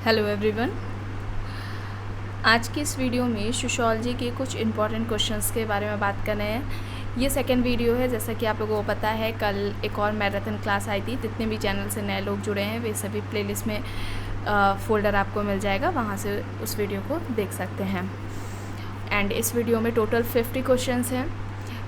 Hello everyone. आज की इस वीडियो में सोशियोलॉजी के कुछ इम्पॉर्टेंट क्वेश्चंस के बारे में बात कर रहे हैं। ये सेकंड वीडियो है। जैसा कि आप लोगों को पता है, कल एक और मैराथन क्लास आई थी। जितने भी चैनल से नए लोग जुड़े हैं वे सभी प्लेलिस्ट में फ़ोल्डर आपको मिल जाएगा, वहाँ से उस वीडियो को देख सकते हैं। एंड इस वीडियो में टोटल 50 क्वेश्चंस हैं।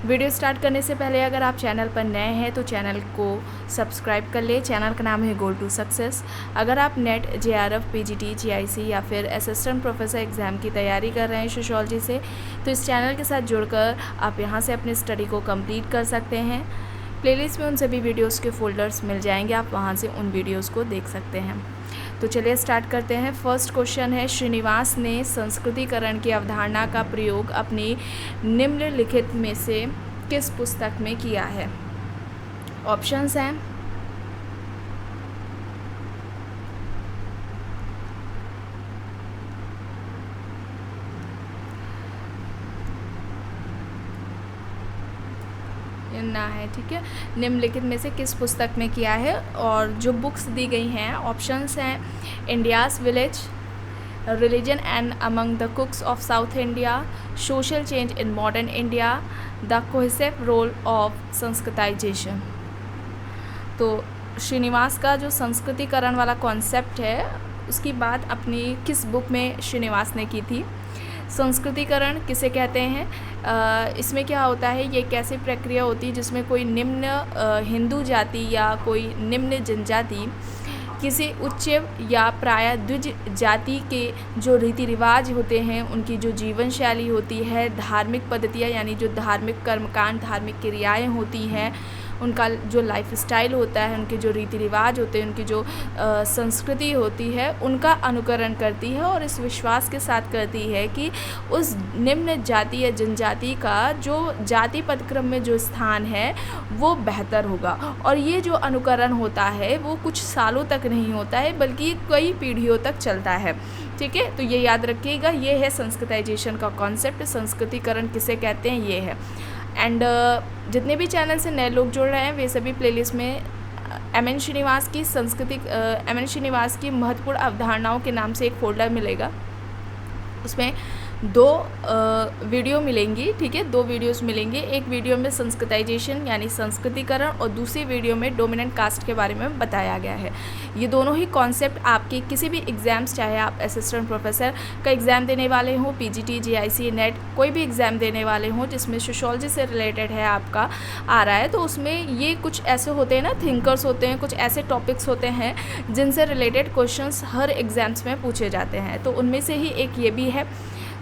वीडियो स्टार्ट करने से पहले अगर आप चैनल पर नए हैं तो चैनल को सब्सक्राइब कर ले। चैनल का नाम है गोल टू सक्सेस। अगर आप नेट, JRF, PGT, GIC या फिर असिस्टेंट प्रोफेसर एग्ज़ाम की तैयारी कर रहे हैं सोशियोलॉजी से, तो इस चैनल के साथ जुड़कर आप यहां से अपनी स्टडी को कंप्लीट कर सकते हैं। प्लेलिस्ट में उन सभी वीडियोज़ के फ़ोल्डर्स मिल जाएंगे, आप वहाँ से उन वीडियोज़ को देख सकते हैं। तो चलिए स्टार्ट करते हैं। फर्स्ट क्वेश्चन है, श्रीनिवास ने संस्कृतिकरण की अवधारणा का प्रयोग अपनी निम्नलिखित में से किस पुस्तक में किया है? ऑप्शंस हैं ना है, ठीक है। निम्नलिखित में से किस पुस्तक में किया है? और जो बुक्स दी गई हैं, ऑप्शंस हैं India's village, religion and among the cooks of South India, social change in modern India, the cohesive role of Sanskritisation. तो श्रीनिवास का जो संस्कृतिकरण वाला कॉन्सेप्ट है, उसकी बात अपनी किस बुक में श्रीनिवास ने की थी? संस्कृतिकरण किसे कहते हैं? इसमें क्या होता है, ये एक ऐसी प्रक्रिया होती है जिसमें कोई निम्न हिंदू जाति या कोई निम्न जनजाति किसी उच्च या प्राय द्विज जाति के जो रीति रिवाज होते हैं, उनकी जो जीवन शैली होती है, धार्मिक पद्धतियाँ यानी जो धार्मिक कर्मकांड, धार्मिक क्रियाएं होती हैं, उनका जो लाइफ स्टाइल होता है, उनके जो रीति रिवाज होते हैं, उनकी जो संस्कृति होती है, उनका अनुकरण करती है और इस विश्वास के साथ करती है कि उस निम्न जाति या जनजाति का जो जाति पदक्रम में जो स्थान है वो बेहतर होगा। और ये जो अनुकरण होता है वो कुछ सालों तक नहीं होता है, बल्कि कई पीढ़ियों तक चलता है, ठीक है। तो ये याद रखिएगा, ये है संस्कृताइजेशन का कॉन्सेप्ट। संस्कृतिकरण किसे कहते हैं, ये है। एंड जितने भी चैनल से नए लोग जुड़ रहे हैं वे सभी प्लेलिस्ट में MN श्रीनिवास की महत्वपूर्ण अवधारणाओं के नाम से एक फ़ोल्डर मिलेगा। उसमें दो वीडियो मिलेंगी, ठीक है, 2 वीडियोस मिलेंगे। एक वीडियो में संस्कृताइजेशन यानी संस्कृतिकरण और दूसरी वीडियो में डोमिनेंट कास्ट के बारे में बताया गया है। ये दोनों ही कॉन्सेप्ट आपके किसी भी एग्ज़ाम्स, चाहे आप असिस्टेंट प्रोफेसर का एग्ज़ाम देने वाले हों, PGT, GIC, नेट, कोई भी एग्ज़ाम देने वाले हों जिसमें सोशियोलॉजी से रिलेटेड है आपका आ रहा है, तो उसमें ये कुछ ऐसे होते हैं ना, थिंकर्स होते हैं, कुछ ऐसे टॉपिक्स होते हैं जिनसे रिलेटेड क्वेश्चंस हर एग्ज़ाम्स में पूछे जाते हैं। तो उनमें से ही एक ये भी है।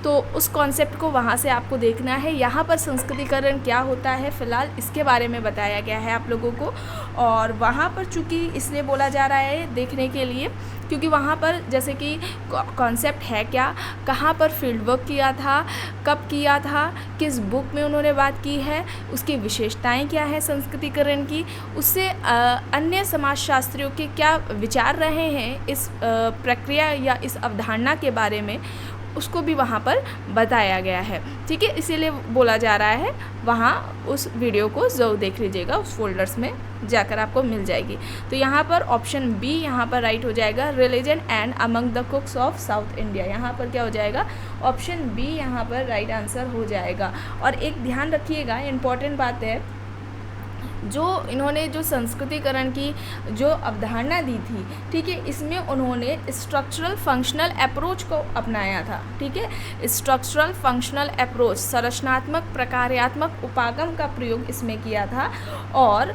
तो उस कॉन्सेप्ट को वहाँ से आपको देखना है। यहाँ पर संस्कृतिकरण क्या होता है, फ़िलहाल इसके बारे में बताया गया है आप लोगों को। और वहाँ पर चूँकि इसलिए बोला जा रहा है देखने के लिए, क्योंकि वहाँ पर जैसे कि कॉन्सेप्ट है क्या, कहाँ पर फील्ड वर्क किया था, कब किया था, किस बुक में उन्होंने बात की है, उसकी विशेषताएं क्या है संस्कृतिकरण की, उससे अन्य समाजशास्त्रियों के क्या विचार रहे हैं इस प्रक्रिया या इस अवधारणा के बारे में, उसको भी वहाँ पर बताया गया है, ठीक है। इसीलिए बोला जा रहा है, वहाँ उस वीडियो को ज़रूर देख लीजिएगा, उस फोल्डर्स में जाकर आपको मिल जाएगी। तो यहाँ पर ऑप्शन बी यहाँ पर राइट हो जाएगा, religion and among the cooks of South India. यहाँ पर क्या हो जाएगा, ऑप्शन बी यहाँ पर राइट आंसर हो जाएगा। और एक ध्यान रखिएगा, इम्पॉर्टेंट बात है, जो इन्होंने जो संस्कृतिकरण की जो अवधारणा दी थी, ठीक है, इसमें उन्होंने स्ट्रक्चरल फंक्शनल अप्रोच को अपनाया था, ठीक है। स्ट्रक्चरल फंक्शनल अप्रोच, संरचनात्मक प्रकार्यात्मक उपागम का प्रयोग इसमें किया था। और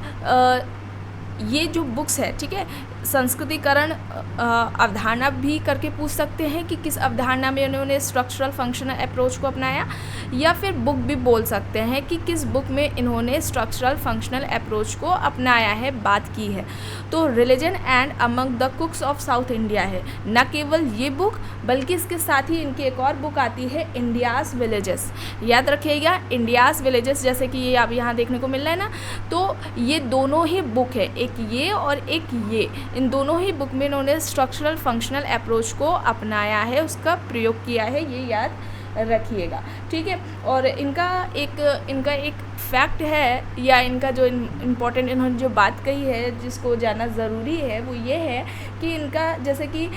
ये जो बुक्स है, ठीक है, संस्कृतिकरण अवधारणा भी करके पूछ सकते हैं कि किस अवधारणा में उन्होंने स्ट्रक्चरल फंक्शनल अप्रोच को अपनाया, या फिर बुक भी बोल सकते हैं कि किस बुक में इन्होंने स्ट्रक्चरल फंक्शनल अप्रोच को अपनाया है, बात की है। तो religion and among the cooks of South India है, न केवल ये बुक बल्कि इसके साथ ही इनकी एक और बुक आती है, इंडियाज़ विलेजेस। याद रखिएगा, इंडियाज़ विलेजेस, जैसे कि ये आप यहाँ देखने को मिल रहा है ना, तो ये दोनों ही बुक है, एक ये और एक ये, इन दोनों ही बुक में इन्होंने स्ट्रक्चरल फंक्शनल अप्रोच को अपनाया है, उसका प्रयोग किया है, ये याद रखिएगा, ठीक है। और इनका एक फैक्ट है, या इनका जो इम्पोर्टेंट इन्होंने जो बात कही है जिसको जानना ज़रूरी है, वो ये है कि इनका जैसे कि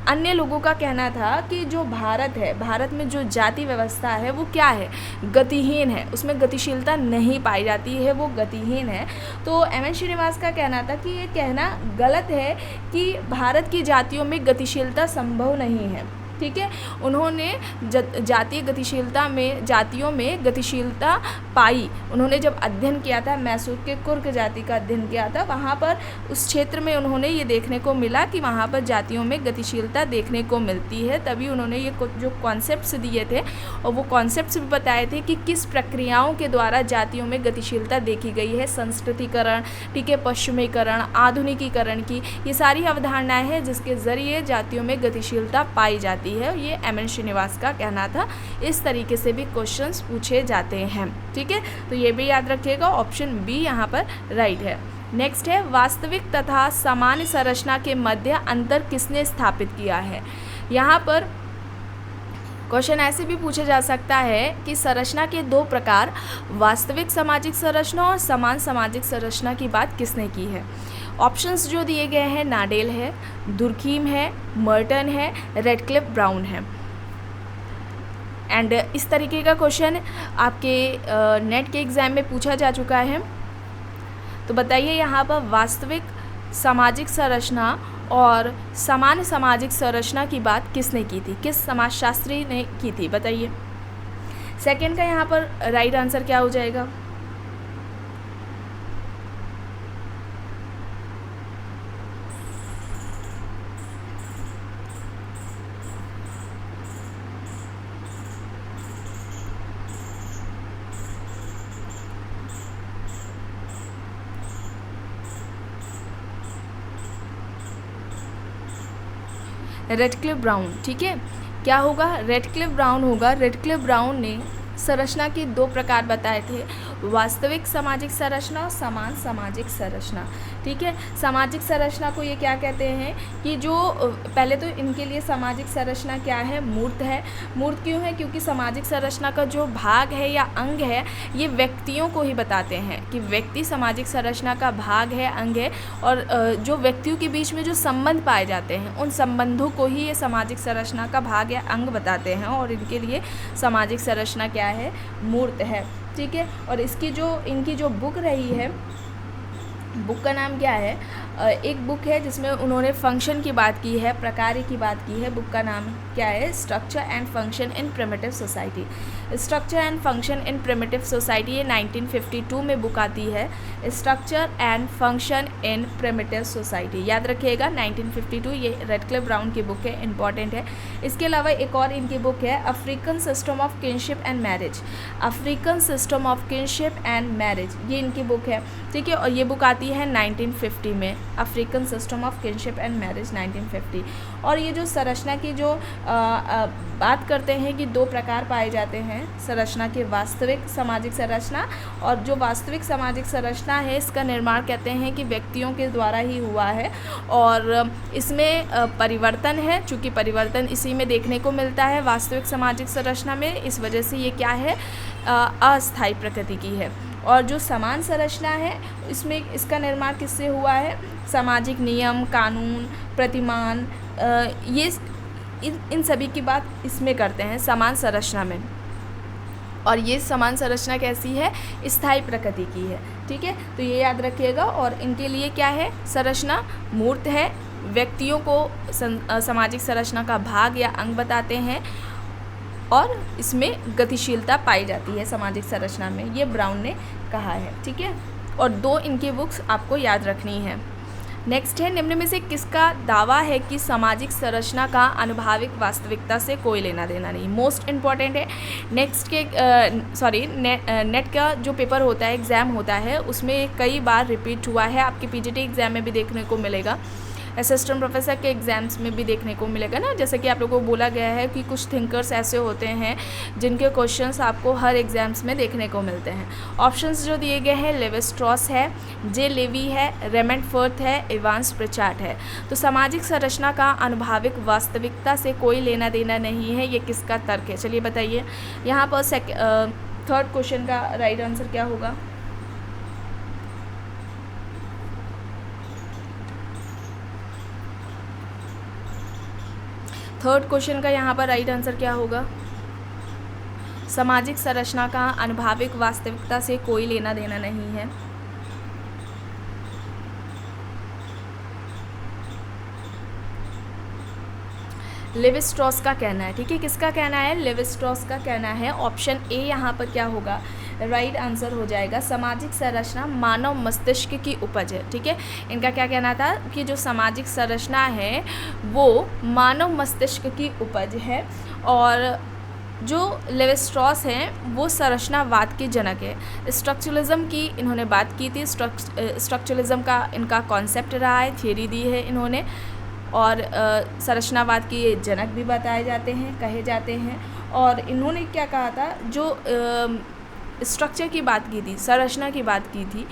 अन्य लोगों का कहना था कि जो भारत है, भारत में जो जाति व्यवस्था है वो क्या है, गतिहीन है, उसमें गतिशीलता नहीं पाई जाती है, वो गतिहीन है। तो एम.एन. श्रीनिवास का कहना था कि ये कहना गलत है कि भारत की जातियों में गतिशीलता संभव नहीं है। ठीक है, उन्होंने जातीय गतिशीलता में, जातियों में गतिशीलता पाई। उन्होंने जब अध्ययन किया था, मैसूर के कुर्क जाति का अध्ययन किया था, वहाँ पर उस क्षेत्र में उन्होंने ये देखने को मिला कि वहाँ पर जातियों में गतिशीलता देखने को मिलती है। तभी उन्होंने ये जो कॉन्सेप्ट्स दिए थे और वो कॉन्सेप्ट्स भी बताए थे कि किस प्रक्रियाओं के द्वारा जातियों में गतिशीलता देखी गई है। संस्कृतिकरण, ठीक है, पश्चिमीकरण, आधुनिकीकरण की ये सारी अवधारणाएँ हैं जिसके ज़रिए जातियों में गतिशीलता पाई जाती है। ये एम.एन. श्रीनिवास का कहना था। इस तरीके से भी क्वेश्चंस पूछे जाते हैं। ठीक है, तो ये भी याद रखिएगा, ऑप्शन बी यहाँ पर राइट है। नेक्स्ट है, वास्तविक तथा सामान्य संरचना के मध्य अंतर किसने स्थापित किया है। यहाँ पर क्वेश्चन ऐसे भी पूछा जा सकता है कि संरचना के दो प्रकार, वास्तविक सामाजिक संरचना और समान सामाजिक संरचना की बात किसने की है। ऑप्शंस जो दिए गए हैं, नाडेल है, दुर्खीम है, मर्टन है, रेडक्लिफ ब्राउन है। एंड इस तरीके का क्वेश्चन आपके नेट के एग्ज़ाम में पूछा जा चुका है। तो बताइए यहाँ पर वास्तविक सामाजिक संरचना और समान सामाजिक संरचना की बात किसने की थी, किस समाजशास्त्री ने की थी, बताइए। सेकंड का यहाँ पर राइट आंसर क्या हो जाएगा। Radcliffe Brown. ठीक है, क्या होगा, रेडक्लिफ ब्राउन होगा। रेडक्लिफ ब्राउन ने संरचना के दो प्रकार बताए थे, वास्तविक सामाजिक संरचना और समान सामाजिक संरचना। ठीक है, सामाजिक संरचना को ये क्या कहते हैं कि जो पहले तो इनके लिए सामाजिक संरचना क्या है, मूर्त है। मूर्त क्यों है, क्योंकि सामाजिक संरचना का जो भाग है या अंग है ये व्यक्तियों को ही बताते हैं कि व्यक्ति सामाजिक संरचना का भाग है, अंग है, और जो व्यक्तियों के बीच में जो संबंध पाए जाते हैं उन संबंधों को ही ये सामाजिक संरचना का भाग या अंग बताते हैं, और इनके लिए सामाजिक संरचना क्या है, मूर्त है। ठीक है, और इनकी जो बुक रही है, बुक का नाम क्या है, एक बुक है जिसमें उन्होंने फंक्शन की बात की है, प्रकार की बात की है। बुक का नाम क्या है, structure and function in primitive society. Structure and function in primitive society, ये 1952 में बुक आती है। Structure and function in primitive society, याद रखिएगा 1952, ये रेडक्लिफ ब्राउन की बुक है, इंपॉर्टेंट है। इसके अलावा एक और इनकी बुक है, African system of kinship and marriage. African system of kinship and marriage, ये इनकी बुक है। ठीक है, और ये बुक आती है 1950 में, African system of kinship and marriage 1950। और ये जो संरचना की जो बात करते हैं कि दो प्रकार पाए जाते हैं संरचना के, वास्तविक सामाजिक संरचना और जो वास्तविक सामाजिक संरचना है इसका निर्माण कहते हैं कि व्यक्तियों के द्वारा ही हुआ है, और इसमें परिवर्तन है, चूँकि परिवर्तन इसी में देखने को मिलता है वास्तविक सामाजिक संरचना में, इस वजह से ये क्या है, अस्थायी प्रकृति की है। और जो समान संरचना है इसमें इसका निर्माण किससे हुआ है, सामाजिक नियम, कानून, प्रतिमान, ये इन सभी की बात इसमें करते हैं समान संरचना में। और ये समान संरचना कैसी है, स्थायी प्रकृति की है। ठीक है, तो ये याद रखिएगा। और इनके लिए क्या है, संरचना मूर्त है, व्यक्तियों को सामाजिक संरचना का भाग या अंग बताते हैं, और इसमें गतिशीलता पाई जाती है सामाजिक संरचना में, ये ब्राउन ने कहा है। ठीक है, और दो इनकी बुक्स आपको याद रखनी है। नेक्स्ट है, निम्न में से किसका दावा है कि सामाजिक संरचना का अनुभाविक वास्तविकता से कोई लेना देना नहीं। मोस्ट इम्पॉर्टेंट है। नेक्स्ट के नेट का जो पेपर होता है, एग्ज़ाम होता है, उसमें कई बार रिपीट हुआ है, आपके पीजीटी एग्ज़ाम में भी देखने को मिलेगा, असिस्टेंट प्रोफेसर के एग्ज़ाम्स में भी देखने को मिलेगा ना। जैसे कि आप लोगों को बोला गया है कि कुछ थिंकर्स ऐसे होते हैं जिनके क्वेश्चंस आपको हर एग्ज़ाम्स में देखने को मिलते हैं। ऑप्शंस जो दिए गए हैं, लेवी स्ट्रॉस है, जे लेवी है, रेमंड फर्थ है, इवांस प्रिचार्ड है। तो सामाजिक संरचना का अनुभाविक वास्तविकता से कोई लेना देना नहीं है, ये किसका तर्क है, चलिए बताइए। यहाँ पर थर्ड क्वेश्चन का राइट आंसर क्या होगा। थर्ड क्वेश्चन का यहाँ पर राइट आंसर क्या होगा? सामाजिक संरचना का अनुभाविक वास्तविकता से कोई लेना देना नहीं है। लेवी स्ट्रॉस का कहना है, ठीक है, किसका कहना है? लेवी स्ट्रॉस का कहना है। ऑप्शन ए यहाँ पर क्या होगा? राइट आंसर हो जाएगा। सामाजिक संरचना मानव मस्तिष्क की उपज है, ठीक है। इनका क्या कहना था कि जो सामाजिक संरचना है वो मानव मस्तिष्क की उपज है, और जो लेवी स्ट्रॉस हैं वो संरचनावाद के जनक है। स्ट्रक्चरलिज्म की इन्होंने बात की थी। स्ट्रक्चरलिज्म का इनका कॉन्सेप्ट रहा है, थियरी दी है इन्होंने, और संरचनावाद के ये जनक भी बताए जाते हैं, कहे जाते हैं। और इन्होंने क्या कहा था, जो स्ट्रक्चर की बात की थी, संरचना की बात की थी,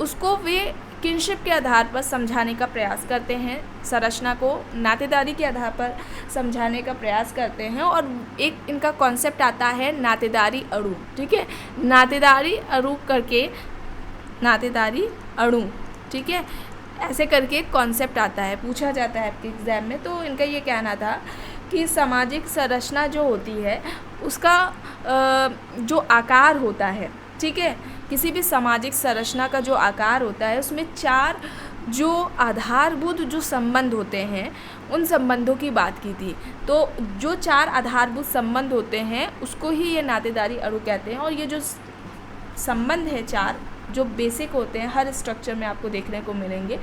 उसको वे किनशिप के आधार पर समझाने का प्रयास करते हैं। संरचना को नातेदारी के आधार पर समझाने का प्रयास करते हैं, और एक इनका कॉन्सेप्ट आता है नातेदारी अणु, ठीक है। नातेदारी अणु करके, नातेदारी अणु, ठीक है, ऐसे करके कॉन्सेप्ट आता है, पूछा जाता है आपके एग्ज़ाम में। तो इनका ये कहना था कि सामाजिक संरचना जो होती है उसका जो आकार होता है, ठीक है, किसी भी सामाजिक संरचना का जो आकार होता है उसमें 4 जो आधारभूत जो संबंध होते हैं उन संबंधों की बात की थी। तो जो 4 आधारभूत संबंध होते हैं उसको ही ये नातेदारी अणु कहते हैं। और ये जो संबंध है 4 जो बेसिक होते हैं, हर स्ट्रक्चर में आपको देखने को मिलेंगे,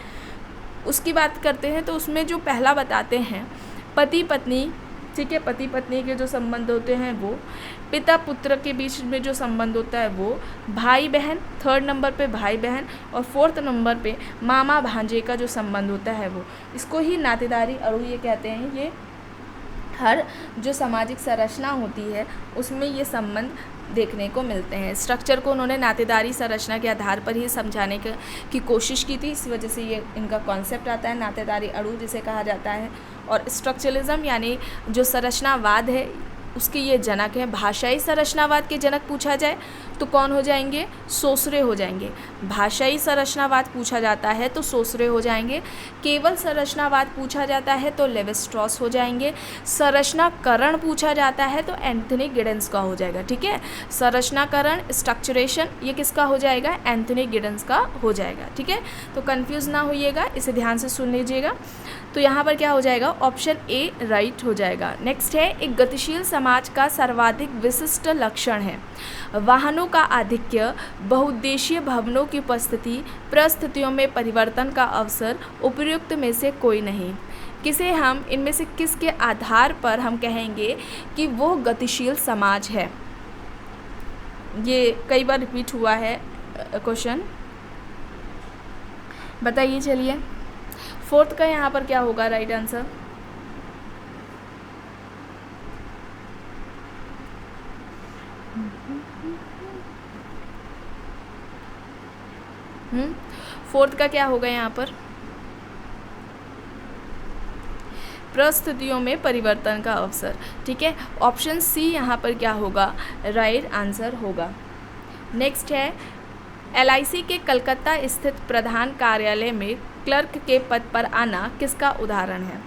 उसकी बात करते हैं। तो उसमें जो पहला बताते हैं पति पत्नी, ठीक है, पति पत्नी के जो संबंध होते हैं वो, पिता पुत्र के बीच में जो संबंध होता है वो, भाई बहन, 3rd नंबर पे भाई बहन, और 4th नंबर पे मामा भांजे का जो संबंध होता है वो, इसको ही नातेदारी अणु ये कहते हैं। ये हर जो सामाजिक संरचना होती है उसमें ये संबंध देखने को मिलते हैं। स्ट्रक्चर को उन्होंने नातेदारी संरचना के आधार पर ही समझाने की कोशिश की थी, इस वजह से ये इनका कॉन्सेप्ट आता है नातेदारी अणु जिसे कहा जाता है। और स्ट्रक्चरलिज्म यानी जो संरचनावाद है उसके ये जनक हैं। भाषाई संरचनावाद के जनक पूछा जाए तो कौन हो जाएंगे? सोसरे हो जाएंगे। भाषाई संरचनावाद पूछा जाता है तो सोसरे हो जाएंगे। केवल संरचनावाद पूछा जाता है तो लेवी स्ट्रॉस हो जाएंगे। संरचनाकरण पूछा जाता है तो एंथनी गिडेंस का हो जाएगा, ठीक है। संरचनाकरण, स्ट्रक्चरेशन, ये किसका हो जाएगा? एंथनी गिडेंस का हो जाएगा, ठीक है। तो कंफ्यूज ना होइएगा, इसे ध्यान से सुन लीजिएगा। तो यहाँ पर क्या हो जाएगा? ऑप्शन ए राइट हो जाएगा। नेक्स्ट है, एक गतिशील समाज का सर्वाधिक विशिष्ट लक्षण है वाहनों का आधिक्य, बहुउद्देशीय भवनों की उपस्थिति, परिस्थितियों में परिवर्तन का अवसर, उपर्युक्त में से कोई नहीं। किसे हम इनमें से किसके आधार पर हम कहेंगे कि वो गतिशील समाज है? ये कई बार रिपीट हुआ है क्वेश्चन, बताइए। चलिए 4th का यहाँ पर क्या होगा राइट आंसर? फोर्थ का क्या होगा यहाँ पर? परिस्थितियों में परिवर्तन का अवसर, ठीक है। ऑप्शन सी यहाँ पर क्या होगा? राइट आंसर होगा। नेक्स्ट है, LIC के कलकत्ता स्थित प्रधान कार्यालय में क्लर्क के पद पर आना किसका उदाहरण है?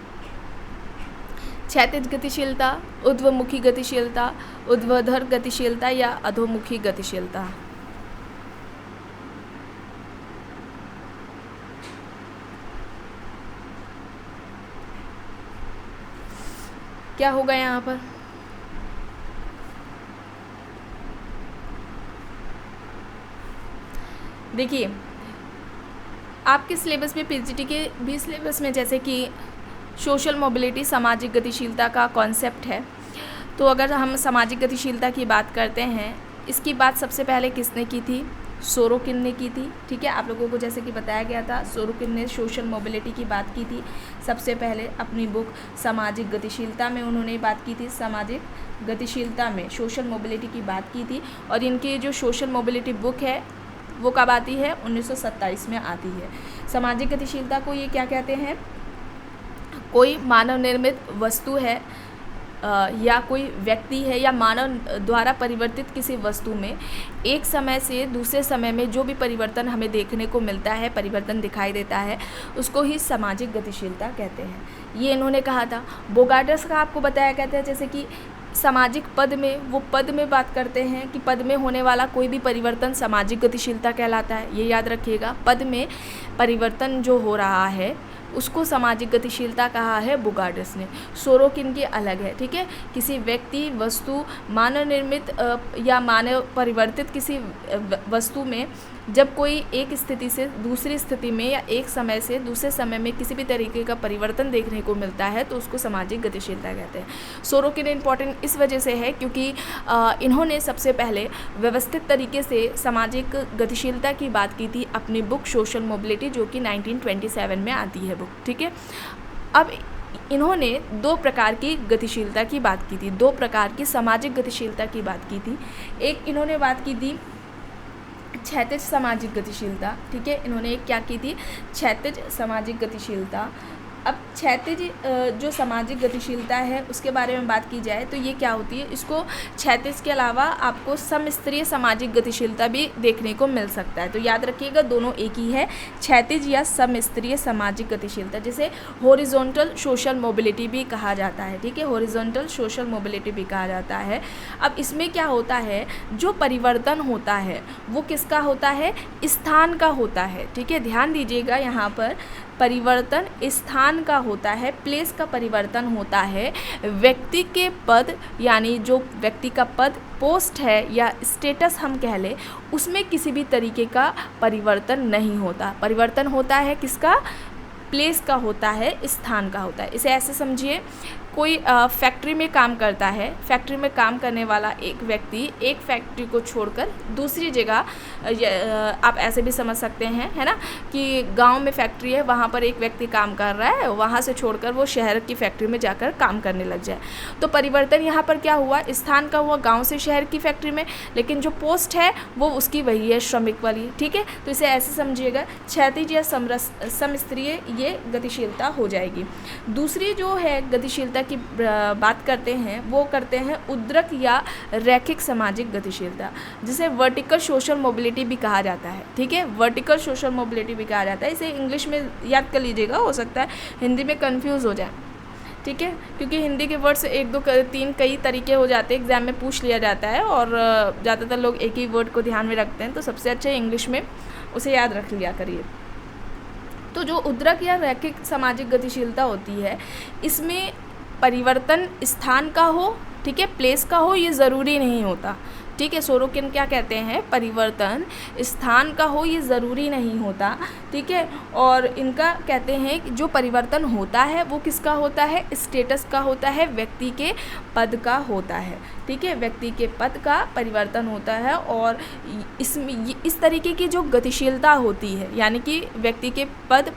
क्षैतिज गतिशीलता, ऊर्ध्वमुखी गतिशीलता, ऊर्ध्वाधर गतिशीलता या अधोमुखी गतिशीलता? क्या होगा यहाँ पर? देखिए आपके सिलेबस में, PGT के भी सिलेबस में, जैसे कि सोशल मोबिलिटी, सामाजिक गतिशीलता का कॉन्सेप्ट है। तो अगर हम सामाजिक गतिशीलता की बात करते हैं, इसकी बात सबसे पहले किसने की थी? सोरोकिन ने की थी, ठीक है। आप लोगों को जैसे कि बताया गया था, सोरोकिन ने सोशल मोबिलिटी की बात की थी सबसे पहले अपनी बुक सामाजिक गतिशीलता में। उन्होंने बात की थी सामाजिक गतिशीलता में, सोशल मोबिलिटी की बात की थी। और इनकी जो सोशल मोबिलिटी बुक है वो कब आती है? 1927 में आती है। सामाजिक गतिशीलता को ये क्या कहते हैं? कोई मानव निर्मित वस्तु है या कोई व्यक्ति है या मानव द्वारा परिवर्तित किसी वस्तु में एक समय से दूसरे समय में जो भी परिवर्तन हमें देखने को मिलता है, परिवर्तन दिखाई देता है, उसको ही सामाजिक गतिशीलता कहते हैं। ये इन्होंने कहा था। बोगार्ड्स का आपको बताया कहते हैं जैसे कि सामाजिक पद में, वो पद में बात करते हैं कि पद में होने वाला कोई भी परिवर्तन सामाजिक गतिशीलता कहलाता है। ये याद रखिएगा, पद में परिवर्तन जो हो रहा है उसको सामाजिक गतिशीलता कहा है बोगार्ड्स ने। सोरोकिन की अलग है, ठीक है। किसी व्यक्ति, वस्तु, मानव निर्मित या मानव परिवर्तित किसी वस्तु में जब कोई एक स्थिति से दूसरी स्थिति में या एक समय से दूसरे समय में किसी भी तरीके का परिवर्तन देखने को मिलता है तो उसको सामाजिक गतिशीलता कहते हैं। सोरोकिन इम्पॉर्टेंट इस वजह से है क्योंकि इन्होंने सबसे पहले व्यवस्थित तरीके से सामाजिक गतिशीलता की बात की थी अपनी बुक सोशल मोबिलिटी, जो कि 1927 में आती है बुक, ठीक है। अब इन्होंने दो प्रकार की गतिशीलता की बात की थी, दो प्रकार की सामाजिक गतिशीलता की बात की थी। एक इन्होंने बात की थी क्षैतिज सामाजिक गतिशीलता, ठीक है। इन्होंने एक क्या की थी, क्षैतिज सामाजिक गतिशीलता। अब क्षैतिज जो सामाजिक गतिशीलता है उसके बारे में बात की जाए तो ये क्या होती है, इसको क्षैतिज के अलावा आपको समस्तरीय सामाजिक गतिशीलता भी देखने को मिल सकता है। तो याद रखिएगा दोनों एक ही है, क्षैतिज या समस्तरीय सामाजिक गतिशीलता, जिसे हॉरिजॉन्टल सोशल मोबिलिटी भी कहा जाता है, ठीक है। हॉरिजॉन्टल सोशल मोबिलिटी भी कहा जाता है। अब इसमें क्या होता है, जो परिवर्तन होता है वो किसका होता है, स्थान का होता है, ठीक है। ध्यान दीजिएगा यहाँ पर परिवर्तन स्थान का होता है, प्लेस का परिवर्तन होता है। व्यक्ति के पद यानी जो व्यक्ति का पद, पोस्ट है या स्टेटस हम कह लें, उसमें किसी भी तरीके का परिवर्तन नहीं होता। परिवर्तन होता है किसका, प्लेस का होता है, स्थान का होता है। इसे ऐसे समझिए, कोई फैक्ट्री में काम करता है, फैक्ट्री में काम करने वाला एक व्यक्ति एक फैक्ट्री को छोड़कर दूसरी जगह, आप ऐसे भी समझ सकते हैं, है ना, कि गांव में फैक्ट्री है, वहाँ पर एक व्यक्ति काम कर रहा है, वहाँ से छोड़कर वो शहर की फैक्ट्री में जाकर काम करने लग जाए। तो परिवर्तन यहाँ पर क्या हुआ, स्थान का हुआ, गाँव से शहर की फैक्ट्री में, लेकिन जो पोस्ट है वो उसकी वही है, श्रमिक वाली, ठीक है। तो इसे ऐसे समझिएगा, क्षैतिज या समस्तरीय ये गतिशीलता हो जाएगी। दूसरी जो है गतिशीलता की बात करते हैं, वो करते हैं उद्रक या रैखिक सामाजिक गतिशीलता, जिसे वर्टिकल सोशल मोबिलिटी भी कहा जाता है, ठीक है। वर्टिकल सोशल मोबिलिटी भी कहा जाता है। इसे इंग्लिश में याद कर लीजिएगा, हो सकता है हिंदी में कंफ्यूज हो जाए, ठीक है, क्योंकि हिंदी के वर्ड्स एक दो तीन कई तरीके हो जाते हैं, एग्जाम में पूछ लिया जाता है और ज़्यादातर लोग एक ही वर्ड को ध्यान में रखते हैं, तो सबसे अच्छा इंग्लिश में उसे याद रख लिया करिए। तो जो उद्रक या रैखिक सामाजिक गतिशीलता होती है, इसमें परिवर्तन स्थान का हो, ठीक है, प्लेस का हो, ये ज़रूरी नहीं होता, ठीक है। सोरोकिन क्या कहते हैं, परिवर्तन स्थान का हो ये ज़रूरी नहीं होता, ठीक है। और इनका कहते हैं कि जो परिवर्तन होता है वो किसका होता है, स्टेटस का होता है, व्यक्ति के पद का होता है, ठीक है। व्यक्ति के पद का परिवर्तन होता है और इसमें इस तरीके की जो गतिशीलता होती है, यानी कि व्यक्ति के पद,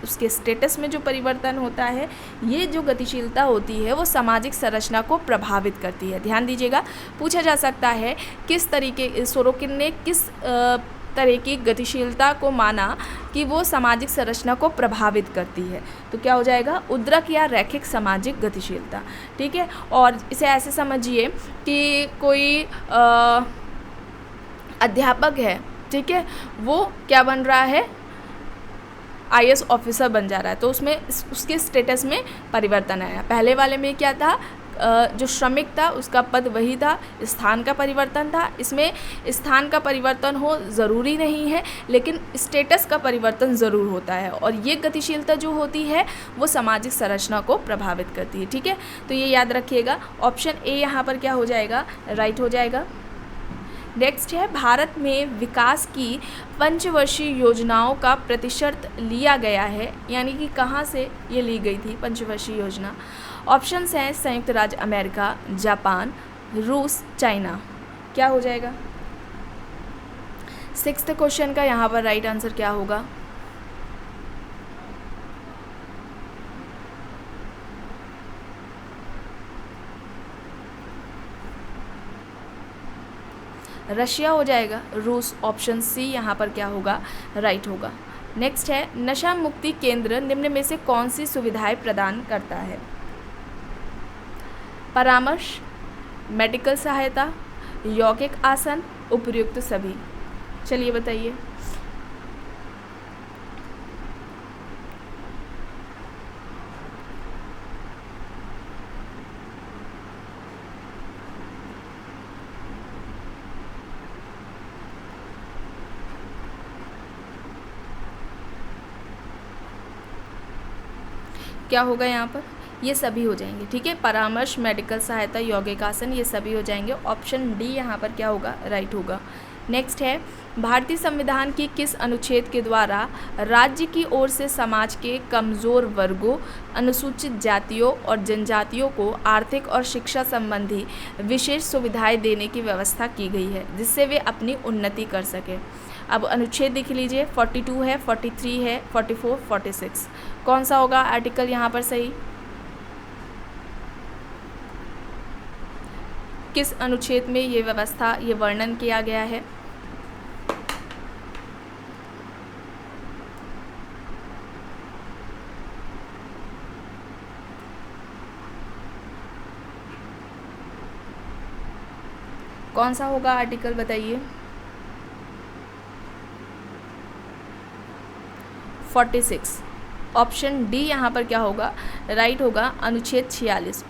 उसके स्टेटस में जो परिवर्तन होता है, ये जो गतिशीलता होती है वो सामाजिक संरचना को प्रभावित करती है। ध्यान दीजिएगा, पूछा जा सकता है किस तरीके, सोरोकिन ने किस तरह की गतिशीलता को माना कि वो सामाजिक संरचना को प्रभावित करती है, तो क्या हो जाएगा, उद्रक या रैखिक सामाजिक गतिशीलता, ठीक है। और इसे ऐसे समझिए कि कोई अध्यापक है, ठीक है, वो क्या बन रहा है, IAS ऑफिसर बन जा रहा है, तो उसमें उसके स्टेटस में परिवर्तन आया। पहले वाले में क्या था, जो श्रमिक था उसका पद वही था, स्थान का परिवर्तन था। इसमें स्थान का परिवर्तन हो ज़रूरी नहीं है, लेकिन स्टेटस का परिवर्तन ज़रूर होता है, और ये गतिशीलता जो होती है वो सामाजिक संरचना को प्रभावित करती है, ठीक है। तो ये याद रखिएगा, ऑप्शन ए यहाँ पर क्या हो जाएगा, राइट हो जाएगा। नेक्स्ट है, भारत में विकास की पंचवर्षीय योजनाओं का प्रतिशत लिया गया है, यानी कि कहाँ से ये ली गई थी पंचवर्षीय योजना। ऑप्शंस हैं संयुक्त राज्य अमेरिका, जापान, रूस, चाइना। क्या हो जाएगा, 6th क्वेश्चन का यहाँ पर राइट आंसर क्या होगा, रशिया हो जाएगा, रूस, ऑप्शन सी यहाँ पर क्या होगा, राइट होगा। नेक्स्ट है, नशा मुक्ति केंद्र निम्न में से कौन सी सुविधाएं प्रदान करता है। परामर्श, मेडिकल सहायता, यौगिक आसन, उपयुक्त सभी। चलिए बताइए। क्या होगा यहाँ पर? ये सभी हो जाएंगे, ठीक है। परामर्श, मेडिकल सहायता, यौगिक आसन, ये सभी हो जाएंगे। ऑप्शन डी यहाँ पर क्या होगा? राइट होगा। नेक्स्ट है, भारतीय संविधान की किस अनुच्छेद के द्वारा राज्य की ओर से समाज के कमज़ोर वर्गों, अनुसूचित जातियों और जनजातियों को आर्थिक और शिक्षा संबंधी विशेष सुविधाएं देने की व्यवस्था की गई है, जिससे वे अपनी उन्नति कर सकें? अब अनुच्छेद देख लीजिए, 42 है, 43 है, 44, 46। कौन सा होगा आर्टिकल यहाँ पर सही? किस अनुच्छेद में ये व्यवस्था, ये वर्णन किया गया है? कौन सा होगा आर्टिकल बताइए? 46। ऑप्शन डी यहाँ पर क्या होगा? राइट होगा, अनुच्छेद 46।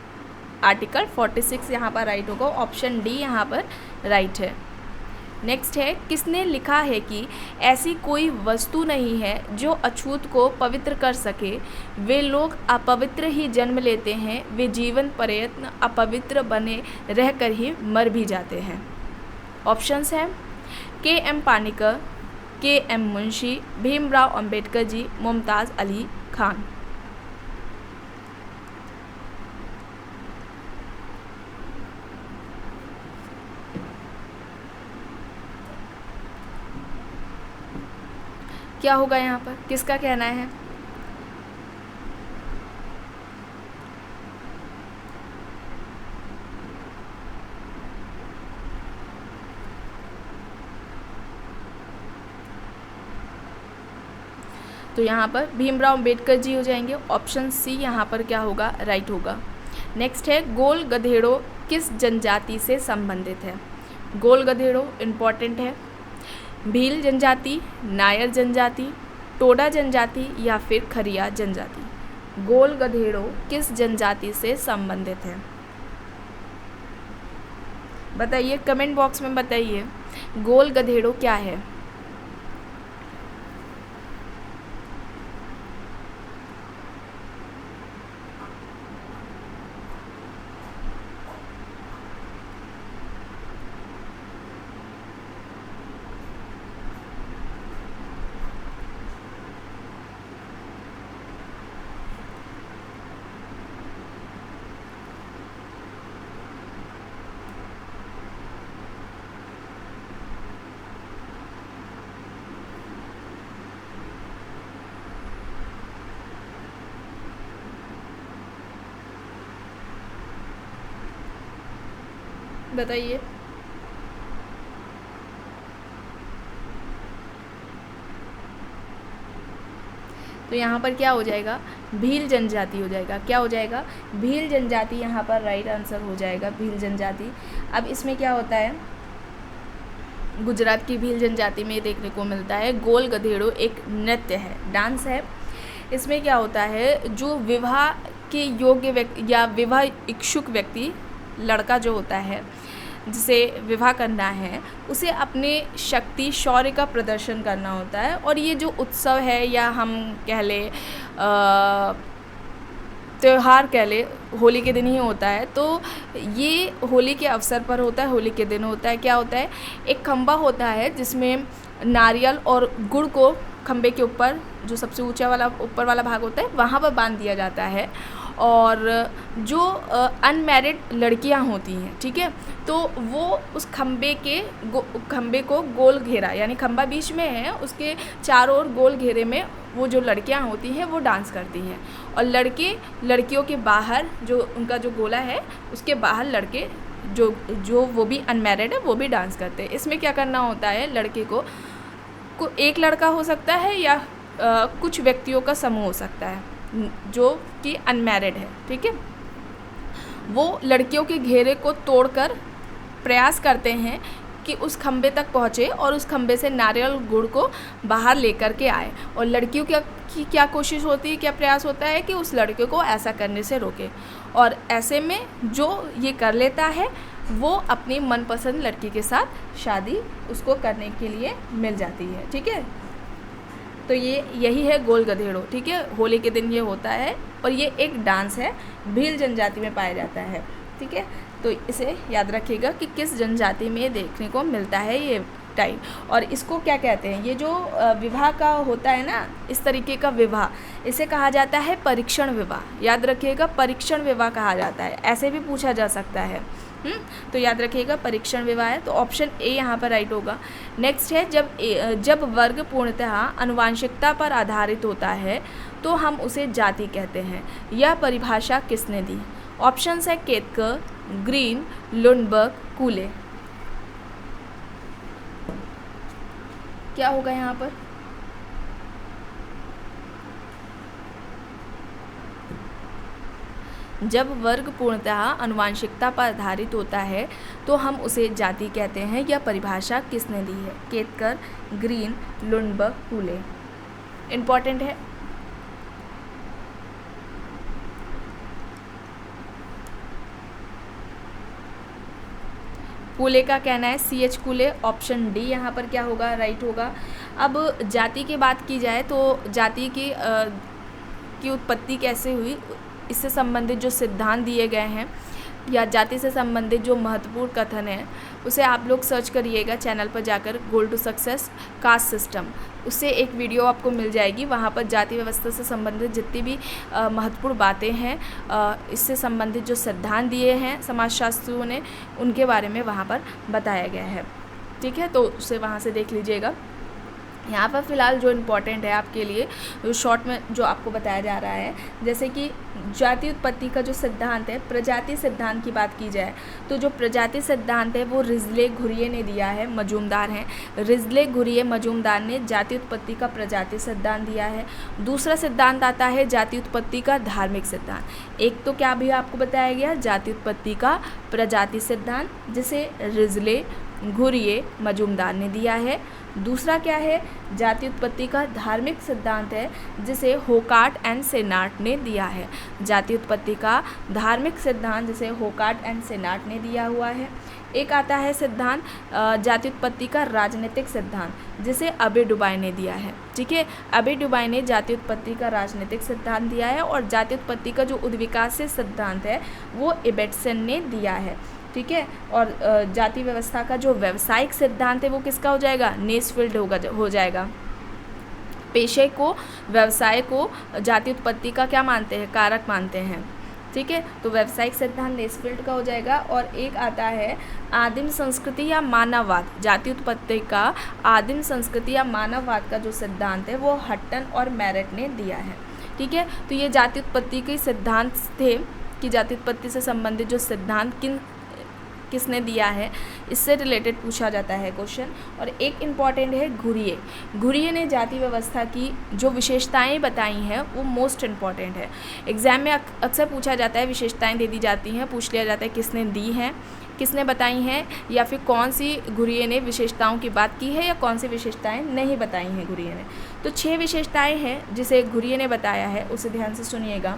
आर्टिकल 46 यहाँ पर राइट होगा। ऑप्शन डी यहाँ पर राइट है। नेक्स्ट है, किसने लिखा है कि ऐसी कोई वस्तु नहीं है जो अछूत को पवित्र कर सके, वे लोग अपवित्र ही जन्म लेते हैं, वे जीवन पर्यंत अपवित्र बने रहकर ही मर भी जाते हैं। ऑप्शंस हैं के.एम. पानिकर, के.एम. मुंशी, भीमराव अंबेडकर जी, मुमताज़ अली खान। क्या होगा यहाँ पर? किसका कहना है? तो यहाँ पर भीमराव अंबेडकर जी हो जाएंगे। ऑप्शन सी यहाँ पर क्या होगा? राइट होगा। नेक्स्ट है, गोल गधेड़ों किस जनजाति से संबंधित है? गोल गधेड़ों इम्पॉर्टेंट है। भील जनजाति, नायर जनजाति, टोडा जनजाति या फिर खरिया जनजाति? गोल गधेड़ों किस जनजाति से संबंधित है? बताइए, कमेंट बॉक्स में बताइए, गोल गधेड़ों क्या है? बताइए। तो यहाँ पर क्या हो जाएगा? भील जनजाति हो जाएगा। क्या हो जाएगा? भील जनजाति यहाँ पर राइट आंसर हो जाएगा, भील जनजाति। अब इसमें क्या होता है? गुजरात की भील जनजाति में देखने को मिलता है गोल गधेड़ों एक नृत्य है, डांस है। इसमें क्या होता है, जो विवाह के योग्य व्यक्ति या विवाह इच्छुक व्यक्ति, लड़का जो होता है जिसे विवाह करना है, उसे अपने शक्ति शौर्य का प्रदर्शन करना होता है। और ये जो उत्सव है, या हम कह लें त्यौहार कह ले, होली के दिन ही होता है। तो ये होली के अवसर पर होता है, होली के दिन होता है। क्या होता है? एक खंबा होता है जिसमें नारियल और गुड़ को खंबे के ऊपर, जो सबसे ऊंचा वाला ऊपर वाला भाग होता है, वहाँ पर बांध दिया जाता है। और जो अनमैरिड लड़कियां होती हैं, ठीक है, तो वो उस खंबे को गोल घेरा, यानी खंबा बीच में है, उसके चारों ओर गोल घेरे में वो जो लड़कियां होती हैं वो डांस करती हैं। और लड़के लड़कियों के बाहर, जो उनका जो गोला है उसके बाहर लड़के जो वो भी अनमैरिड है वो भी डांस करते हैं। इसमें क्या करना होता है? लड़के को एक लड़का हो सकता है या कुछ व्यक्तियों का समूह हो सकता है जो कि अनमैरिड है, ठीक है। वो लड़कियों के घेरे को तोड़कर प्रयास करते हैं कि उस खंबे तक पहुँचे और उस खंबे से नारियल गुड़ को बाहर लेकर के आए। और लड़कियों की क्या कोशिश होती है, क्या प्रयास होता है कि उस लड़के को ऐसा करने से रोके। और ऐसे में जो ये कर लेता है वो अपनी मनपसंद लड़की के साथ शादी उसको करने के लिए मिल जाती है। ठीक है, तो यही है गोल गधेड़ो। ठीक है, होली के दिन ये होता है और ये एक डांस है, भील जनजाति में पाया जाता है। ठीक है, तो इसे याद रखिएगा कि किस जनजाति में देखने को मिलता है ये टाइम। और इसको क्या कहते हैं, ये जो विवाह का होता है ना, इस तरीके का विवाह, इसे कहा जाता है परीक्षण विवाह। याद रखिएगा, परीक्षण विवाह कहा जाता है, ऐसे भी पूछा जा सकता है। तो याद रखिएगा परीक्षण विवाह है, तो ऑप्शन ए यहाँ पर राइट होगा। नेक्स्ट है, जब वर्ग पूर्णतः आनुवंशिकता पर आधारित होता है तो हम उसे जाति कहते हैं। यह परिभाषा किसने दी? ऑप्शंस है केतकर, ग्रीन, लुंडबर्ग, कूले। क्या होगा यहाँ पर? जब वर्ग पूर्णतः आनुवंशिकता पर आधारित होता है तो हम उसे जाति कहते हैं। यह परिभाषा किसने दी है? Ketkar, green, Lundberg, कूले। इम्पॉर्टेंट है। कूले का कहना है CH कूले। ऑप्शन डी यहाँ पर क्या होगा? राइट होगा। अब जाति की बात की जाए तो जाति की उत्पत्ति कैसे हुई, इससे संबंधित जो सिद्धांत दिए गए हैं या जाति से संबंधित जो महत्वपूर्ण कथन है उसे आप लोग सर्च करिएगा चैनल पर जाकर, gold to success caste system. उससे एक वीडियो आपको मिल जाएगी, वहाँ पर जाति व्यवस्था से संबंधित जितनी भी महत्वपूर्ण बातें हैं, इससे संबंधित जो सिद्धांत दिए हैं समाजशास्त्रियों ने, उनके बारे में वहाँ पर बताया गया है। ठीक है, तो उसे वहाँ से देख लीजिएगा। यहाँ पर फ़िलहाल जो इम्पोर्टेंट है आपके लिए, जो शॉर्ट में जो आपको बताया जा रहा है, जैसे कि जाति उत्पत्ति का जो सिद्धांत है, प्रजाति सिद्धांत की बात की जाए तो जो प्रजाति सिद्धांत है वो रिजले घुरिये ने दिया है, मजूमदार हैं। रिजले घुरिये मजूमदार ने जाति उत्पत्ति का प्रजाति सिद्धांत दिया है। दूसरा सिद्धांत आता है जाति उत्पत्ति का धार्मिक सिद्धांत। एक तो क्या भी आपको बताया गया, जाति उत्पत्ति का प्रजाति सिद्धांत, जिसे रिजले घुरिये मजूमदार ने दिया है। दूसरा क्या है, जाति उत्पत्ति का धार्मिक सिद्धांत है, जिसे होकार्ट एंड सेनार्ट ने दिया है। जाति उत्पत्ति का धार्मिक सिद्धांत जिसे होकार्ट एंड सेनार्ट ने दिया हुआ है। एक आता है सिद्धांत जाति उत्पत्ति का राजनीतिक सिद्धांत, जिसे अबे डुबाई ने दिया है। ठीक है, अबे डुबाई ने जाति उत्पत्ति का राजनीतिक सिद्धांत दिया है। और जाति उत्पत्ति का जो उद्विकास सिद्धांत है वो इबेटसन ने दिया है। ठीक है, और जाति व्यवस्था का जो व्यावसायिक सिद्धांत है वो किसका हो जाएगा? नेसफील्ड हो जाएगा। पेशे को, व्यवसाय को जाति उत्पत्ति का क्या मानते हैं? कारक मानते हैं। ठीक है, तो व्यावसायिक सिद्धांत नेसफील्ड का हो जाएगा। और एक आता है आदिम संस्कृति या मानववाद। जाति उत्पत्ति का आदिम संस्कृति या मानववाद का जो सिद्धांत है वो हट्टन और मैरेट ने दिया है। ठीक है, तो ये जाति उत्पत्ति के सिद्धांत थे कि जाति उत्पत्ति से संबंधित जो सिद्धांत किसने दिया है, इससे रिलेटेड पूछा जाता है क्वेश्चन। और एक इम्पॉर्टेंट है घुरिये। घुरिये ने जाति व्यवस्था की जो विशेषताएं बताई हैं वो मोस्ट इम्पॉर्टेंट है। एग्ज़ाम में अक्सर पूछा जाता है, विशेषताएं दे दी जाती हैं, पूछ लिया जाता है किसने दी हैं, किसने बताई हैं, या फिर कौन सी घुरिये ने विशेषताओं की बात की है या कौन सी विशेषताएं नहीं बताई हैं घुरिये ने। तो 6 विशेषताएं हैं जिसे घुरिये ने बताया है, उसे ध्यान से सुनिएगा।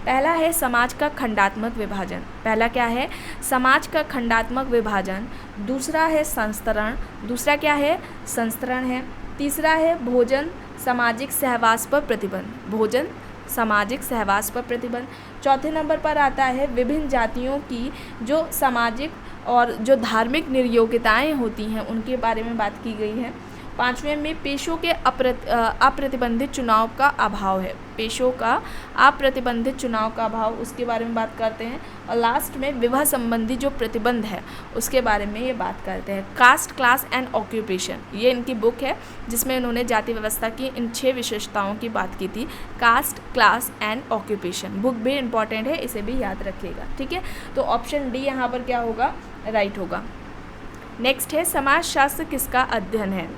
पहला है समाज का खंडात्मक विभाजन। पहला क्या है? समाज का खंडात्मक विभाजन। दूसरा है संस्तरण। दूसरा क्या है? संस्तरण है। तीसरा है भोजन सामाजिक सहवास पर प्रतिबंध। भोजन सामाजिक सहवास पर प्रतिबंध। चौथे नंबर पर आता है विभिन्न जातियों की जो सामाजिक और जो धार्मिक निर्योग्यताएं होती हैं उनके बारे में बात की गई है। पाँचवें में पेशों के अप्रतिबंधित चुनाव का अभाव है। पेशों का अप्रतिबंधित चुनाव का अभाव, उसके बारे में बात करते हैं। और लास्ट में विवाह संबंधी जो प्रतिबंध है उसके बारे में ये बात करते हैं। कास्ट, क्लास एंड ऑक्यूपेशन, ये इनकी बुक है जिसमें इन्होंने जाति व्यवस्था की इन 6 विशेषताओं की बात की थी। Caste, class and occupation book भी इम्पॉर्टेंट है, इसे भी याद रखिएगा। ठीक है, तो ऑप्शन डी यहाँ पर क्या होगा? राइट होगा। नेक्स्ट है समाजशास्त्र किसका अध्ययन है?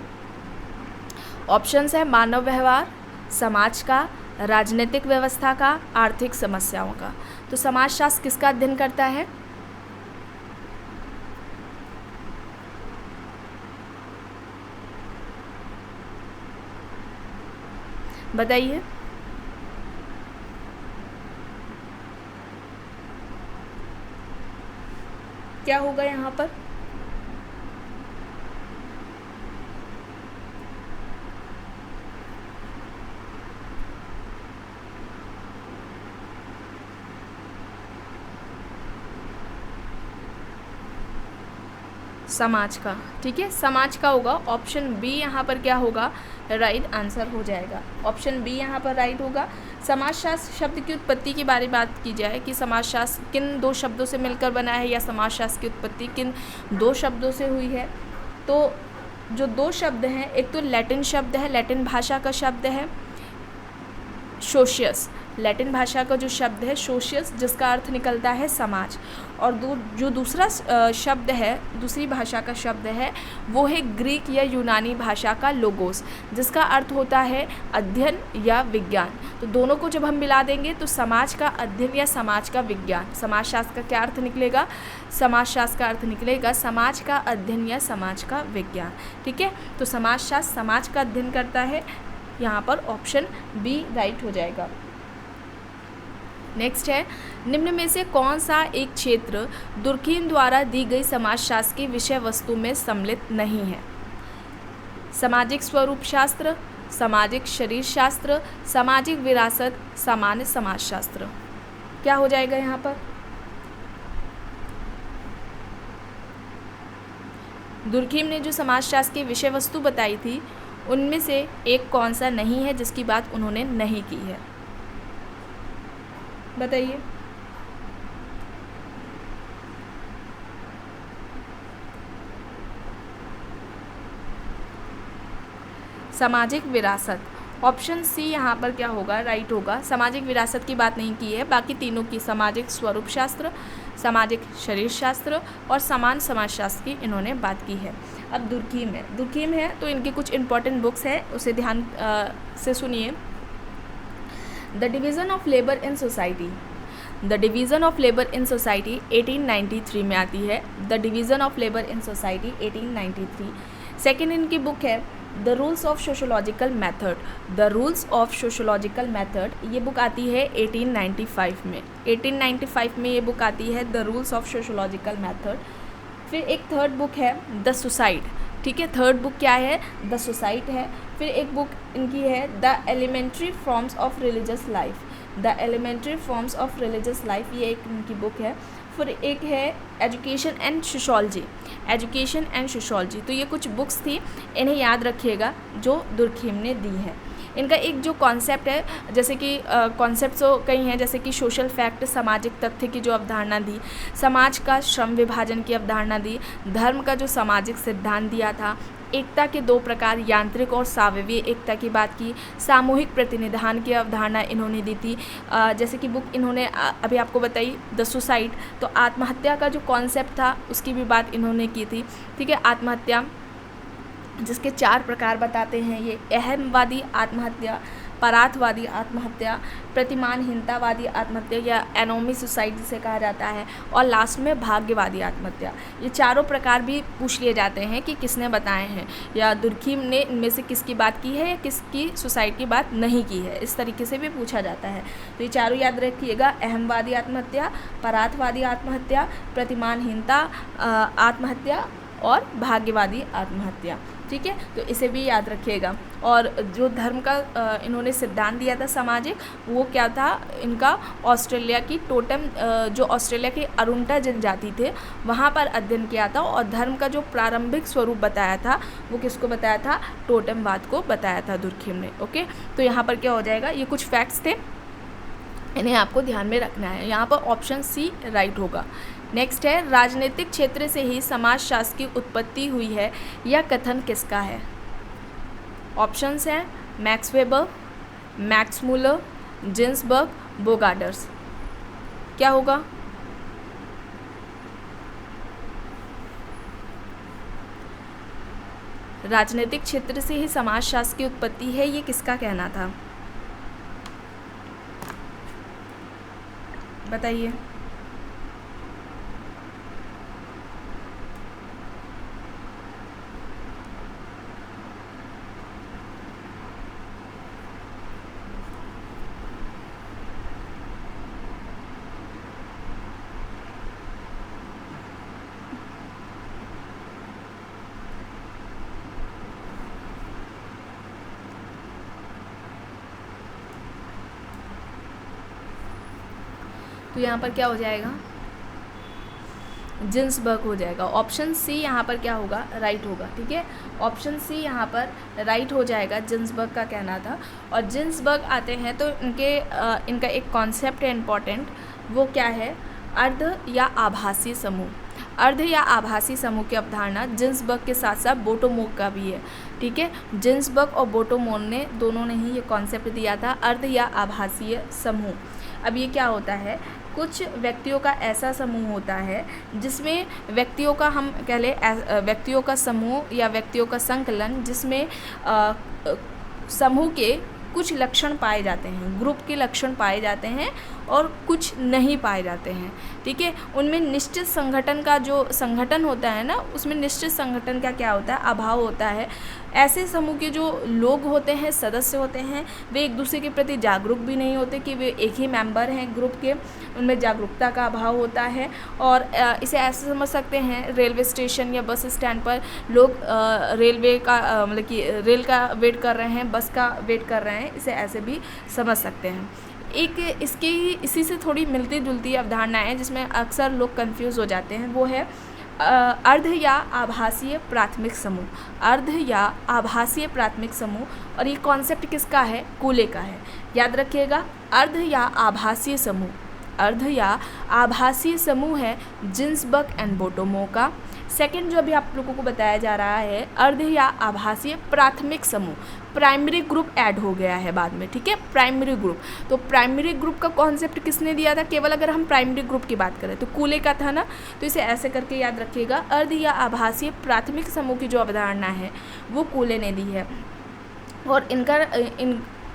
ऑप्शंस है मानव व्यवहार, समाज का, राजनीतिक व्यवस्था का, आर्थिक समस्याओं का। तो समाजशास्त्र किसका अध्ययन करता है? बताइए। क्या होगा यहाँ पर? समाज का, ठीक है, समाज का होगा। ऑप्शन बी यहाँ पर क्या होगा? राइट आंसर हो जाएगा। ऑप्शन बी यहाँ पर राइट होगा। समाजशास्त्र शब्द की उत्पत्ति के बारे में बात की जाए कि समाजशास्त्र किन दो शब्दों से मिलकर बना है, या समाजशास्त्र की उत्पत्ति किन दो शब्दों से हुई है, तो जो दो शब्द हैं, एक तो लैटिन शब्द है, लैटिन भाषा का शब्द है सोशियस। लैटिन भाषा का जो शब्द है सोशियस, जिसका अर्थ निकलता है समाज, और जो दूसरा शब्द है, दूसरी भाषा का शब्द है, वो है ग्रीक या यूनानी भाषा का लोगोस, जिसका अर्थ होता है अध्ययन या विज्ञान। तो दोनों को जब हम मिला देंगे तो समाज का अध्ययन या समाज का विज्ञान। समाजशास्त्र का क्या अर्थ निकलेगा? समाजशास्त्र का अर्थ निकलेगा समाज का अध्ययन या समाज का विज्ञान। ठीक है, तो समाजशास्त्र समाज का अध्ययन करता है। यहाँ पर ऑप्शन बी राइट हो जाएगा। नेक्स्ट है, निम्न में से कौन सा एक क्षेत्र दुर्कीम द्वारा दी गई समाजशास्त्र की विषय वस्तु में सम्मिलित नहीं है? सामाजिक स्वरूप शास्त्र, सामाजिक शरीर शास्त्र, सामाजिक विरासत, सामान्य समाजशास्त्र। क्या हो जाएगा यहाँ पर? दुर्कीम ने जो समाजशास्त्र की विषय वस्तु बताई थी, उनमें से एक कौन सा नहीं है जिसकी बात उन्होंने नहीं की है? बताइए। सामाजिक विरासत, ऑप्शन सी यहाँ पर क्या होगा? राइट होगा। सामाजिक विरासत की बात नहीं की है, बाकी तीनों की, सामाजिक स्वरूप शास्त्र, सामाजिक शरीर शास्त्र और समान समाजशास्त्र की इन्होंने बात की है। अब दुर्कीम है तो इनके कुछ इंपॉर्टेंट बुक्स हैं, उसे ध्यान से सुनिए। The division of labour in society, the division of labour in society 1893 में आती है। The division of labour in society 1893। Second इनकी बुक है the rules of sociological method, the rules of sociological method, ये बुक आती है 1895 में। 1895 में ये बुक आती है the rules of sociological method. फिर एक थर्ड बुक है द सुसाइड, ठीक है, थर्ड बुक क्या है? द सुसाइड है। फिर एक बुक इनकी है the elementary forms of religious life, the elementary forms of religious life, ये एक इनकी बुक है। फिर एक है education and sociology, education and sociology. तो ये कुछ बुक्स थी, इन्हें याद रखिएगा, जो दुर्कीम ने दी है। इनका एक जो कॉन्सेप्ट है, जैसे कि कॉन्सेप्ट तो कई हैं, जैसे कि सोशल फैक्ट, सामाजिक तथ्य की जो अवधारणा दी, समाज का श्रम विभाजन की अवधारणा दी, धर्म का जो सामाजिक सिद्धांत दिया था, एकता के दो प्रकार, यांत्रिक और सावयवी एकता की बात की, सामूहिक प्रतिनिधान की अवधारणा इन्होंने दी थी। जैसे कि बुक इन्होंने अभी आपको बताई द सुसाइड, तो आत्महत्या का जो कॉन्सेप्ट था उसकी भी बात इन्होंने की थी। ठीक है, आत्महत्या जिसके 4 प्रकार बताते हैं ये, अहमवादी आत्महत्या, परार्थवादी आत्महत्या, प्रतिमानहीनतावादी आत्महत्या या एनोमी सुसाइड जिसे कहा जाता है, और लास्ट में भाग्यवादी आत्महत्या। ये चारों प्रकार भी पूछ लिए जाते हैं कि किसने बताए हैं, या दुर्कीम ने इनमें से किसकी बात की है या किसकी सुसाइड की बात नहीं की है, इस तरीके से भी पूछा जाता है। तो ये चारों याद रखिएगा, अहमवादी आत्महत्या, परार्थवादी आत्महत्या, प्रतिमानहीनता आत्महत्या और भाग्यवादी आत्महत्या। ठीक है, तो इसे भी याद रखिएगा। और जो धर्म का इन्होंने सिद्धांत दिया था सामाजिक, वो क्या था? इनका ऑस्ट्रेलिया की टोटम, जो ऑस्ट्रेलिया के अरुंटा जनजाति थे वहाँ पर अध्ययन किया था, और धर्म का जो प्रारंभिक स्वरूप बताया था वो किसको बताया था? टोटमवाद को बताया था दुर्कीम ने। ओके, तो यहाँ पर क्या हो जाएगा? ये कुछ फैक्ट्स थे, इन्हें आपको ध्यान में रखना है। यहाँ पर ऑप्शन सी राइट होगा। नेक्स्ट है, राजनीतिक क्षेत्र से ही समाजशास्त्र की उत्पत्ति हुई है, यह कथन किसका है? ऑप्शंस हैं Max Weber, Max Muller, Ginsberg, Bogardus. क्या होगा? राजनीतिक क्षेत्र से ही समाजशास्त्र की उत्पत्ति है, ये किसका कहना था? बताइए। तो यहाँ पर क्या हो जाएगा, जिन्सबर्ग हो जाएगा। ऑप्शन सी यहाँ पर क्या होगा, राइट होगा। ठीक है, ऑप्शन सी यहाँ पर राइट हो जाएगा, जिन्सबर्ग का कहना था। और जिन्सबर्ग आते हैं तो इनका एक कॉन्सेप्ट है इम्पॉर्टेंट, वो क्या है, अर्ध या आभासी समूह। अर्ध या आभासी समूह की अवधारणा जिन्सबर्ग के साथ साथ बोटोमोग का भी है। ठीक है, जिन्सबर्ग और बोटोमोग ने दोनों ने ही ये कॉन्सेप्ट दिया था, अर्ध या आभासीय समूह। अब ये क्या होता है, कुछ व्यक्तियों का ऐसा समूह होता है जिसमें व्यक्तियों का, हम कह लें व्यक्तियों का समूह या व्यक्तियों का संकलन, जिसमें समूह के कुछ लक्षण पाए जाते हैं, ग्रुप के लक्षण पाए जाते हैं और कुछ नहीं पाए जाते हैं। ठीक है, उनमें निश्चित संगठन का जो संगठन होता है ना, उसमें निश्चित संगठन का क्या होता है, अभाव होता है। ऐसे समूह के जो लोग होते हैं, सदस्य होते हैं, वे एक दूसरे के प्रति जागरूक भी नहीं होते कि वे एक ही मेंबर हैं ग्रुप के, उनमें जागरूकता का अभाव होता है। और इसे ऐसे समझ सकते हैं, रेलवे स्टेशन या बस स्टैंड पर लोग रेलवे का मतलब कि रेल का वेट कर रहे हैं, बस का वेट कर रहे हैं, इसे ऐसे भी समझ सकते हैं। एक इसी से थोड़ी मिलती जुलती अवधारणा है जिसमें अक्सर लोग कंफ्यूज हो जाते हैं, वो है अर्ध या आभासीय प्राथमिक समूह। अर्ध या आभासीय प्राथमिक समूह, और ये कॉन्सेप्ट किसका है, कूले का है। याद रखिएगा, अर्ध या आभासीय समूह, अर्ध या आभासीय समूह है जिन्सबर्ग एंड बोटोमो का। सेकंड जो अभी आप लोगों को बताया जा रहा है, अर्ध या आभासीय प्राथमिक समूह, प्राइमरी ग्रुप ऐड हो गया है बाद में। ठीक है, प्राइमरी ग्रुप, तो प्राइमरी ग्रुप का कॉन्सेप्ट किसने दिया था, केवल अगर हम प्राइमरी ग्रुप की बात करें तो कूले का था ना, तो इसे ऐसे करके याद रखिएगा, अर्ध या आभासीय प्राथमिक समूह की जो अवधारणा है वो कूले ने दी है। और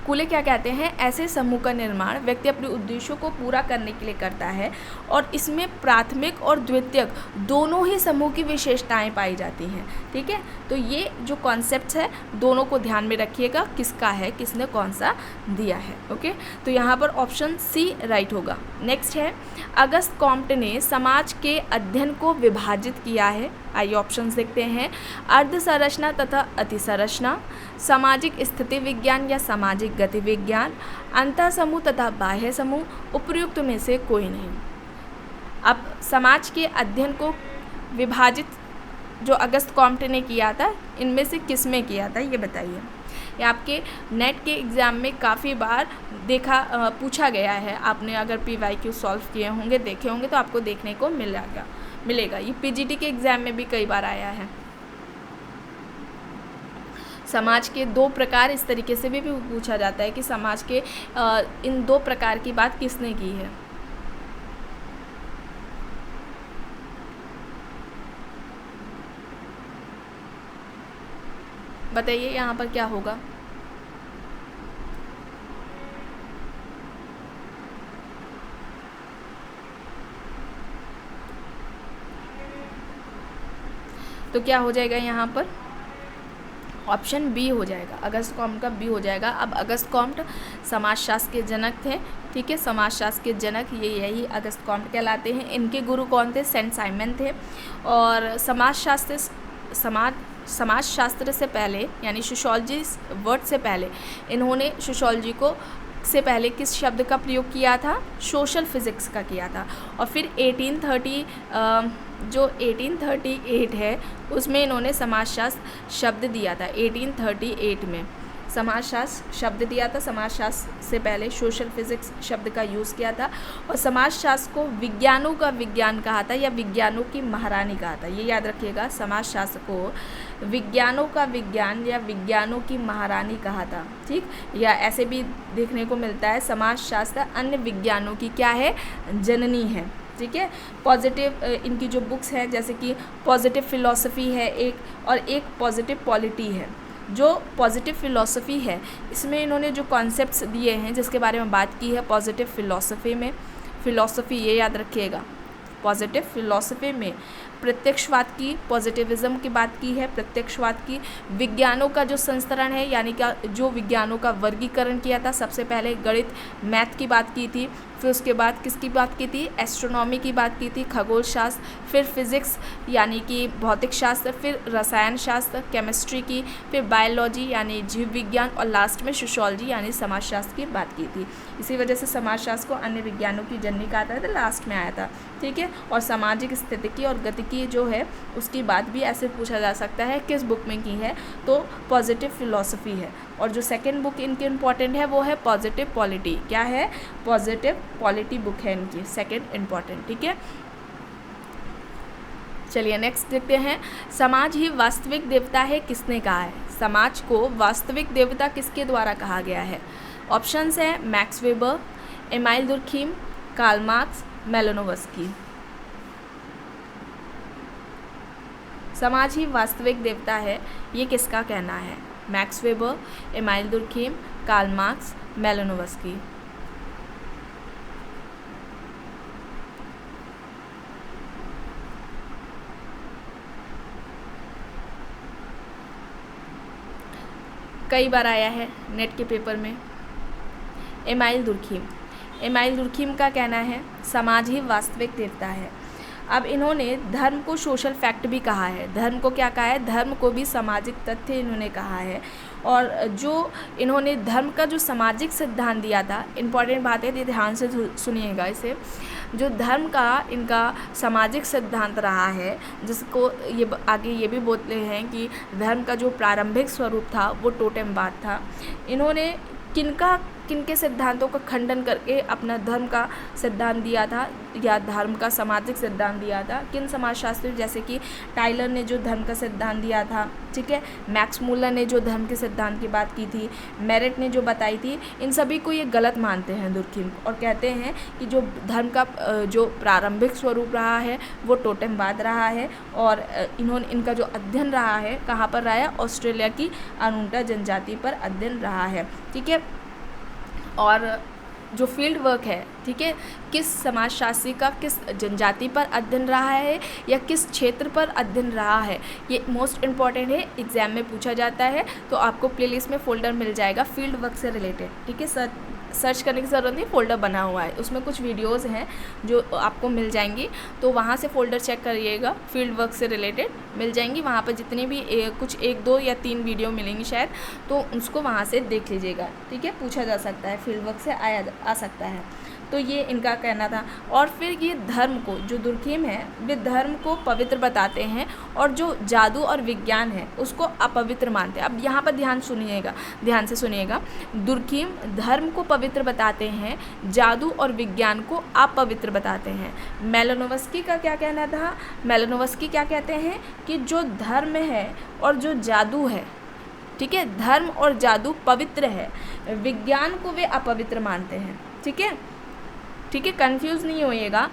कूले क्या कहते हैं, ऐसे समूह का निर्माण व्यक्ति अपने उद्देश्यों को पूरा करने के लिए करता है और इसमें प्राथमिक और द्वितीयक दोनों ही समूह की विशेषताएं पाई जाती हैं। ठीक है, तो ये जो कॉन्सेप्ट है दोनों को ध्यान में रखिएगा, किसका है, किसने कौन सा दिया है। ओके, तो यहाँ पर ऑप्शन सी राइट होगा। नेक्स्ट है, अगस्त कॉम्टे ने समाज के अध्ययन को विभाजित किया है। आइए ऑप्शंस देखते हैं, अर्ध संरचना तथा अतिसंरचना, सामाजिक स्थिति विज्ञान या सामाजिक गति विज्ञान, अंतः समूह तथा बाह्य समूह, उपर्युक्त में से कोई नहीं। अब समाज के अध्ययन को विभाजित जो अगस्त कॉम्टे ने किया था, इनमें से किस में किया था ये बताइए। ये आपके नेट के एग्ज़ाम में काफ़ी बार पूछा गया है। आपने अगर PYQ सॉल्व किए होंगे, देखे होंगे, तो आपको देखने को मिलेगा। ये PGT के एग्ज़ाम में भी कई बार आया है। समाज के दो प्रकार इस तरीके से भी पूछा जाता है कि समाज के इन दो प्रकार की बात किसने की है। बताइए यहाँ पर क्या होगा। तो क्या हो जाएगा यहाँ पर, ऑप्शन बी हो जाएगा, अगस्त कॉम्ट का बी हो जाएगा। अब अगस्त कॉम्ट समाजशास्त्र के जनक थे। ठीक है, समाजशास्त्र के जनक यही अगस्त कॉम्ट कहलाते हैं। इनके गुरु कौन थे, सेंट साइमन थे। और समाजशास्त्र से पहले, यानी सोशियोलॉजी वर्ड से पहले, इन्होंने सोशियोलॉजी को से पहले किस शब्द का प्रयोग किया था, सोशल फिज़िक्स का किया था। और फिर 1838 है उसमें इन्होंने समाजशास्त्र शब्द दिया था। 1838 में समाजशास्त्र शब्द दिया था। समाजशास्त्र से पहले सोशल फिज़िक्स शब्द का यूज़ किया था। और समाजशास्त्र को विज्ञानों का विज्ञान कहा था या विज्ञानों की महारानी कहा था। ये याद रखिएगा, समाजशास्त्र को विज्ञानों का विज्ञान या विज्ञानों की महारानी कहा था। ठीक, या ऐसे भी देखने को मिलता है, समाजशास्त्र अन्य विज्ञानों की क्या है, जननी है। ठीक है, पॉजिटिव इनकी जो बुक्स हैं, जैसे कि पॉजिटिव फ़िलॉसफी है एक, और एक पॉजिटिव पॉलिटी है। जो पॉजिटिव फ़िलॉसफी है, इसमें इन्होंने जो कॉन्सेप्ट्स दिए हैं, जिसके बारे में बात की है पॉजिटिव फ़िलॉसफी में, फिलॉसफी, ये याद रखिएगा। पॉजिटिव फिलॉसफी में प्रत्यक्षवाद की, पॉजिटिविज्म की बात की है, प्रत्यक्षवाद की। विज्ञानों का जो संस्तरण है, यानी कि जो विज्ञानों का वर्गीकरण किया था, सबसे पहले गणित, मैथ की बात की थी, फिर उसके बाद किसकी बात की थी, एस्ट्रोनॉमी की बात की थी, खगोल शास्त्र, फिर फिजिक्स यानी कि भौतिक शास्त्र, फिर रसायन शास्त्र, केमिस्ट्री की, फिर बायोलॉजी यानी जीव विज्ञान, और लास्ट में सोशियोलॉजी यानी समाजशास्त्र की बात की थी। इसी वजह से समाजशास्त्र को अन्य विज्ञानों की जननी कहा था, लास्ट में आया था, ठीक है। और सामाजिक स्थितिकी और गतिकी जो है उसकी बात भी ऐसे पूछा जा सकता है किस बुक में की है, तो पॉजिटिव फिलॉसफी है। और जो सेकंड बुक इनकी इम्पॉर्टेंट है वो है पॉजिटिव पॉलिटी। क्या है? पॉजिटिव पॉलिटी बुक है इनकी सेकंड इम्पॉर्टेंट, ठीक है। चलिए नेक्स्ट देखते हैं, समाज ही वास्तविक देवता है किसने कहा है? समाज को वास्तविक देवता किसके द्वारा कहा गया है? ऑप्शंस हैं Max Weber, Emile Durkheim, Karl Marx, Malinowski. समाज ही वास्तविक देवता है, ये किसका कहना है? Max Weber, Emile Durkheim, Karl Marx, Malinowski. कई बार आया है नेट के पेपर में। एमाइल दुर्खीम, एमाइल दुर्खीम का कहना है समाज ही वास्तविक देवता है। अब इन्होंने धर्म को सोशल फैक्ट भी कहा है, धर्म को क्या कहा है? धर्म को भी सामाजिक तथ्य इन्होंने कहा है। और जो इन्होंने धर्म का जो सामाजिक सिद्धांत दिया था, इम्पॉर्टेंट बात है, ध्यान से सुनिएगा इसे। जो धर्म का इनका सामाजिक सिद्धांत रहा है, जिसको ये आगे ये भी बोलते हैं कि धर्म का जो प्रारंभिक स्वरूप था वो टोटेमवाद था। इन्होंने किनके सिद्धांतों का खंडन करके अपना धर्म का सिद्धांत दिया था, या धर्म का सामाजिक सिद्धांत दिया था? किन समाजशास्त्री, जैसे कि टाइलर ने जो धर्म का सिद्धांत दिया था, ठीक है, मैक्स मूलर ने जो धर्म के सिद्धांत की बात की थी, मेरिट ने जो बताई थी, इन सभी को ये गलत मानते हैं दुर्खीम, और कहते हैं कि जो धर्म का जो प्रारंभिक स्वरूप रहा है वो टोटेमवाद रहा है। और इनका जो अध्ययन रहा है कहाँ पर रहा है? ऑस्ट्रेलिया की अनूठा जनजाति पर अध्ययन रहा है, ठीक है। और जो फील्ड वर्क है, ठीक है, किस समाजशास्त्री का किस जनजाति पर अध्ययन रहा है या किस क्षेत्र पर अध्ययन रहा है, ये मोस्ट इम्पॉर्टेंट है, एग्जाम में पूछा जाता है। तो आपको प्लेलिस्ट में फ़ोल्डर मिल जाएगा फील्ड वर्क से रिलेटेड, ठीक है। सर्च करने की ज़रूरत नहीं, फ़ोल्डर बना हुआ है, उसमें कुछ वीडियोस हैं जो आपको मिल जाएंगी, तो वहाँ से फ़ोल्डर चेक करिएगा, फील्ड वर्क से रिलेटेड मिल जाएंगी। वहाँ पर जितनी भी कुछ 1, 2 या 3 वीडियो मिलेंगी शायद, तो उसको वहाँ से देख लीजिएगा, ठीक है। पूछा जा सकता है, फील्ड वर्क से आ सकता है। तो ये इनका कहना था। और फिर ये धर्म को, जो दुर्खीम है, वे धर्म को पवित्र बताते हैं और जो जादू और विज्ञान है उसको अपवित्र मानते हैं। अब यहाँ पर ध्यान से सुनिएगा। दुर्खीम धर्म को पवित्र बताते हैं, जादू और विज्ञान को अपवित्र बताते हैं। मेलानोव्स्की का क्या कहना था? मेलानोव्स्की क्या कहते हैं कि जो धर्म है और जो जादू है, ठीक है, धर्म और जादू पवित्र है, विज्ञान को वे अपवित्र मानते हैं, ठीक है, कंफ्यूज नहीं होइएगा।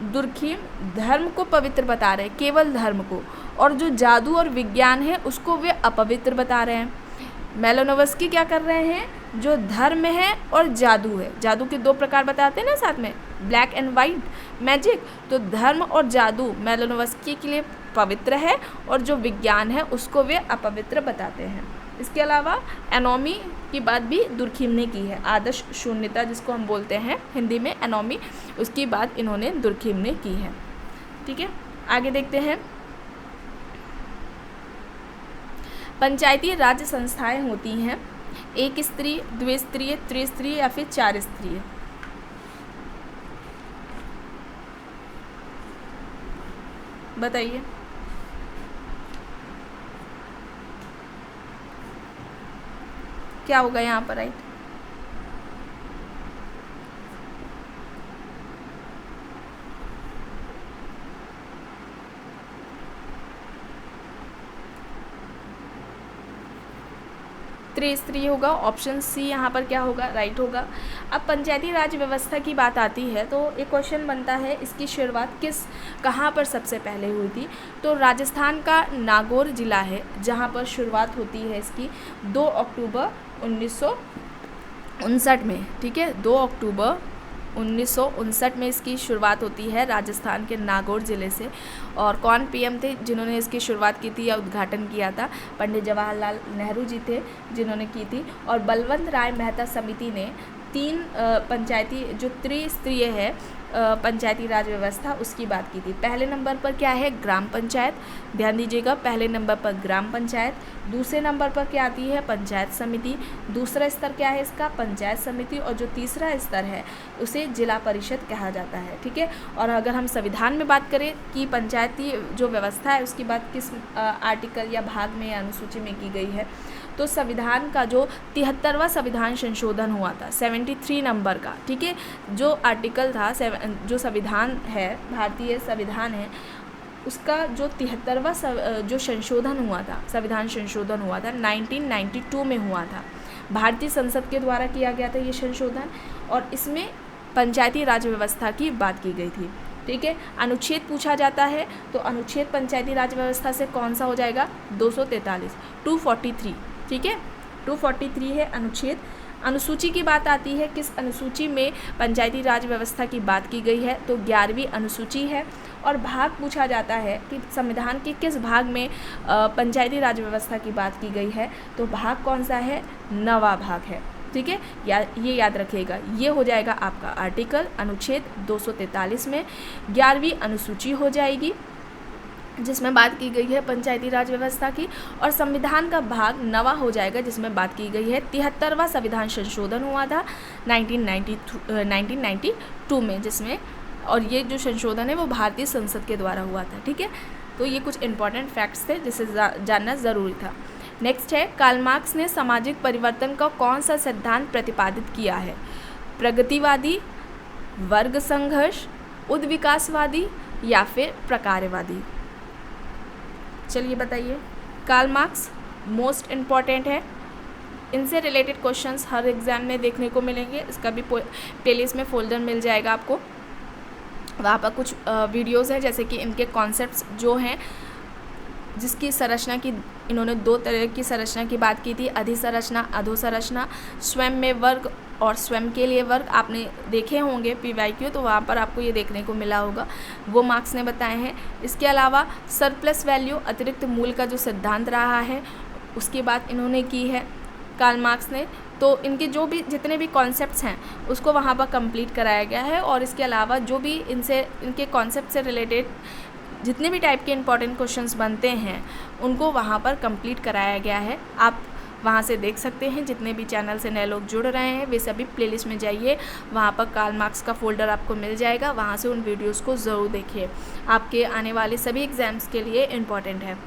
दुर्खीम धर्म को पवित्र बता रहे हैं, केवल धर्म को, और जो जादू और विज्ञान है उसको वे अपवित्र बता रहे हैं। मेलानोव्स्की क्या कर रहे हैं? जो धर्म है और जादू है, जादू के 2 प्रकार बताते हैं ना साथ में, ब्लैक एंड वाइट मैजिक, तो धर्म और जादू मेलानोव्स्की के लिए पवित्र है और जो विज्ञान है उसको वे अपवित्र बताते हैं। इसके अलावा एनोमी की बात भी दुर्खीम ने की है, आदर्श शून्यता जिसको हम बोलते हैं हिंदी में एनोमी, उसकी बात इन्होंने दुर्खीम ने की है, ठीक है। आगे देखते हैं, पंचायती राज्य संस्थाएं होती हैं 1 स्तरीय, 2 स्तरीय, त्रिस्तरीय या फिर 4 स्तरीय? बताइए। क्या होगा यहाँ पर? राइट, त्रिस्तरीय होगा, ऑप्शन सी यहाँ पर क्या होगा? राइट होगा। अब पंचायती राज व्यवस्था की बात आती है तो एक क्वेश्चन बनता है, इसकी शुरुआत कहाँ पर सबसे पहले हुई थी? तो राजस्थान का नागौर ज़िला है जहाँ पर शुरुआत होती है इसकी 2 अक्टूबर 1959 में, ठीक है, 2 अक्टूबर 1959 में इसकी शुरुआत होती है राजस्थान के नागौर ज़िले से। और कौन पीएम थे जिन्होंने इसकी शुरुआत की थी या उद्घाटन किया था? पंडित जवाहरलाल नेहरू जी थे जिन्होंने की थी। और बलवंत राय मेहता समिति ने 3 पंचायती जो त्रिस्तरीय है पंचायती राज व्यवस्था उसकी बात की थी। पहले नंबर पर क्या है? ग्राम पंचायत। ध्यान दीजिएगा, पहले नंबर पर ग्राम पंचायत, दूसरे नंबर पर क्या आती है? पंचायत समिति, दूसरा स्तर क्या है इसका? पंचायत समिति, और जो तीसरा स्तर है उसे जिला परिषद कहा जाता है। ठीक है। और अगर हम संविधान में बात करें कि पंचायती जो व्यवस्था है उसकी बात किस आर्टिकल या भाग में या अनुसूची में की गई है, तो संविधान का जो 73वां संविधान संशोधन हुआ था 73 नंबर का, ठीक है, जो आर्टिकल था जो संविधान है, भारतीय संविधान है, उसका जो 73वां जो संशोधन हुआ था, संविधान संशोधन हुआ था 1992 में हुआ था। भारतीय संसद के द्वारा किया गया था ये संशोधन, और इसमें पंचायती राज व्यवस्था की बात की गई थी। ठीक है। अनुच्छेद पूछा जाता है तो अनुच्छेद पंचायती राज व्यवस्था से कौन सा हो जाएगा? 243, 243। ठीक है, 243 है अनुच्छेद। अनुसूची की बात आती है, किस अनुसूची में पंचायती राज व्यवस्था की बात की गई है? तो 11वीं अनुसूची है। और भाग पूछा जाता है कि संविधान के किस भाग में पंचायती राज व्यवस्था की बात की गई है? तो भाग कौन सा है? 9वां भाग है। ठीक है, ये याद रखिएगा, ये हो जाएगा आपका आर्टिकल अनुच्छेद 243 में 11वीं अनुसूची हो जाएगी जिसमें बात की गई है पंचायती राज व्यवस्था की। और संविधान का भाग 9वां हो जाएगा जिसमें बात की गई है 73वां संविधान संशोधन हुआ था 1992 में, जिसमें, और ये जो संशोधन है वो भारतीय संसद के द्वारा हुआ था। ठीक है, तो ये कुछ इंपॉर्टेंट फैक्ट्स थे जिसे जानना ज़रूरी था। नेक्स्ट है, कार्ल मार्क्स ने सामाजिक परिवर्तन का कौन सा सिद्धांत प्रतिपादित किया है? प्रगतिवादी, वर्ग संघर्ष, उद्विकासवादी या फिर प्रकारवादी? चलिए बताइए। कार्ल मार्क्स मोस्ट इम्पॉर्टेंट है, इनसे रिलेटेड क्वेश्चंस हर एग्ज़ाम में देखने को मिलेंगे। इसका भी प्लेलिस्ट में फोल्डर मिल जाएगा आपको, वहाँ पर कुछ वीडियोस हैं, जैसे कि इनके कॉन्सेप्ट्स जो हैं, जिसकी संरचना की इन्होंने 2 तरह की संरचना की बात की थी, अधिसंरचना, अधोसंरचना, स्वयं में वर्ग और स्वयं के लिए वर्ग। आपने देखे होंगे PYQ, तो वहाँ पर आपको ये देखने को मिला होगा, वो मार्क्स ने बताए हैं। इसके अलावा सरप्लस वैल्यू, अतिरिक्त मूल्य का जो सिद्धांत रहा है उसकी बात इन्होंने की है कार्ल मार्क्स ने। तो इनके जो भी जितने भी कॉन्सेप्ट्स हैं उसको वहाँ पर कंप्लीट कराया गया है। और इसके अलावा जो भी इनके कॉन्सेप्ट से रिलेटेड जितने भी टाइप के इंपॉर्टेंट क्वेश्चंस बनते हैं उनको वहाँ पर कंप्लीट कराया गया है। आप वहाँ से देख सकते हैं। जितने भी चैनल से नए लोग जुड़ रहे हैं वे सभी प्लेलिस्ट में जाइए, वहाँ पर कार्ल मार्क्स का फोल्डर आपको मिल जाएगा, वहाँ से उन वीडियोस को ज़रूर देखिए, आपके आने वाले सभी एग्ज़ाम्स के लिए इम्पॉर्टेंट है।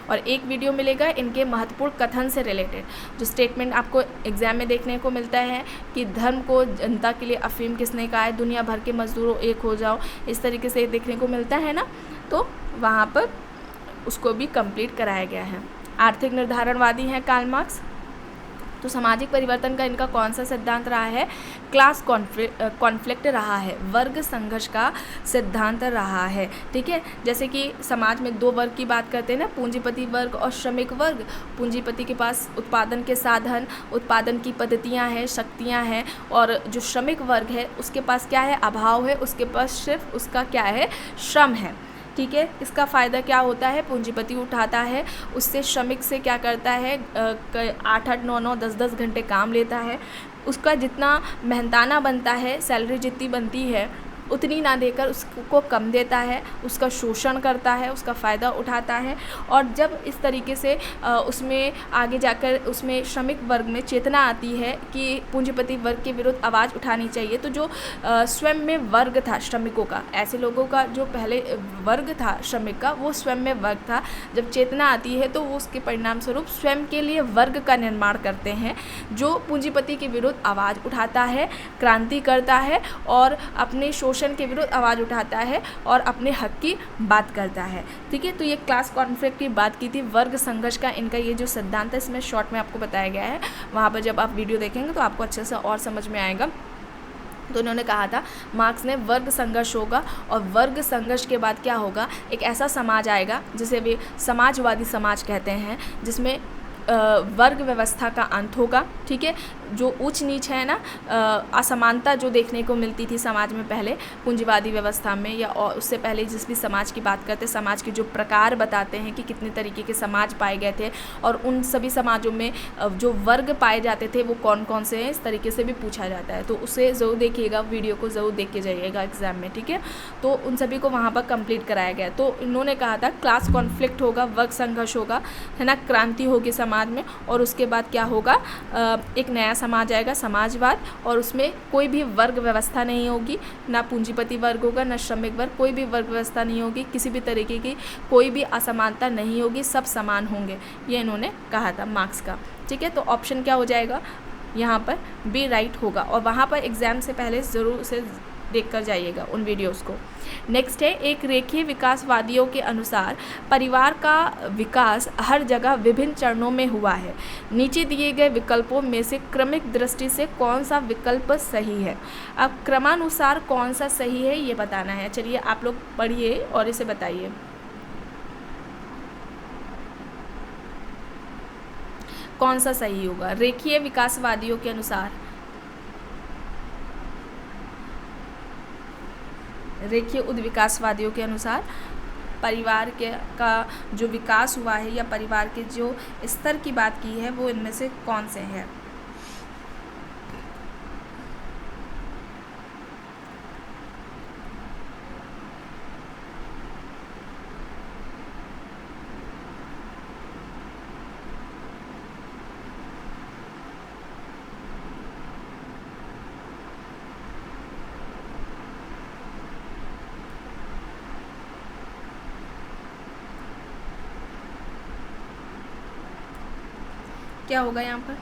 और एक वीडियो मिलेगा इनके महत्वपूर्ण कथन से रिलेटेड, जो स्टेटमेंट आपको एग्ज़ाम में देखने को मिलता है कि धर्म को जनता के लिए अफीम किसने कहा है, दुनिया भर के मजदूरों एक हो जाओ, इस तरीके से देखने को मिलता है ना, तो वहाँ पर उसको भी कंप्लीट कराया गया है। आर्थिक निर्धारणवादी हैं कार्ल मार्क्स। तो सामाजिक परिवर्तन का इनका कौन सा सिद्धांत रहा है? क्लास कॉन्फ्लिक्ट रहा है, वर्ग संघर्ष का सिद्धांत रहा है। ठीक है, जैसे कि समाज में 2 वर्ग की बात करते हैं ना, पूंजीपति वर्ग और श्रमिक वर्ग। पूंजीपति के पास उत्पादन के साधन, उत्पादन की पद्धतियां हैं, शक्तियां हैं, और जो श्रमिक वर्ग है उसके पास क्या है? अभाव है, उसके पास सिर्फ उसका क्या है? श्रम है। ठीक है, इसका फ़ायदा क्या होता है? पूंजीपति उठाता है, उससे श्रमिक से क्या करता है? 8-8, 9-9, 10-10 घंटे काम लेता है, उसका जितना मेहनताना बनता है, सैलरी जितनी बनती है उतनी ना देकर उसको कम देता है, उसका शोषण करता है, उसका फ़ायदा उठाता है। और जब इस तरीके से उसमें आगे जाकर उसमें श्रमिक वर्ग में चेतना आती है कि पूंजीपति वर्ग के विरुद्ध आवाज़ उठानी चाहिए, तो जो स्वयं में वर्ग था श्रमिकों का, ऐसे लोगों का जो पहले वर्ग था श्रमिक का, वो स्वयं में वर्ग था, जब चेतना आती है तो वो उसके परिणाम स्वरूप स्वयं के लिए वर्ग का निर्माण करते हैं, जो पूंजीपति के विरुद्ध आवाज़ उठाता है, क्रांति करता है और अपने शोषण के विरुद्ध आवाज़ उठाता है और अपने हक की बात करता है। ठीक है, तो ये क्लास कॉन्फ्लिक्ट की बात की थी, वर्ग संघर्ष का इनका ये जो सिद्धांत है इसमें शॉर्ट में आपको बताया गया है, वहाँ पर जब आप वीडियो देखेंगे तो आपको अच्छे से और समझ में आएगा। तो उन्होंने कहा था मार्क्स ने, वर्ग संघर्ष होगा और वर्ग संघर्ष के बाद क्या होगा? एक ऐसा समाज आएगा जिसे वे समाजवादी समाज कहते हैं, जिसमें वर्ग व्यवस्था का अंत होगा। ठीक है, जो ऊंच नीच है ना, असमानता जो देखने को मिलती थी समाज में पहले पूंजीवादी व्यवस्था में, या और उससे पहले जिस भी समाज की बात करते हैं, समाज के जो प्रकार बताते हैं कि कितने तरीके के समाज पाए गए थे और उन सभी समाजों में जो वर्ग पाए जाते थे वो कौन कौन से हैं, इस तरीके से भी पूछा जाता है। तो उसे ज़रूर देखिएगा, वीडियो को ज़रूर देख के जाइएगा एग्ज़ाम में, ठीक है। तो उन सभी को वहाँ पर कंप्लीट कराया गया। तो इन्होंने कहा था क्लास कॉन्फ्लिक्ट होगा, वर्ग संघर्ष होगा, है ना, क्रांति होगी समाज में, और उसके बाद क्या होगा, एक नया समाज आएगा, समाजवाद, और उसमें कोई भी वर्ग व्यवस्था नहीं होगी, ना पूंजीपति वर्ग होगा, ना श्रमिक वर्ग, कोई भी वर्ग व्यवस्था नहीं होगी, किसी भी तरीके की कोई भी असमानता नहीं होगी, सब समान होंगे, ये इन्होंने कहा था मार्क्स का, ठीक है। तो ऑप्शन क्या हो जाएगा यहाँ पर, बी राइट होगा। और वहाँ पर एग्ज़ाम से पहले ज़रूर उसे देख कर जाइएगा उन वीडियोस को। नेक्स्ट है, एक रेखीय विकासवादियों के अनुसार परिवार का विकास हर जगह विभिन्न चरणों में हुआ है। नीचे दिए गए विकल्पों में से क्रमिक दृष्टि से कौन सा विकल्प सही है। अब क्रमानुसार कौन सा सही है ये बताना है। चलिए आप लोग पढ़िए और इसे बताइए कौन सा सही होगा। रेखीय विकासवादियों के अनुसार, रेखीय उद्विकासवादियों के अनुसार परिवार का जो विकास हुआ है या परिवार के जो स्तर की बात की है वो इनमें से कौन से हैं। क्या होगा यहाँ पर,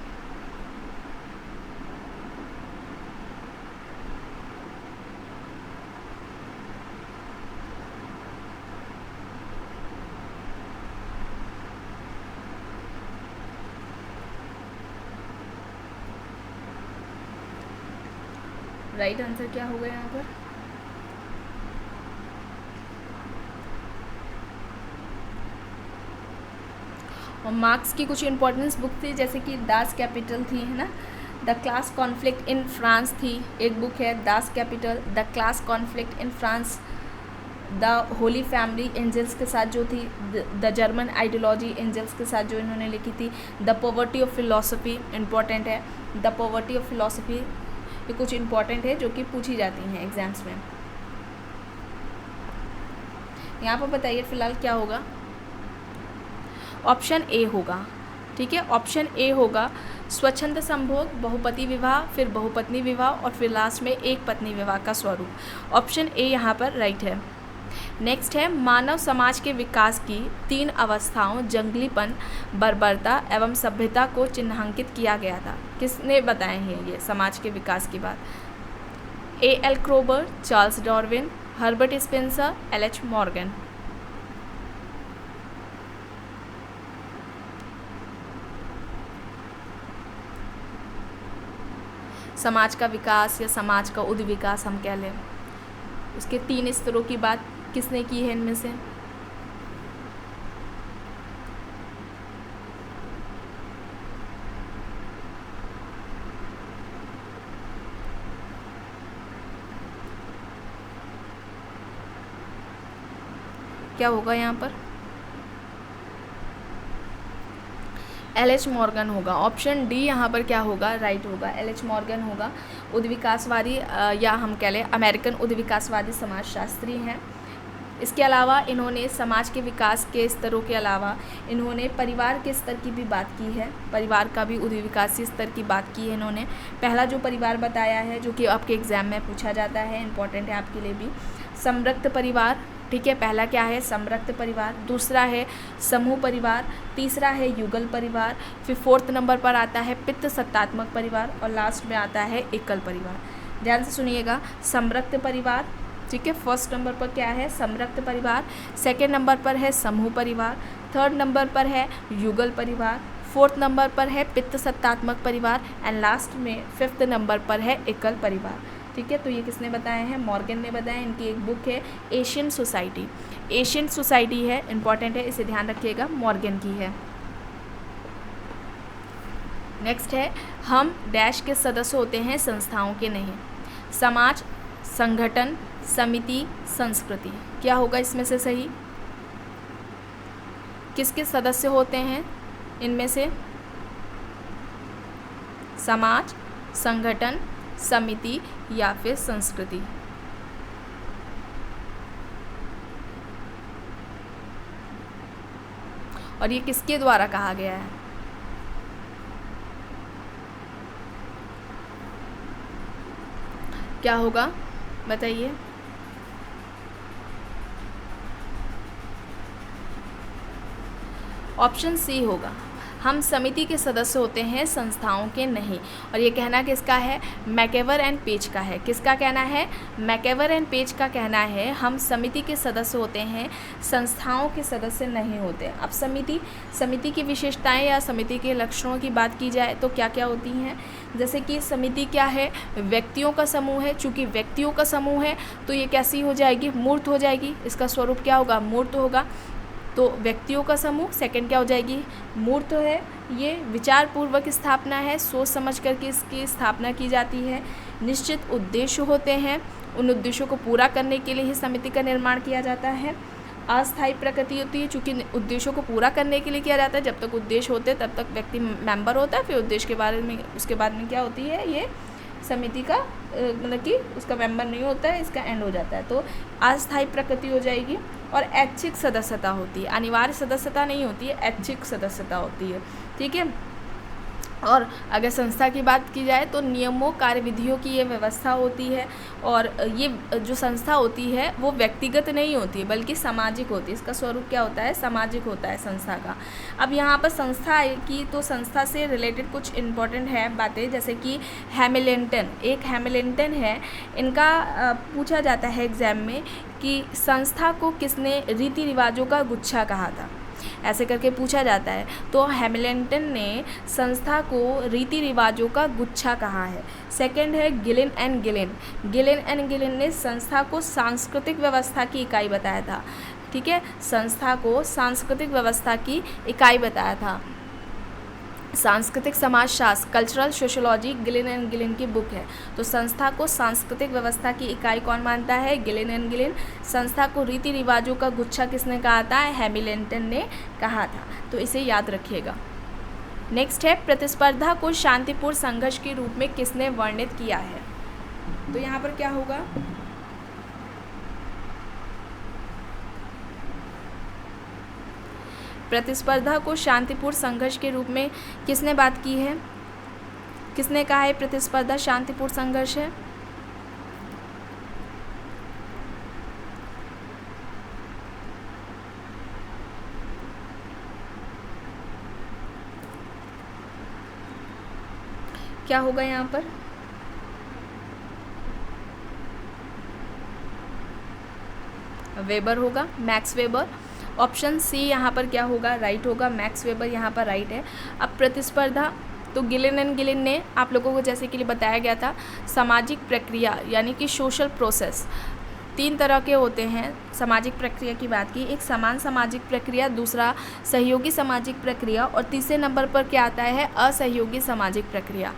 राइट आंसर क्या होगा यहाँ पर। और मार्क्स की कुछ इंपॉर्टेंस बुक थी, जैसे कि दास कैपिटल थी, है ना, the class conflict in France थी, एक बुक है Das Kapital, the class conflict in France, the holy family Engels के साथ जो थी, द जर्मन आइडियोलॉजी एंजल्स के साथ जो इन्होंने लिखी थी, the poverty of philosophy, important है, द पॉवर्टी ऑफ फिलोसफी, ये कुछ इंपॉर्टेंट है जो कि पूछी जाती हैं एग्जाम्स में। यहाँ पर बताइए फिलहाल क्या होगा। ऑप्शन ए होगा, ठीक है, ऑप्शन ए होगा स्वच्छंद संभोग, बहुपति विवाह, फिर बहुपत्नी विवाह और फिर लास्ट में एक पत्नी विवाह का स्वरूप। ऑप्शन ए यहाँ पर राइट है। नेक्स्ट है, मानव समाज के विकास की 3 अवस्थाओं जंगलीपन, बर्बरता एवं सभ्यता को चिन्हांकित किया गया था। किसने बताए हैं ये समाज के विकास की बात। A.L. क्रोबर, Charles Darwin, Herbert Spencer, L.H. Morgan. समाज का विकास या समाज का उद्विकास हम कह लें, उसके 3 स्तरों की बात किसने की है इनमें से। क्या होगा यहाँ पर, L.H. मॉर्गन होगा। ऑप्शन डी यहाँ पर क्या होगा, राइट होगा, L.H. मॉर्गन होगा। उद्विकासवादी या हम कह लें अमेरिकन उद्विकासवादी समाजशास्त्री हैं। इसके अलावा इन्होंने समाज के विकास के स्तरों के अलावा इन्होंने परिवार के स्तर की भी बात की है, परिवार का भी उद्विकासीय स्तर की बात की है इन्होंने। पहला जो परिवार बताया है जो कि आपके एग्ज़ाम में पूछा जाता है, इंपॉर्टेंट है आपके लिए भी, समृक्त परिवार, ठीक है, पहला क्या है समृक्त परिवार, दूसरा है समूह परिवार, तीसरा है युगल परिवार, फिर 4th नंबर पर आता है पितृसत्तात्मक परिवार और लास्ट में आता है एकल परिवार। ध्यान से सुनिएगा, समृक्त परिवार, ठीक है, 1st नंबर पर क्या है समृक्त परिवार, 2nd नंबर पर है समूह परिवार, 3rd नंबर पर है युगल परिवार, 4th नंबर पर है पितृसत्तात्मक परिवार एंड लास्ट में 5th नंबर पर है एकल परिवार। ठीक है, तो ये किसने बताए हैं, मॉर्गन ने बताया। इनकी एक बुक है एशियन सोसाइटी, एशियन सोसाइटी है, इंपॉर्टेंट है, इसे ध्यान रखिएगा, मॉर्गन की है। नेक्स्ट है हम डैश के सदस्य होते हैं, संस्थाओं के नहीं। समाज, संगठन, समिति, संस्कृति। क्या होगा इसमें से सही? किसके सदस्य होते हैं इनमें से? समाज, संगठन, समिति या फिर संस्कृति। और ये किसके द्वारा कहा गया है? क्या होगा बताइए? ऑप्शन सी होगा, हम समिति के सदस्य होते हैं, संस्थाओं के नहीं। और ये कहना किसका है? मैकेवर एंड पेज का है। किसका कहना है? मैकेवर एंड पेज का कहना है हम समिति के सदस्य होते हैं, संस्थाओं के सदस्य नहीं होते। अब समिति की विशेषताएं या समिति के लक्षणों की बात की जाए तो क्या क्या होती हैं? जैसे कि समिति क्या है? व्यक्तियों का समूह है। चूँकि व्यक्तियों का समूह है तो ये कैसी हो जाएगी? मूर्त हो जाएगी। इसका स्वरूप क्या होगा? मूर्त होगा। तो व्यक्तियों का समूह। सेकंड क्या हो जाएगी? मूर्त है। ये विचार पूर्वक स्थापना है, सोच समझ करके इसकी स्थापना की जाती है। निश्चित उद्देश्य होते हैं, उन उद्देश्यों को पूरा करने के लिए ही समिति का निर्माण किया जाता है। अस्थायी प्रकृति होती है, चूँकि उद्देश्यों को पूरा करने के लिए किया जाता है। जब तक उद्देश्य होते हैं तब तक व्यक्ति मेंबर होता है, फिर उद्देश्य के बारे में उसके बाद में क्या होती है? ये समिति का मतलब कि उसका मेंबर नहीं होता है, इसका एंड हो जाता है। तो अस्थायी प्रकृति हो जाएगी। और ऐच्छिक सदस्यता होती है, अनिवार्य सदस्यता नहीं होती है, ऐच्छिक सदस्यता होती है। ठीक है। और अगर संस्था की बात की जाए तो नियमों, कार्यविधियों की ये व्यवस्था होती है। और ये जो संस्था होती है वो व्यक्तिगत नहीं होती है बल्कि सामाजिक होती है। इसका स्वरूप क्या होता है? सामाजिक होता है संस्था का। अब यहाँ पर संस्था की तो संस्था से रिलेटेड कुछ इम्पोर्टेंट है बातें, जैसे कि हैमिल्टन, एक हैमिल्टन है, इनका पूछा जाता है एग्ज़ाम में कि संस्था को किसने रीति रिवाजों का गुच्छा कहा था, ऐसे करके पूछा जाता है। तो हैमिल्टन ने संस्था को रीति रिवाजों का गुच्छा कहा है। सेकंड है Gillin and Gillin. Gillin and Gillin ने संस्था को सांस्कृतिक व्यवस्था की इकाई बताया था। ठीक है, संस्था को सांस्कृतिक व्यवस्था की इकाई बताया था। सांस्कृतिक समाजशास्त्र, cultural sociology, Gillin and Gillin की बुक है। तो संस्था को सांस्कृतिक व्यवस्था की इकाई कौन मानता है? Gillin and Gillin. संस्था को रीति रिवाजों का गुच्छा किसने कहा था? हैमिल्टन ने कहा था। तो इसे याद रखिएगा। नेक्स्ट है प्रतिस्पर्धा को शांतिपूर्ण संघर्ष के रूप में किसने वर्णित किया है? तो यहाँ पर क्या होगा? प्रतिस्पर्धा को शांतिपूर्ण संघर्ष के रूप में किसने बात की है? किसने कहा है प्रतिस्पर्धा शांतिपूर्ण संघर्ष है? क्या होगा यहाँ पर? वेबर होगा, मैक्स वेबर। ऑप्शन सी यहाँ पर क्या होगा? राइट होगा, मैक्स वेबर यहाँ पर राइट है। अब प्रतिस्पर्धा तो गिलिन एंड गिलिन ने आप लोगों को जैसे कि लिए बताया गया था, सामाजिक प्रक्रिया यानी कि सोशल प्रोसेस 3 तरह के होते हैं। सामाजिक प्रक्रिया की बात की, एक समान सामाजिक प्रक्रिया, दूसरा सहयोगी सामाजिक प्रक्रिया और तीसरे नंबर पर क्या आता है? असहयोगी सामाजिक प्रक्रिया।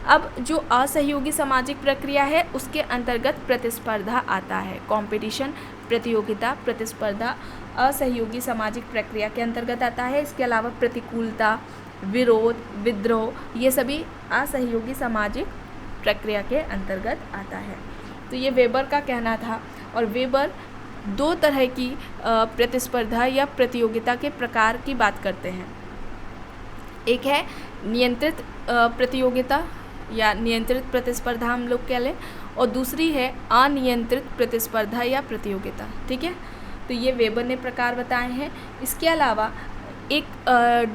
अब जो असहयोगी सामाजिक प्रक्रिया है उसके अंतर्गत प्रतिस्पर्धा आता है। कंपटीशन, प्रतियोगिता, प्रतिस्पर्धा असहयोगी सामाजिक प्रक्रिया के अंतर्गत आता है। इसके अलावा प्रतिकूलता, विरोध, विद्रोह ये सभी असहयोगी सामाजिक प्रक्रिया के अंतर्गत आता है। तो ये वेबर का कहना था। और वेबर 2 तरह की प्रतिस्पर्धा या प्रतियोगिता के प्रकार की बात करते हैं। एक है नियंत्रित प्रतियोगिता या नियंत्रित प्रतिस्पर्धा हम लोग कह लें, और दूसरी है अनियंत्रित प्रतिस्पर्धा या प्रतियोगिता। ठीक है, तो ये वेबर ने प्रकार बताए हैं। इसके अलावा एक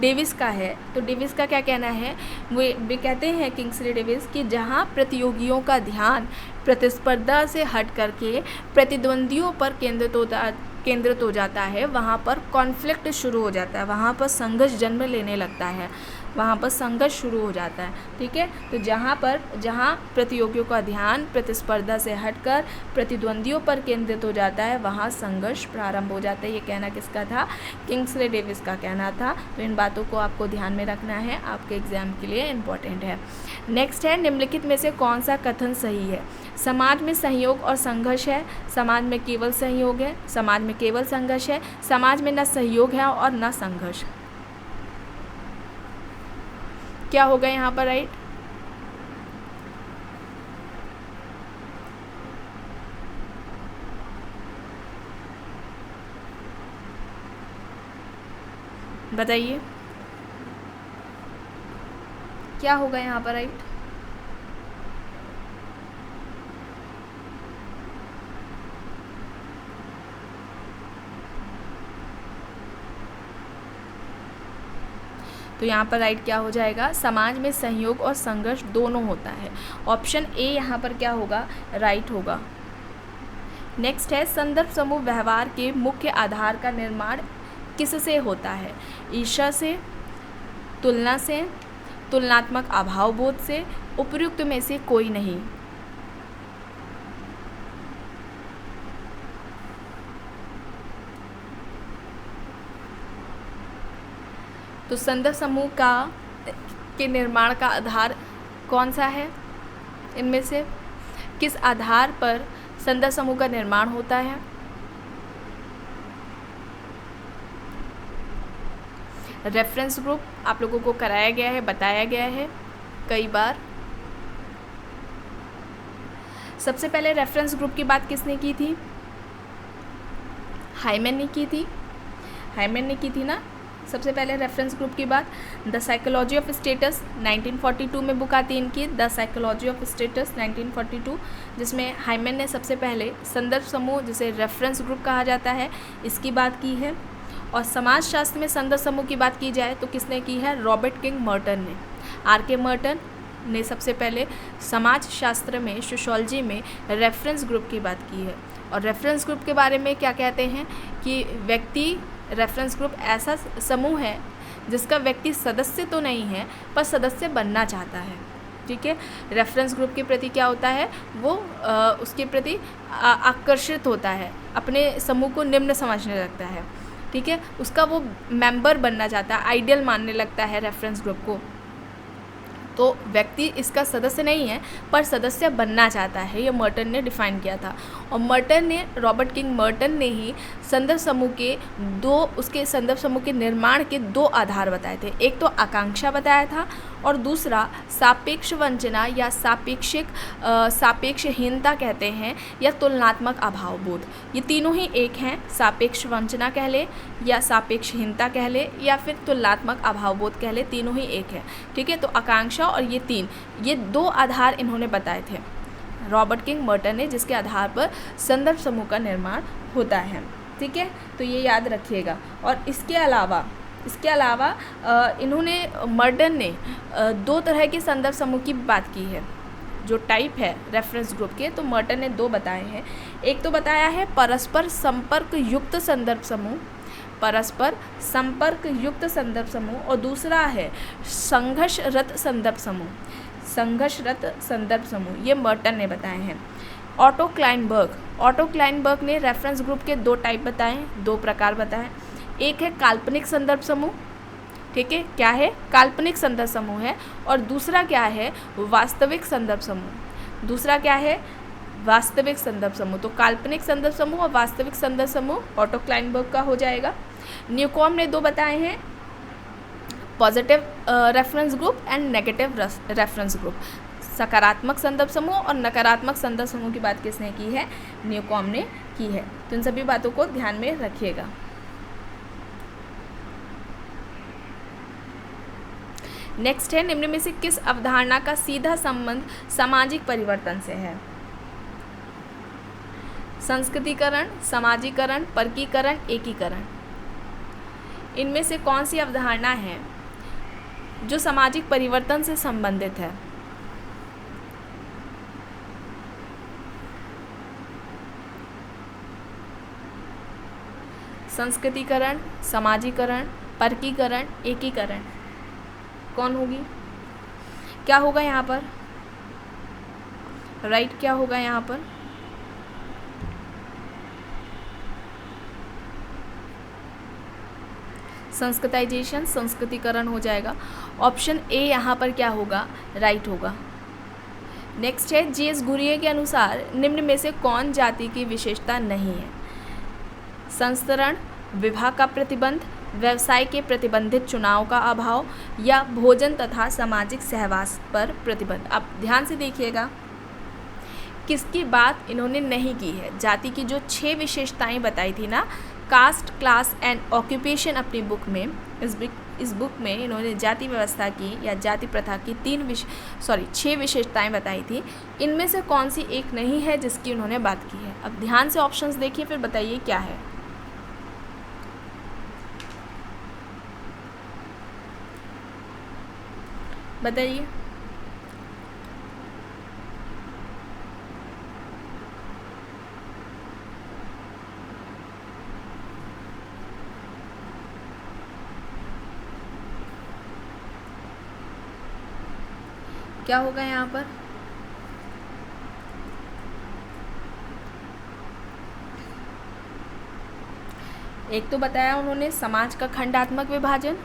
डेविस का है। तो डेविस का क्या कहना है? वे कहते हैं किंग्सले डेविस कि जहाँ प्रतियोगियों का ध्यान प्रतिस्पर्धा से हट करके प्रतिद्वंदियों पर केंद्रित हो जाता है, वहाँ पर कॉन्फ्लिक्ट शुरू हो जाता है, वहाँ पर संघर्ष जन्म लेने लगता है। वहाँ पर संघर्ष शुरू हो जाता है। ठीक है, तो जहाँ प्रतियोगियों का ध्यान प्रतिस्पर्धा से हटकर प्रतिद्वंदियों पर केंद्रित हो जाता है, वहाँ संघर्ष प्रारंभ हो जाता है। ये कहना किसका था? किंग्सले डेविस का कहना था। तो इन बातों को आपको ध्यान में रखना है, आपके एग्जाम के लिए इम्पोर्टेंट है। नेक्स्ट है, निम्नलिखित में से कौन सा कथन सही है? समाज में सहयोग और संघर्ष है, समाज में केवल सहयोग है, समाज में केवल संघर्ष है, समाज में न सहयोग है और न संघर्ष। क्या होगा यहाँ पर राइट? बताइए क्या होगा यहाँ पर राइट? तो यहाँ पर राइट क्या हो जाएगा? समाज में सहयोग और संघर्ष दोनों होता है। ऑप्शन ए यहाँ पर क्या होगा? राइट होगा। नेक्स्ट है, संदर्भ समूह व्यवहार के मुख्य आधार का निर्माण किससे होता है? ईर्ष्या से, तुलना से, तुलनात्मक अभावबोध से, उपर्युक्त में से कोई नहीं। तो संदर्भ समूह के निर्माण का आधार कौन सा है? इनमें से किस आधार पर संदर्भ समूह का निर्माण होता है? रेफरेंस ग्रुप आप लोगों को कराया गया है, बताया गया है कई बार। सबसे पहले रेफरेंस ग्रुप की बात किसने की थी? हाइमन ने की थी। हाइमन ने की थी ना सबसे पहले रेफरेंस ग्रुप की बात। द साइकोलॉजी ऑफ स्टेटस 1942 में बुक आती है इनकी, द साइकोलॉजी ऑफ स्टेटस 1942, जिसमें हाइमन ने सबसे पहले संदर्भ समूह जिसे रेफरेंस ग्रुप कहा जाता है इसकी बात की है। और समाजशास्त्र में संदर्भ समूह की बात की जाए तो किसने की है? रॉबर्ट किंग मर्टन ने। आर.के. मर्टन ने सबसे पहले समाजशास्त्र में, सोशियोलॉजी में रेफरेंस ग्रुप की बात की है। और रेफरेंस ग्रुप के बारे में क्या कहते हैं कि रेफरेंस ग्रुप ऐसा समूह है जिसका व्यक्ति सदस्य तो नहीं है पर सदस्य बनना चाहता है। ठीक है, रेफरेंस ग्रुप के प्रति क्या होता है? वो उसके प्रति आकर्षित होता है, अपने समूह को निम्न समझने लगता है। ठीक है, उसका वो मेंबर बनना चाहता है, आइडियल मानने लगता है रेफरेंस ग्रुप को। तो व्यक्ति इसका सदस्य नहीं है पर सदस्य बनना चाहता है, ये मर्टन ने डिफाइन किया था। और रॉबर्ट किंग मर्टन ने ही संदर्भ समूह के संदर्भ समूह के निर्माण के दो आधार बताए थे। एक तो आकांक्षा बताया था और दूसरा सापेक्ष वंचना या सापेक्षहीनता कहते हैं या तुलनात्मक अभावबोध। ये तीनों ही एक हैं, सापेक्ष वंचना कह ले या सापेक्षहीनता कह ले या फिर तुलनात्मक अभावबोध कह ले, तीनों ही एक है। ठीक है, तो आकांक्षा और ये दो आधार इन्होंने बताए थे रॉबर्ट किंग मर्टन ने, जिसके आधार पर संदर्भ समूह का निर्माण होता है। ठीक है, तो ये याद रखिएगा। और इसके अलावा इन्होंने मर्टन ने दो तरह के संदर्भ समूह की बात की है, जो टाइप है रेफरेंस ग्रुप के। तो मर्टन ने दो बताए हैं। एक तो बताया है परस्पर संपर्क युक्त संदर्भ समूह, परस्पर संपर्क युक्त संदर्भ समूह, और दूसरा है संघर्षरत संदर्भ समूह, संघर्षरत संदर्भ समूह। ये मर्टन ने बताए हैं। ऑटो क्लाइनबर्ग ने रेफरेंस ग्रुप के दो टाइप बताए, दो प्रकार बताए। एक है काल्पनिक संदर्भ समूह। ठीक है, क्या है? काल्पनिक संदर्भ समूह है। और दूसरा क्या है? वास्तविक संदर्भ समूह। दूसरा क्या है? वास्तविक संदर्भ समूह। तो काल्पनिक संदर्भ समूह और वास्तविक संदर्भ समूह ऑटो क्लाइनबर्ग का हो जाएगा। न्यूकॉम्ब ने दो बताए हैं, positive reference group and negative reference group. सकारात्मक संदर्भ समूह और नकारात्मक संदर्भ समूह की बात किसने की है? न्यूकॉम्ब ने की है। तो इन सभी बातों को ध्यान में रखिएगा। नेक्स्ट है, निम्न में से किस अवधारणा का सीधा संबंध सामाजिक परिवर्तन से है? संस्कृतिकरण, समाजीकरण, परकीकरण, एकीकरण। इनमें से कौन सी अवधारणा है जो सामाजिक परिवर्तन से संबंधित है? संस्कृतिकरण, समाजीकरण, परकीकरण, एकीकरण। कौन होगी? क्या होगा यहाँ पर? राइट क्या होगा यहाँ पर? संस्कृताइजेशन, संस्कृतिकरण हो जाएगा। ऑप्शन ए यहाँ पर क्या होगा? राइट होगा। नेक्स्ट है J.S. घुरिये के अनुसार निम्न में से कौन जाति की विशेषता नहीं है? संस्तरण, विवाह का प्रतिबंध, व्यवसाय के प्रतिबंधित चुनाव का अभाव या भोजन तथा सामाजिक सहवास पर प्रतिबंध। अब ध्यान से देखिएगा किसकी बात इन्होंने नहीं की है। जाति की जो 6 विशेषताएं बताई थी ना, कास्ट, क्लास एंड ऑक्यूपेशन अपनी बुक में, इस बुक में इन्होंने जाति व्यवस्था की या जाति प्रथा की 6 विशेषताएं बताई थी। इनमें से कौन सी एक नहीं है जिसकी उन्होंने बात की है? अब ध्यान से ऑप्शंस देखिए फिर बताइए क्या है। बताइए। क्या होगा यहाँ पर? एक तो बताया उन्होंने समाज का खंडात्मक विभाजन,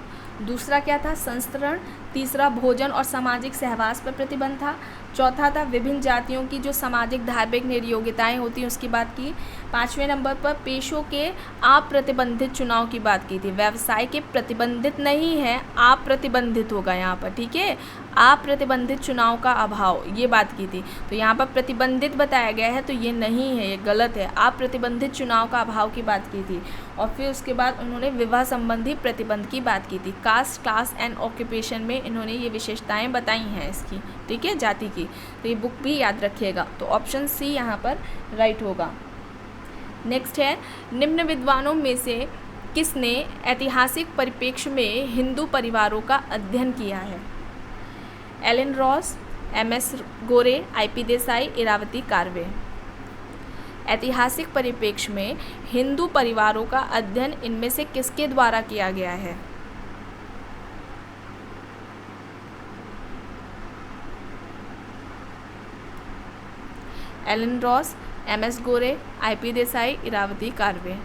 दूसरा क्या था? संस्तरण, तीसरा भोजन और सामाजिक सहवास पर प्रतिबंध था, चौथा था विभिन्न जातियों की जो सामाजिक धार्मिक निर्योग्यताएं होती हैं उसकी बात की, 5वें नंबर पर पेशों के अप्रतिबंधित चुनाव की बात की थी। व्यवसाय के प्रतिबंधित नहीं है, अप्रतिबंधित होगा यहाँ पर, ठीक है, अप्रतिबंधित चुनाव का अभाव, ये बात की थी। तो यहाँ पर प्रतिबंधित बताया गया है तो ये नहीं है, ये गलत है। अप्रतिबंधित चुनाव का अभाव की बात की थी। और फिर उसके बाद उन्होंने विवाह संबंधी प्रतिबंध की बात की थी। कास्ट, क्लास एंड ऑक्यूपेशन में इन्होंने ये विशेषताएं बताई हैं इसकी, ठीक है, जाति की। तो ये बुक भी याद रखिएगा। तो ऑप्शन सी यहाँ पर राइट होगा। नेक्स्ट है निम्न विद्वानों में से किसने ऐतिहासिक परिप्रेक्ष्य में हिंदू परिवारों का अध्ययन किया है? Alan Ross, M S. Gore, I P. Desai, Irawati Karve. ऐतिहासिक परिप्रेक्ष्य में हिंदू परिवारों का अध्ययन इनमें से किसके द्वारा किया गया है? Alan Ross, M S. Gore, I P. Desai, Irawati Karve.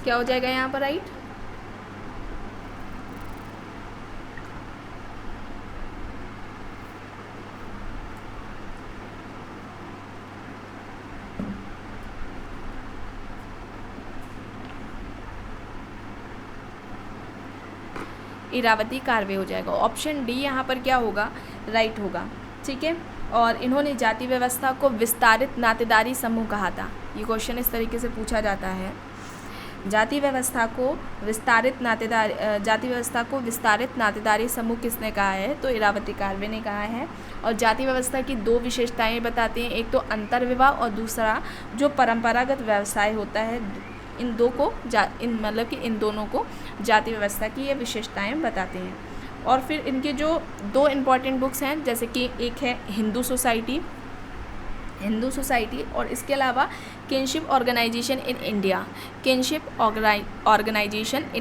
क्या हो जाएगा यहाँ पर राइट? इरावती कार्वे हो जाएगा। ऑप्शन डी यहाँ पर क्या होगा? राइट होगा, ठीक है। और इन्होंने जाति व्यवस्था को विस्तारित नातेदारी समूह कहा था। ये क्वेश्चन इस तरीके से पूछा जाता है, जाति व्यवस्था को विस्तारित नातेदारी समूह किसने कहा है? तो इरावती कार्वे ने कहा है। और जाति व्यवस्था की 2 विशेषताएं बताते हैं, एक तो अंतर्विवाह और दूसरा जो परंपरागत व्यवसाय होता है। इन दोनों को जाति व्यवस्था की ये विशेषताएं बताते हैं। और फिर इनके जो 2 इम्पॉर्टेंट बुक्स हैं, जैसे कि एक है हिंदू सोसाइटी और इसके अलावा किनशिप ऑर्गेनाइजेशन इन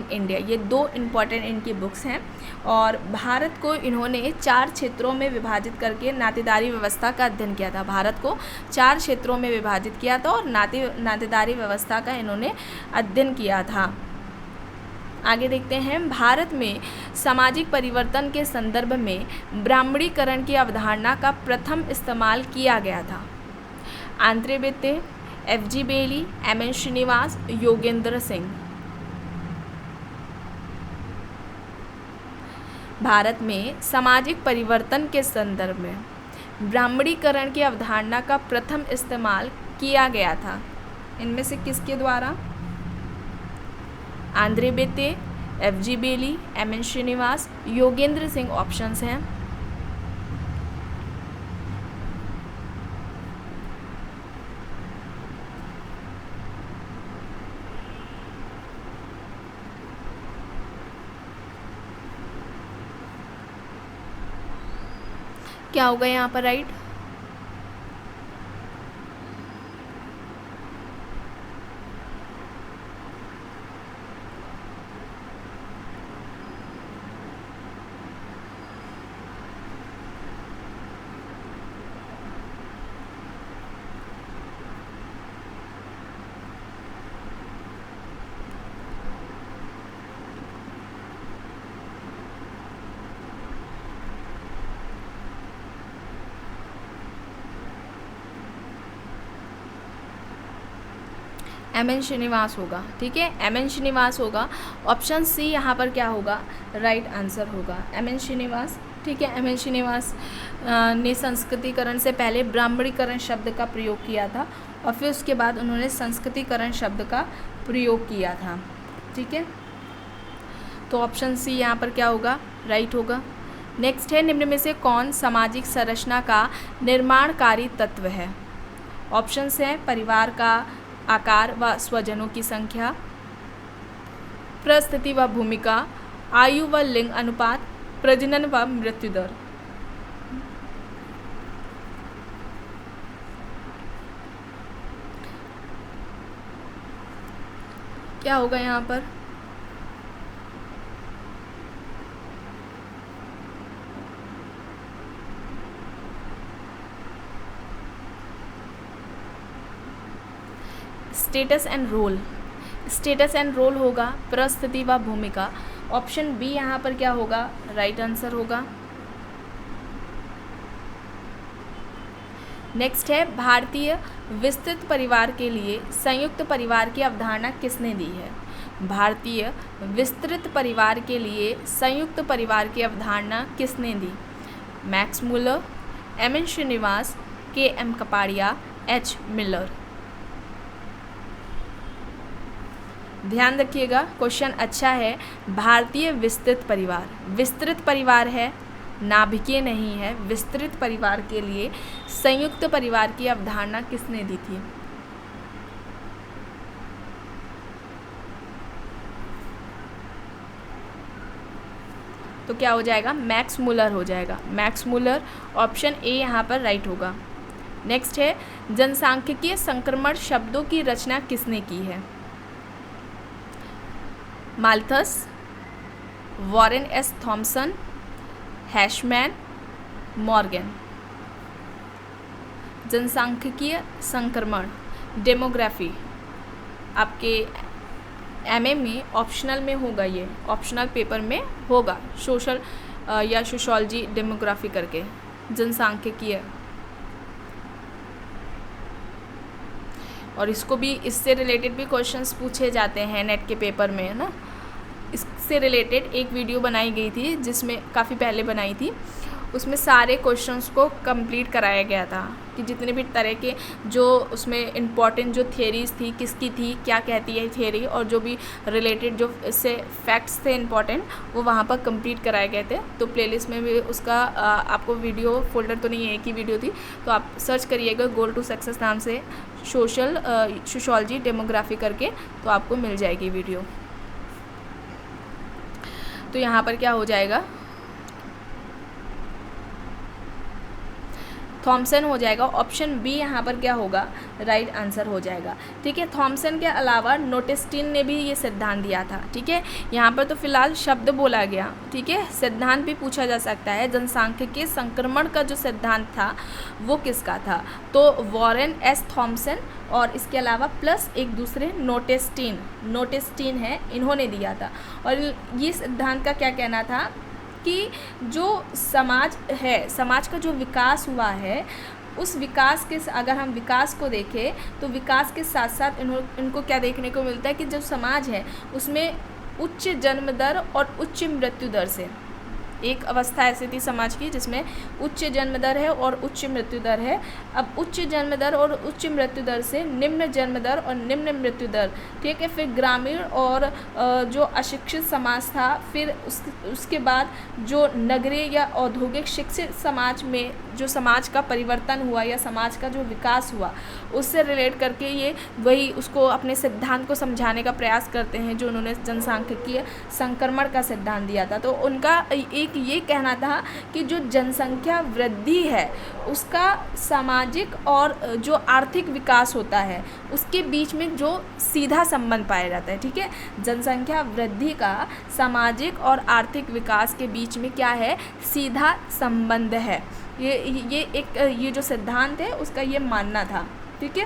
इंडिया, ये 2 इम्पॉर्टेंट इनकी बुक्स हैं। और भारत को इन्होंने 4 क्षेत्रों में विभाजित करके नातेदारी व्यवस्था का अध्ययन किया था। भारत को 4 क्षेत्रों में विभाजित किया था और नातेदारी व्यवस्था का इन्होंने अध्ययन किया था। आगे देखते हैं, भारत में सामाजिक परिवर्तन के संदर्भ में ब्राह्मणीकरण की अवधारणा का प्रथम इस्तेमाल किया गया था। Andre Beteille, F.G. Bailey, M.N. Srinivas, Yogendra Singh. भारत में सामाजिक परिवर्तन के संदर्भ में ब्राह्मणीकरण की अवधारणा का प्रथम इस्तेमाल किया गया था। इनमें से किसके द्वारा? Andre Beteille, F.G. Bailey, M.N. Srinivas, Yogendra Singh options हैं। क्या होगा यहाँ पर राइट? एम.एन. श्रीनिवास होगा, ठीक है, एम.एन. श्रीनिवास होगा। ऑप्शन सी यहाँ पर क्या होगा? राइट आंसर होगा एम.एन. श्रीनिवास, ठीक है। एम.एन. श्रीनिवास ने संस्कृतिकरण से पहले ब्राह्मणीकरण शब्द का प्रयोग किया था और फिर उसके बाद उन्होंने संस्कृतिकरण शब्द का प्रयोग किया था, ठीक है। तो ऑप्शन सी यहाँ पर क्या होगा? राइट होगा। नेक्स्ट है, निम्न में से कौन सामाजिक संरचना का निर्माणकारी तत्व है? ऑप्शंस हैं परिवार का आकार व स्वजनों की संख्या, परिस्थिति व भूमिका, आयु व लिंग अनुपात, प्रजनन व मृत्यु दर। क्या होगा यहाँ पर? Status and role, status and role होगा, परिस्थिति व भूमिका। ऑप्शन बी यहाँ पर क्या होगा? राइट आंसर होगा। नेक्स्ट है, भारतीय विस्तृत परिवार के लिए संयुक्त परिवार की अवधारणा किसने दी है? भारतीय विस्तृत परिवार के लिए संयुक्त परिवार की अवधारणा किसने दी? Max Muller, M N. Srinivas, K M. Kapadia, H. Miller. ध्यान रखिएगा, क्वेश्चन अच्छा है। भारतीय विस्तृत परिवार, विस्तृत परिवार है, नाभिकीय नहीं है। विस्तृत परिवार के लिए संयुक्त परिवार की अवधारणा किसने दी थी? तो क्या हो जाएगा? मैक्स मुलर हो जाएगा, मैक्स मुलर। ऑप्शन ए यहाँ पर राइट होगा। नेक्स्ट है, जनसांख्यिकीय संक्रमण शब्दों की रचना किसने की है? माल्थस, वॉरेन एस थॉमसन, हैशमैन, मॉर्गन। जनसांख्यिकीय संक्रमण, डेमोग्राफी, आपके एमए में ऑप्शनल में होगा, ये ऑप्शनल पेपर में होगा, सोशल या सोशोलॉजी डेमोग्राफी करके, जनसांख्यिकीय। और इसको भी, इससे रिलेटेड भी क्वेश्चंस पूछे जाते हैं नेट के पेपर में, है ना। इससे रिलेटेड एक वीडियो बनाई गई थी, जिसमें काफ़ी पहले बनाई थी, उसमें सारे क्वेश्चंस को कंप्लीट कराया गया था कि जितने भी तरह के जो उसमें इम्पॉर्टेंट जो थियरीज़ थी, किसकी थी, क्या कहती है थियरी, और जो भी रिलेटेड जो इससे फैक्ट्स थे इम्पॉर्टेंट, वो वहाँ पर कंप्लीट कराए गए थे। तो प्लेलिस्ट में भी उसका आपको वीडियो फोल्डर तो नहीं है, एक ही वीडियो थी, तो आप सर्च करिएगा गोल टू सक्सेस नाम से, सोशोलॉजी डेमोग्राफी करके, तो आपको मिल जाएगी वीडियो। तो यहाँ पर क्या हो जाएगा? थॉमसन हो जाएगा। ऑप्शन बी यहाँ पर क्या होगा? राइट आंसर हो जाएगा, ठीक है। थॉमसन के अलावा नोटेस्टीन ने भी ये सिद्धांत दिया था, ठीक है। यहाँ पर तो फिलहाल शब्द बोला गया, ठीक है, सिद्धांत भी पूछा जा सकता है। जनसांख्यिकीय संक्रमण का जो सिद्धांत था वो किसका था? तो वॉरेन एस थॉमसन, और इसके अलावा प्लस एक दूसरे नोटेस्टीन है, इन्होंने दिया था। और ये सिद्धांत का क्या कहना था कि जो समाज है, समाज का जो विकास हुआ है, उस विकास के, अगर हम विकास को देखें तो विकास के साथ साथ इनको क्या देखने को मिलता है कि जो समाज है उसमें उच्च जन्म दर और उच्च मृत्यु दर से, एक अवस्था ऐसी थी समाज की जिसमें उच्च जन्म दर है और उच्च मृत्यु दर है। अब उच्च जन्म दर और उच्च मृत्यु दर से निम्न जन्म दर और निम्न मृत्यु दर, ठीक है। फिर ग्रामीण और जो अशिक्षित समाज था, फिर उसके बाद जो नगरीय या औद्योगिक शिक्षित समाज में जो समाज का परिवर्तन हुआ या समाज का जो विकास हुआ उससे रिलेट करके ये वही उसको अपने सिद्धांत को समझाने का प्रयास करते हैं, जो उन्होंने जनसांख्यिकीय संक्रमण का सिद्धांत दिया था। तो उनका एक ये कहना था कि जो जनसंख्या वृद्धि है उसका सामाजिक और जो आर्थिक विकास होता है उसके बीच में जो सीधा संबंध पाया जाता है। ठीक है, जनसंख्या वृद्धि का सामाजिक और आर्थिक विकास के बीच में क्या है, सीधा संबंध है। ये जो सिद्धांत है उसका ये मानना था। ठीक है,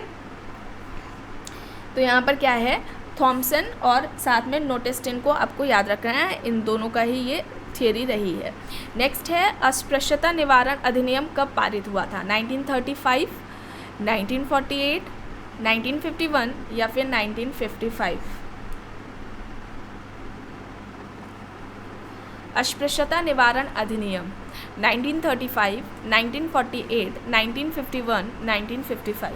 तो यहाँ पर क्या है, थॉमसन और साथ में नोटेस्टिन को आपको याद रखना है, इन दोनों का ही ये थियरी रही है। नेक्स्ट है अस्पृश्यता निवारण अधिनियम कब पारित हुआ था? 1935, 1948, 1951 या फिर 1955? अस्पृश्यता निवारण अधिनियम 1935, 1948, 1951, 1955।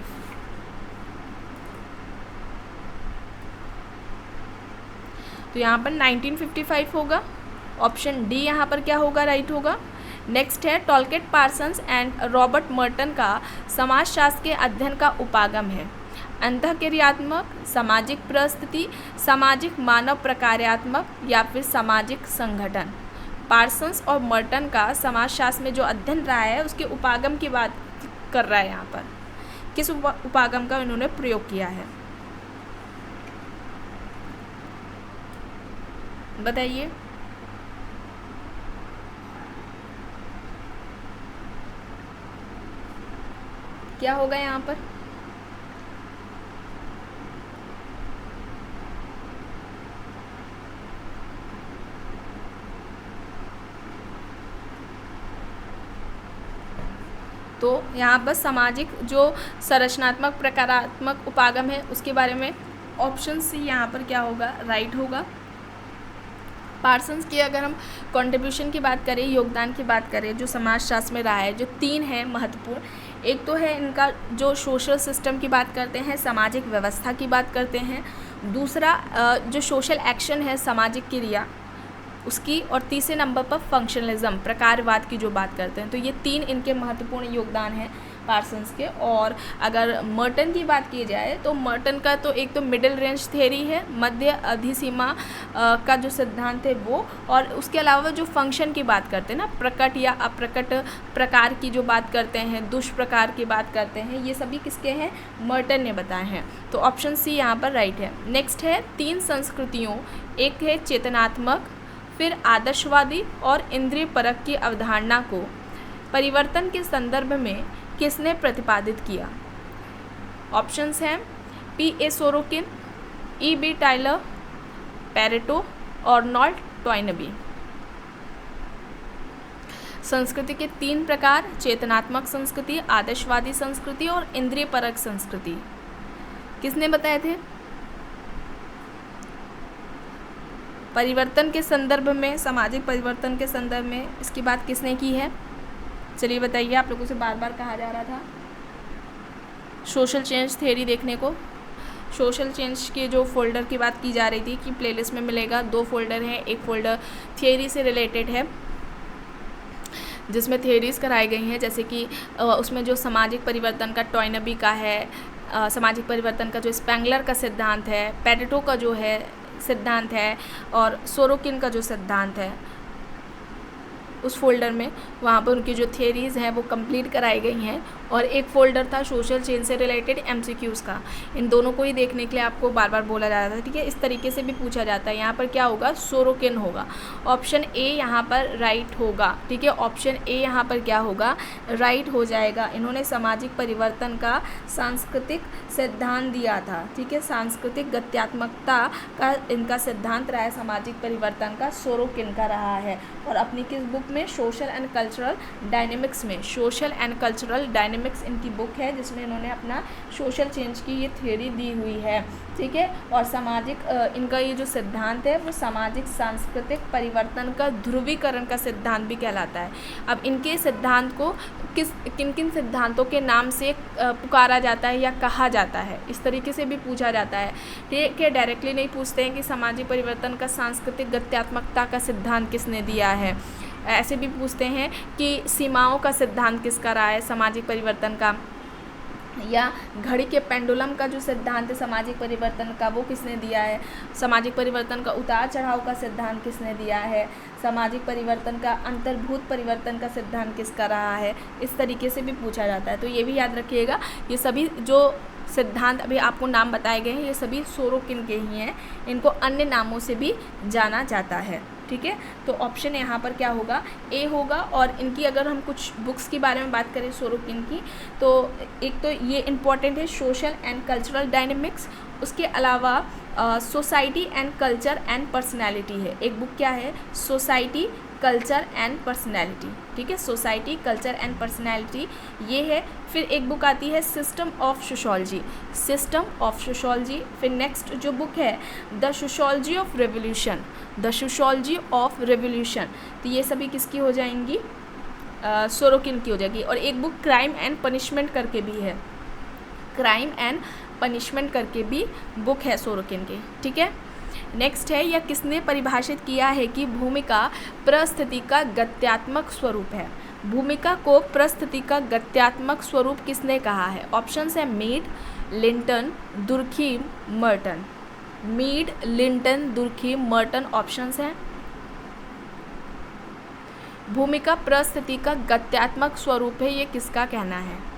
तो यहाँ पर 1955 होगा, ऑप्शन डी यहाँ पर क्या होगा, राइट होगा। नेक्स्ट है टॉलकेट पार्सन्स एंड रॉबर्ट मर्टन का समाजशास्त्र के अध्ययन का उपागम है अंतःक्रियात्मक, सामाजिक परिस्थिति, सामाजिक मानव प्रकार्यात्मक या फिर सामाजिक संगठन। पार्सन्स और मर्टन का समाजशास्त्र में जो अध्ययन रहा है उसके उपागम की बात कर रहा है। यहाँ पर किस उपागम का इन्होंने प्रयोग किया है बताइए। क्या होगा यहाँ पर? तो यहाँ पर सामाजिक जो संरचनात्मक प्रकारात्मक उपागम है उसके बारे में ऑप्शन सी यहाँ पर क्या होगा, राइट होगा। पार्सन्स की अगर हम कंट्रीब्यूशन की बात करें, योगदान की बात करें जो समाजशास्त्र में रहा है, जो 3 है महत्वपूर्ण, एक तो है इनका जो सोशल सिस्टम की बात करते हैं, सामाजिक व्यवस्था की बात करते हैं, दूसरा जो सोशल एक्शन है सामाजिक क्रिया उसकी, और तीसरे नंबर पर फंक्शनलिज्म प्रकारवाद की जो बात करते हैं। तो ये 3 इनके महत्वपूर्ण योगदान हैं पार्सन्स के। और अगर मर्टन की बात की जाए तो मर्टन का तो एक तो मिडिल रेंज थ्योरी है, मध्य अधिसीमा का जो सिद्धांत है वो, और उसके अलावा जो फंक्शन की बात करते हैं ना, प्रकट या अप्रकट प्रकार की जो बात करते हैं, दुष्प्रकार की बात करते हैं, ये सभी किसके हैं, मर्टन ने बताए हैं। तो ऑप्शन सी यहाँ पर राइट है। नेक्स्ट है 3 संस्कृतियों, एक है चेतनात्मक, फिर आदर्शवादी और इंद्रिय परक की अवधारणा को परिवर्तन के संदर्भ में किसने प्रतिपादित किया? ऑप्शंस हैं P.A. Sorokin, E.B. Tyler, Pareto और नॉल्ट टॉयनबी। संस्कृति के 3 प्रकार, चेतनात्मक संस्कृति, आदर्शवादी संस्कृति और इंद्रिय परक संस्कृति, किसने बताए थे? परिवर्तन के संदर्भ में, सामाजिक परिवर्तन के संदर्भ में इसकी बात किसने की है? चलिए बताइए, आप लोगों से बार बार कहा जा रहा था सोशल चेंज थ्योरी देखने को। सोशल चेंज के जो फोल्डर की बात की जा रही थी कि प्लेलिस्ट में मिलेगा, 2 फोल्डर हैं, एक फोल्डर थियरी से रिलेटेड है जिसमें थियरीज़ कराई गई हैं, जैसे कि उसमें जो सामाजिक परिवर्तन का टॉयनबी का है, सामाजिक परिवर्तन का जो स्पेंगलर का सिद्धांत है, पेरेटो का जो है सिद्धांत है और सोरोकिन का जो सिद्धांत है, उस फोल्डर में वहाँ पर उनकी जो थियरीज़ हैं वो कंप्लीट कराई गई हैं। और एक फ़ोल्डर था सोशल चेंज से रिलेटेड MCQs का। इन दोनों को ही देखने के लिए आपको बार बार बोला जा रहा था, ठीक है। इस तरीके से भी पूछा जाता है। यहाँ पर क्या होगा, सोरोकिन होगा। ऑप्शन ए यहाँ पर राइट होगा, ठीक है। ऑप्शन ए यहाँ पर क्या होगा, राइट हो जाएगा। इन्होंने सामाजिक परिवर्तन का सांस्कृतिक सिद्धांत दिया था, ठीक है। सांस्कृतिक गत्यात्मकता का इनका सिद्धांत रहा है, सामाजिक परिवर्तन का सोरोकिन का रहा है। और अपनी किस बुक में, सोशल एंड कल्चरल डायनेमिक्स में, सोशल एंड कल्चरल डायनेमिक्स इनकी बुक है जिसमें इन्होंने अपना सोशल चेंज की ये थ्योरी दी हुई है, ठीक है। और सामाजिक इनका ये जो सिद्धांत है वो सामाजिक सांस्कृतिक परिवर्तन का ध्रुवीकरण का सिद्धांत भी कहलाता है। अब इनके सिद्धांत को किन किन सिद्धांतों के नाम से पुकारा जाता है या कहा जाता है, इस तरीके से भी पूछा जाता है, ठीक है। डायरेक्टली नहीं पूछते हैं कि सामाजिक परिवर्तन का सांस्कृतिक गत्यात्मकता का सिद्धांत किसने दिया है। ऐसे भी पूछते हैं कि सीमाओं का सिद्धांत किसका रहा है सामाजिक परिवर्तन का, या घड़ी के पेंडुलम का जो सिद्धांत है सामाजिक परिवर्तन का वो किसने दिया है, सामाजिक परिवर्तन का उतार चढ़ाव का सिद्धांत किसने दिया है, सामाजिक परिवर्तन का अंतर्भूत परिवर्तन का सिद्धांत किसका रहा है, इस तरीके से भी पूछा जाता है। तो ये भी याद रखिएगा, ये सभी जो सिद्धांत अभी आपको नाम बताए गए हैं ये सभी सोरोकिन के ही हैं, इनको अन्य नामों से भी जाना जाता है। ठीक है, तो ऑप्शन यहाँ पर क्या होगा, ए होगा। और इनकी अगर हम कुछ बुक्स के बारे में बात करें सोरोकिन की, तो एक तो ये इम्पॉर्टेंट है सोशल एंड कल्चरल डायनेमिक्स, उसके अलावा society and culture and personality है। एक बुक क्या है, सोसाइटी कल्चर एंड पर्सनैलिटी। ठीक है, सोसाइटी कल्चर एंड पर्सनैलिटी ये है। फिर एक बुक आती है system of sociology, system of sociology. फिर नेक्स्ट जो बुक है the sociology of revolution, the sociology of revolution. तो ये सभी किसकी हो जाएंगी, सोरोकिन की हो जाएगी। और एक बुक क्राइम एंड पनिशमेंट करके भी है, क्राइम एंड पनिशमेंट करके भी बुक है सोरोकिन की। ठीक है, नेक्स्ट है, यह किसने परिभाषित किया है कि भूमिका परिस्थिति का गत्यात्मक स्वरूप है। भूमिका को परिस्थिति का गत्यात्मक स्वरूप किसने कहा है। ऑप्शंस है Mead, Linton, Durkheim, Merton. Mead, Linton, Durkheim, Merton options हैं। भूमिका परिस्थिति का गत्यात्मक स्वरूप है, ये किसका कहना है।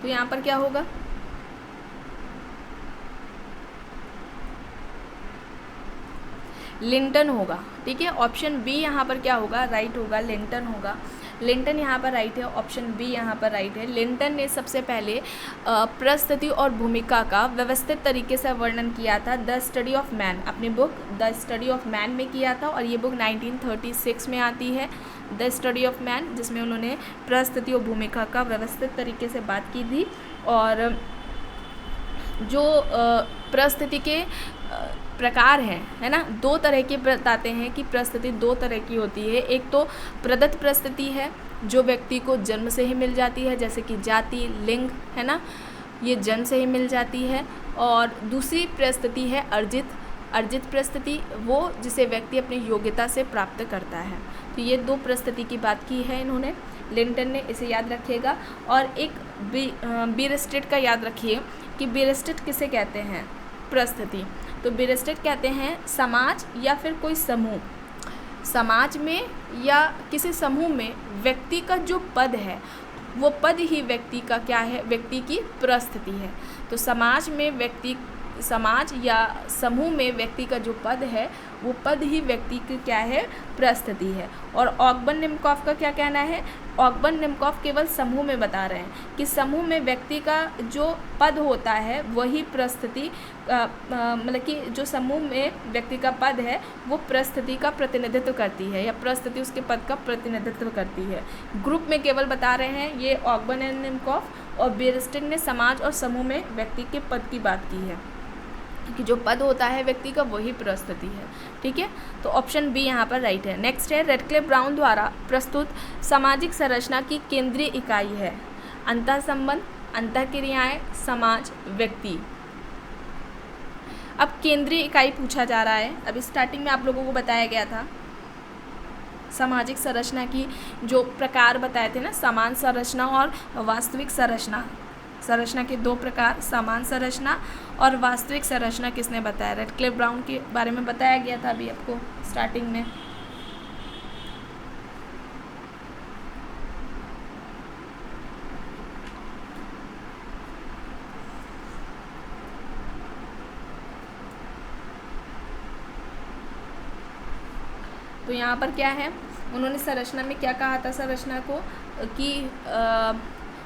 तो यहाँ पर क्या होगा, लिंटन होगा। ठीक है, ऑप्शन बी यहाँ पर क्या होगा, राइट होगा, लिंटन होगा। लिंटन यहाँ पर राइट है, ऑप्शन बी यहाँ पर राइट है। लिंटन ने सबसे पहले परिस्थिति और भूमिका का व्यवस्थित तरीके से वर्णन किया था द स्टडी ऑफ मैन, अपनी book the study of man में किया था। और ये बुक 1936 में आती है, द स्टडी ऑफ मैन, जिसमें उन्होंने परिस्थिति और भूमिका का व्यवस्थित तरीके से बात की थी। और जो परिस्थिति के प्रकार हैं, है ना, दो तरह के बताते हैं कि परिस्थिति दो तरह की होती है। एक तो प्रदत्त परिस्थिति है जो व्यक्ति को जन्म से ही मिल जाती है, जैसे कि जाति, लिंग, है ना, ये जन्म से ही मिल जाती है। और दूसरी परिस्थिति है अर्जित परिस्थिति, वो जिसे व्यक्ति अपनी योग्यता से प्राप्त करता है। तो ये दो परिस्थिति की बात की है इन्होंने, लिंटन ने, इसे याद रखिएगा। और एक बीरस्टेट का याद रखिए कि बीरस्टेट किसे कहते हैं, परिस्थिति। तो बीरस्टेट कहते हैं समाज या फिर कोई समूह, समाज में या किसी समूह में व्यक्ति का जो पद है वो पद ही व्यक्ति का क्या है, व्यक्ति की परिस्थिति है। तो समाज या समूह में व्यक्ति का जो पद है वो पद ही व्यक्ति की क्या है, परिस्थिति है। और ऑगबर्न निमकॉफ का क्या कहना है, ऑगबर्न निमकॉफ केवल समूह में बता रहे हैं कि समूह में व्यक्ति का जो पद होता है वही परिस्थिति, मतलब कि जो समूह में व्यक्ति का पद है वो परिस्थिति का प्रतिनिधित्व करती है, या परिस्थिति उसके पद का प्रतिनिधित्व करती है। ग्रुप में केवल बता रहे हैं ये ऑगबर्न एंड निमकॉफ, और बीरस्टेट ने समाज और समूह में व्यक्ति के पद की बात की है कि जो पद होता है व्यक्ति का वही परिस्थिति है। ठीक है, तो ऑप्शन बी यहाँ पर राइट है। नेक्स्ट है, रेडक्लिफ ब्राउन द्वारा प्रस्तुत सामाजिक संरचना की केंद्रीय इकाई है अंतः संबंध, अंतःक्रियाएं, समाज, व्यक्ति। अब केंद्रीय इकाई पूछा जा रहा है। अभी स्टार्टिंग में आप लोगों को बताया गया था सामाजिक संरचना की जो प्रकार बताए थे ना, समान संरचना और वास्तविक संरचना। संरचना के दो प्रकार, समान संरचना और वास्तविक संरचना किसने बताया, रेडक्लिफ ब्राउन के बारे में बताया गया था अभी आपको स्टार्टिंग में। तो यहाँ पर क्या है, उन्होंने संरचना में क्या कहा था, संरचना को कि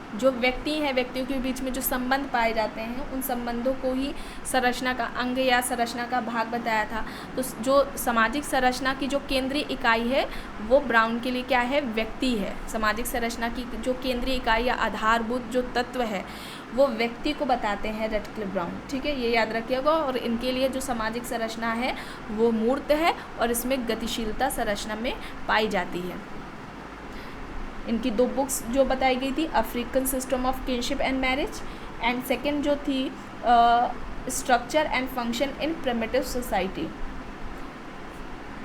जो व्यक्ति हैं, व्यक्तियों के बीच में जो संबंध पाए जाते हैं उन संबंधों को ही संरचना का अंग या संरचना का भाग बताया था। तो जो सामाजिक संरचना की जो केंद्रीय इकाई है वो ब्राउन के लिए क्या है, व्यक्ति है। सामाजिक संरचना की जो केंद्रीय इकाई या आधारभूत जो तत्व है वो व्यक्ति को बताते हैं रेडक्लिफ ब्राउन। ठीक है, ये याद रखिएगा। और इनके लिए जो सामाजिक संरचना है वो मूर्त है और इसमें गतिशीलता संरचना में पाई जाती है। इनकी 2 बुक्स जो बताई गई थी, African system of kinship and marriage, and second जो थी structure and function in primitive society.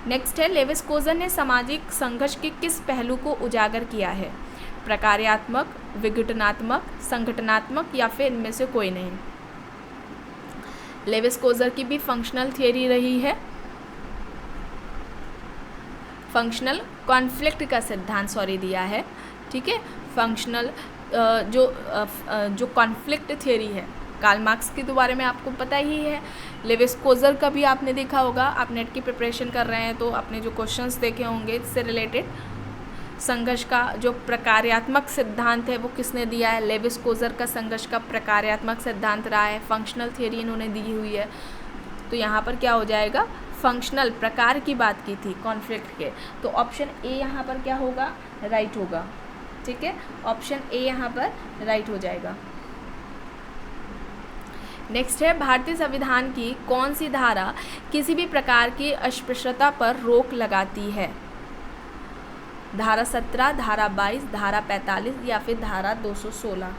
Next है, लेविस कोजन ने सामाजिक संघर्ष के किस पहलू को उजागर किया है? प्रकार्यात्मक, विघटनात्मक, संगठनात्मक या फिर इनमें से कोई नहीं। लेविस कोजर की भी फंक्शनल थियरी रही है, फंक्शनल कॉन्फ्लिक्ट का सिद्धांत दिया है, ठीक है। फंक्शनल जो कॉन्फ्लिक्ट थियरी है, कार्ल मार्क्स के तो बारे में आपको पता ही है। लेविस कोजर का भी आपने देखा होगा, आप नेट की प्रिपरेशन कर रहे हैं तो आपने जो क्वेश्चंस देखे होंगे इससे रिलेटेड। संघर्ष का जो प्रकार्यात्मक सिद्धांत है वो किसने दिया है? लेविस कोजर का संघर्ष का प्रकार्यात्मक सिद्धांत रहा है, फंक्शनल थियरी इन्होंने दी हुई है। तो यहाँ पर क्या हो जाएगा? फंक्शनल प्रकार की बात की थी कॉन्फ्लिक्ट के, तो ऑप्शन ए यहाँ पर क्या होगा? राइट होगा, ठीक है। ऑप्शन ए यहाँ पर राइट हो जाएगा। नेक्स्ट है, भारतीय संविधान की कौन सी धारा किसी भी प्रकार की अस्पृश्यता पर रोक लगाती है? धारा 17, धारा 22, धारा 45 या फिर धारा 216?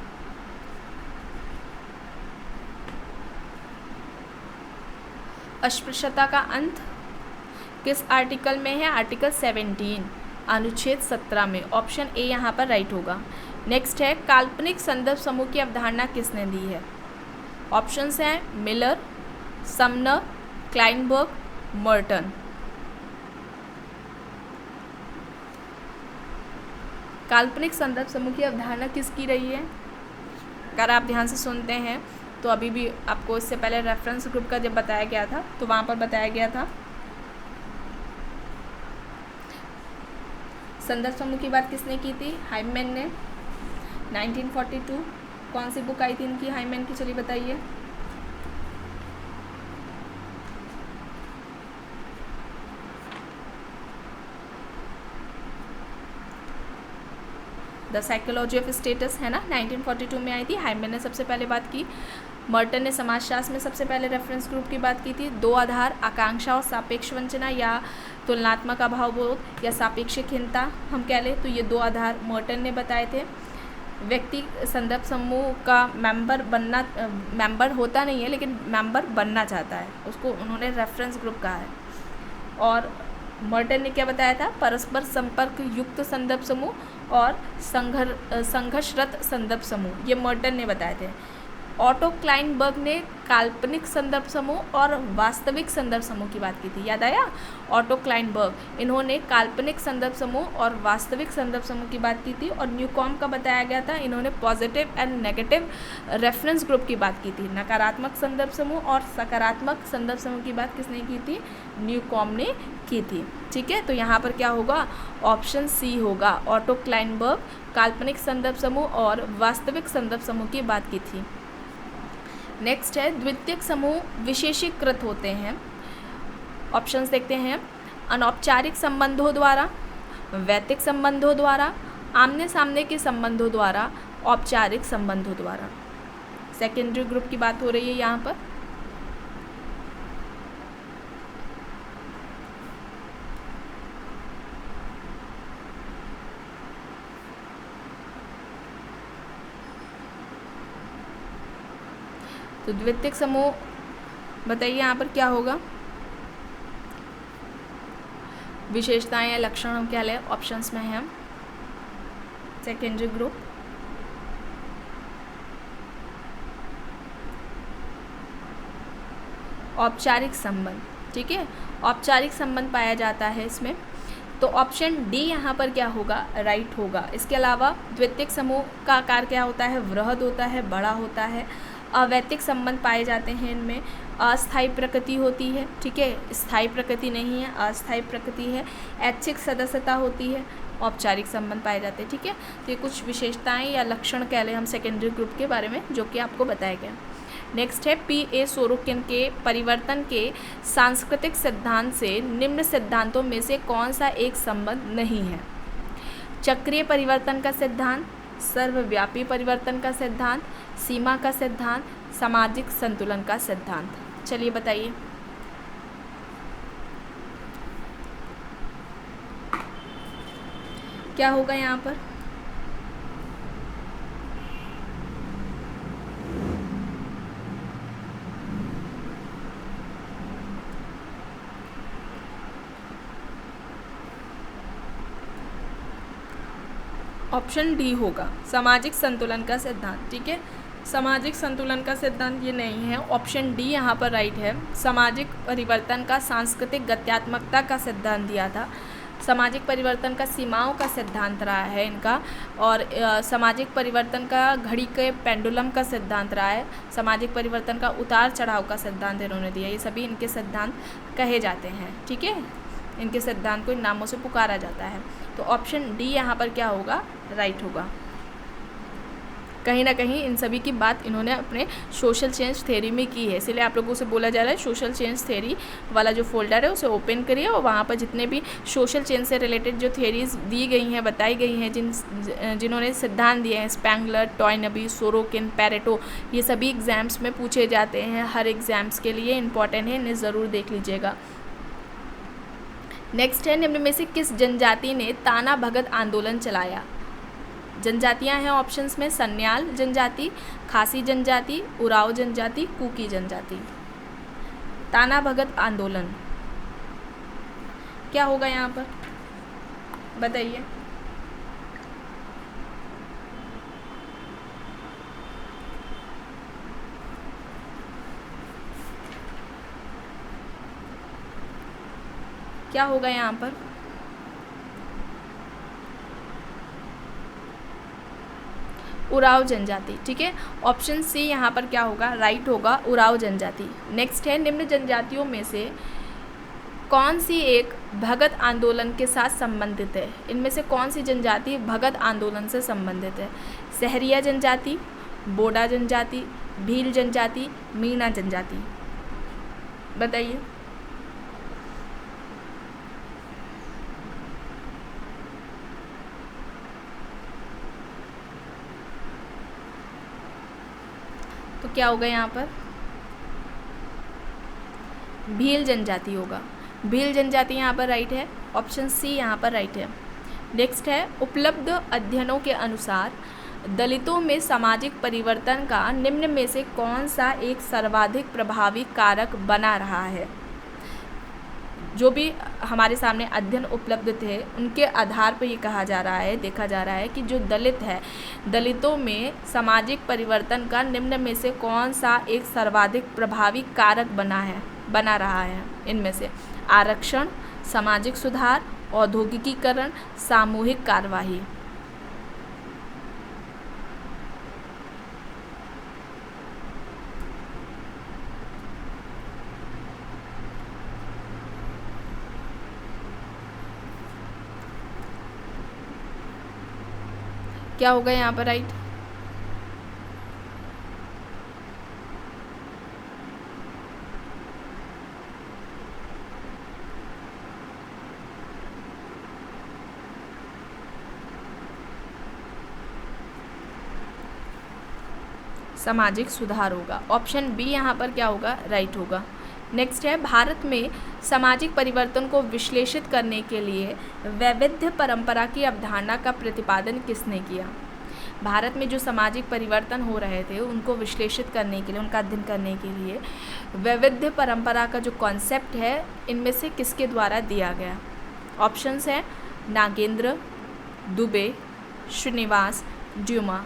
अस्पृश्यता का अंत किस आर्टिकल में है? आर्टिकल 17 अनुच्छेद 17 में। ऑप्शन ए यहाँ पर राइट होगा। नेक्स्ट है, काल्पनिक संदर्भ समूह की अवधारणा किसने दी है? ऑप्शंस हैं मिलर, समनर, क्लाइनबर्ग, मर्टन। काल्पनिक संदर्भ समूह की अवधारणा किसकी रही है? अगर आप ध्यान से सुनते हैं तो अभी भी आपको इससे पहले रेफरेंस ग्रुप का जब बताया गया था तो वहाँ पर बताया गया था संदर्भ समूह की बात किसने की थी? हाइमैन ने। 1942 कौन सी बुक आई थी इनकी, हाइमैन की? चलिए बताइए। द साइकोलॉजी ऑफ स्टेटस है ना, 1942 में आई थी। हाइमैन ने सबसे पहले बात की। मर्टन ने समाजशास्त्र में सबसे पहले रेफरेंस ग्रुप की बात की थी। 2 आधार, आकांक्षा और सापेक्ष वंचना या तुलनात्मक अभावबोध या सापेक्षिकहीनता हम कह लें, तो ये 2 आधार मर्टन ने बताए थे। व्यक्ति संदर्भ समूह का मेंबर होता नहीं है लेकिन मेंबर बनना चाहता है, उसको उन्होंने रेफरेंस ग्रुप कहा है। और मर्टन ने क्या बताया था? परस्पर संपर्क युक्त संदर्भ समूह और संघर्षरत संदर्भ समूह, ये मर्टन ने बताए थे। ऑटो क्लाइनबर्ग ने काल्पनिक संदर्भ समूह और वास्तविक संदर्भ समूह की बात की थी, याद आया? ऑटो क्लाइनबर्ग, इन्होंने काल्पनिक संदर्भ समूह और वास्तविक संदर्भ समूह की बात की थी। और न्यूकॉम का बताया गया था, इन्होंने positive and negative reference group की बात की थी। नकारात्मक संदर्भ समूह और सकारात्मक संदर्भ समूह की बात किसने की थी? न्यूकॉम ने की थी, ठीक है। तो यहाँ पर क्या होगा? ऑप्शन सी होगा। ऑटो क्लाइनबर्ग काल्पनिक संदर्भ समूह और वास्तविक संदर्भ समूह की बात की थी। नेक्स्ट है, द्वितीयक समूह विशेषीकृत होते हैं। ऑप्शंस देखते हैं। अनौपचारिक संबंधों द्वारा, वैयक्तिक संबंधों द्वारा, आमने सामने के संबंधों द्वारा, औपचारिक संबंधों द्वारा। सेकेंडरी ग्रुप की बात हो रही है यहाँ पर। तो द्वितीयक समूह बताइए यहाँ पर क्या होगा? विशेषताएं या लक्षण हम क्या लें? ऑप्शंस में है सेकेंडरी ग्रुप, औपचारिक संबंध, ठीक है। औपचारिक संबंध पाया जाता है इसमें, तो ऑप्शन डी यहाँ पर क्या होगा? राइट होगा। इसके अलावा द्वितीयक समूह का आकार क्या होता है? वृहद होता है, बड़ा होता है। अवैयक्तिक संबंध पाए जाते हैं, इनमें अस्थायी प्रकृति होती है, ठीक है, स्थायी प्रकृति नहीं है, अस्थायी प्रकृति है। ऐच्छिक सदस्यता होती है, औपचारिक संबंध पाए जाते हैं, ठीक है। तो ये कुछ विशेषताएं या लक्षण कह लें हम सेकेंडरी ग्रुप के बारे में, जो कि आपको बताया गया। नेक्स्ट है, P.A. सोरोकिन के परिवर्तन के सांस्कृतिक सिद्धांत से निम्न सिद्धांतों में से कौन सा एक संबंध नहीं है? चक्रीय परिवर्तन का सिद्धांत, सर्वव्यापी परिवर्तन का सिद्धांत, सीमा का सिद्धांत, सामाजिक संतुलन का सिद्धांत। चलिए बताइए। क्या होगा यहाँ पर? ऑप्शन डी होगा, सामाजिक संतुलन का सिद्धांत। ठीक है, सामाजिक संतुलन का सिद्धांत ये नहीं है, ऑप्शन डी यहाँ पर राइट है। सामाजिक परिवर्तन का सांस्कृतिक गत्यात्मकता का सिद्धांत दिया था। सामाजिक परिवर्तन का सीमाओं का सिद्धांत रहा है इनका, और सामाजिक परिवर्तन का घड़ी के पेंडुलम का सिद्धांत रहा है। सामाजिक परिवर्तन का उतार चढ़ाव का सिद्धांत इन्होंने दिया। ये सभी इनके सिद्धांत कहे जाते हैं। ठीक है, इनके सिद्धांत को इन नामों से पुकारा जाता है। तो ऑप्शन डी यहाँ पर क्या होगा, राइट होगा। कहीं ना कहीं इन सभी की बात इन्होंने अपने सोशल चेंज थ्योरी में की है, इसलिए आप लोगों से बोला जा रहा है सोशल चेंज थ्योरी वाला जो फोल्डर है उसे ओपन करिए और वहाँ पर जितने भी सोशल चेंज से रिलेटेड जो थ्योरीज दी गई हैं, बताई गई हैं, जिन्होंने सिद्धांत दिए हैं, स्पेंगलर, टॉयनबी, सोरोकिन, पैरेटो, ये सभी एग्जाम्स में पूछे जाते हैं। हर एग्जाम्स के लिए इंपॉर्टेंट है, इन्हें ज़रूर देख लीजिएगा। नेक्स्ट है, निम्न में से किस जनजाति ने ताना भगत आंदोलन चलाया? जनजातियां हैं ऑप्शंस में, सन्याल जनजाति, खासी जनजाति, उराव जनजाति, कुकी जनजाति। ताना भगत आंदोलन क्या होगा यहाँ पर, बताइए। क्या होगा यहाँ पर? उराव जनजाति। ठीक है, ऑप्शन सी यहाँ पर क्या होगा, राइट होगा, उराव जनजाति। नेक्स्ट है, निम्न जनजातियों में से कौन सी एक भगत आंदोलन के साथ संबंधित है? इनमें से कौन सी जनजाति भगत आंदोलन से संबंधित है? सहरिया जनजाति, बोडा जनजाति, भील जनजाति, मीणा जनजाति। बताइए। तो क्या होगा यहाँ पर, भील जनजाति होगा। भील जनजाति यहाँ पर राइट है, ऑप्शन सी यहाँ पर राइट है। नेक्स्ट है, उपलब्ध अध्ययनों के अनुसार दलितों में सामाजिक परिवर्तन का निम्न में से कौन सा एक सर्वाधिक प्रभावी कारक बना रहा है? जो भी हमारे सामने अध्ययन उपलब्ध थे उनके आधार पर ये कहा जा रहा है, देखा जा रहा है कि जो दलित है, दलितों में सामाजिक परिवर्तन का निम्न में से कौन सा एक सर्वाधिक प्रभावी कारक बना रहा है? इनमें से आरक्षण, सामाजिक सुधार, औद्योगिकीकरण, सामूहिक कार्यवाही। क्या होगा यहाँ पर राइट? सामाजिक सुधार होगा, ऑप्शन बी यहाँ पर क्या होगा, राइट होगा। नेक्स्ट है, भारत में सामाजिक परिवर्तन को विश्लेषित करने के लिए वैविध्य परंपरा की अवधारणा का प्रतिपादन किसने किया? भारत में जो सामाजिक परिवर्तन हो रहे थे उनको विश्लेषित करने के लिए, उनका अध्ययन करने के लिए वैविध्य परंपरा का जो कॉन्सेप्ट है इनमें से किसके द्वारा दिया गया? ऑप्शंस हैं नागेंद्र, दुबे, श्रीनिवास, ड्यूमो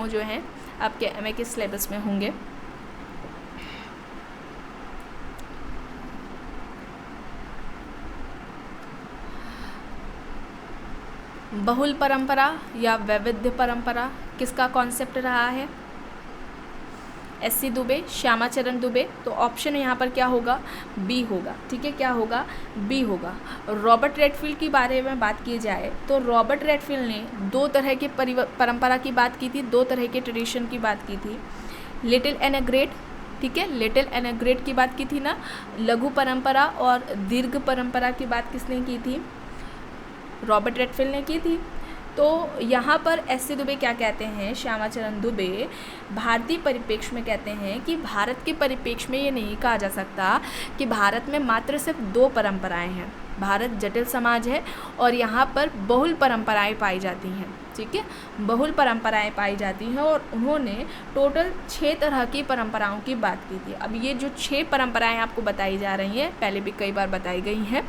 जो हैं आपके एमए के सिलेबस में होंगे। बहुल परंपरा या वैविध्य परंपरा किसका कॉन्सेप्ट रहा है? एससी दुबे, श्यामाचरण दुबे। तो ऑप्शन यहाँ पर क्या होगा, बी होगा। ठीक है, क्या होगा, बी होगा। रॉबर्ट रेडफील्ड के बारे में बात की जाए तो रॉबर्ट रेडफील्ड ने दो तरह के परंपरा की बात की थी, दो तरह के ट्रेडिशन की बात की थी। लिटिल एंड ग्रेट, ठीक है, लिटिल एंड ग्रेट की बात की थी ना, लघु परंपरा और दीर्घ परंपरा की बात किसने की थी? रॉबर्ट रेडफील्ड ने की थी। तो यहाँ पर एससी दुबे क्या कहते हैं, श्यामाचरण दुबे भारतीय परिप्रेक्ष्य में कहते हैं कि भारत के परिप्रेक्ष्य में ये नहीं कहा जा सकता कि भारत में मात्र सिर्फ दो परंपराएं हैं। भारत जटिल समाज है और यहाँ पर बहुल परंपराएं पाई जाती हैं। ठीक है, बहुल परंपराएं पाई जाती हैं और उन्होंने टोटल 6 तरह की परंपराओं की बात की थी। अब ये जो 6 परंपराएं आपको बताई जा रही हैं, पहले भी कई बार बताई गई हैं,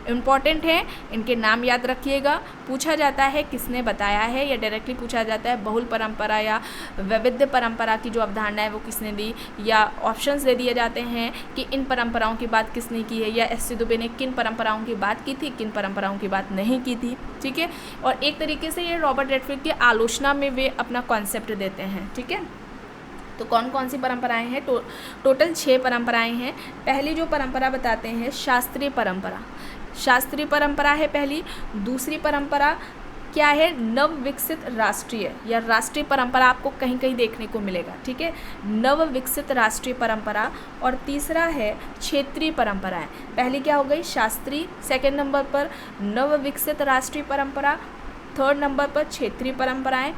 इम्पॉर्टेंट है, इनके नाम याद रखिएगा। पूछा जाता है किसने बताया है, या डायरेक्टली पूछा जाता है बहुल परंपरा या वैविध्य परंपरा की जो अवधारणा है वो किसने दी, या ऑप्शंस दे दिए जाते हैं कि इन परंपराओं की बात किसने की है, या एस.सी. दुबे ने किन परंपराओं की बात की थी, किन परंपराओं की बात नहीं की थी। ठीक है, और एक तरीके से ये रॉबर्ट रेडफील्ड की आलोचना में वे अपना कॉन्सेप्ट देते हैं। ठीक है, तो कौन कौन सी परंपराएं हैं? टोटल 6 परंपराएं हैं। पहली जो परंपरा बताते हैं शास्त्रीय परंपरा, शास्त्रीय परंपरा है पहली। दूसरी परंपरा क्या है? नव विकसित राष्ट्रीय या राष्ट्रीय परंपरा आपको कहीं कहीं देखने को मिलेगा। ठीक है, नव विकसित राष्ट्रीय परंपरा। और तीसरा है क्षेत्रीय परंपराएं। पहली क्या हो गई? शास्त्रीय, सेकंड नंबर पर नव विकसित राष्ट्रीय परंपरा, थर्ड नंबर पर क्षेत्रीय परंपराएं,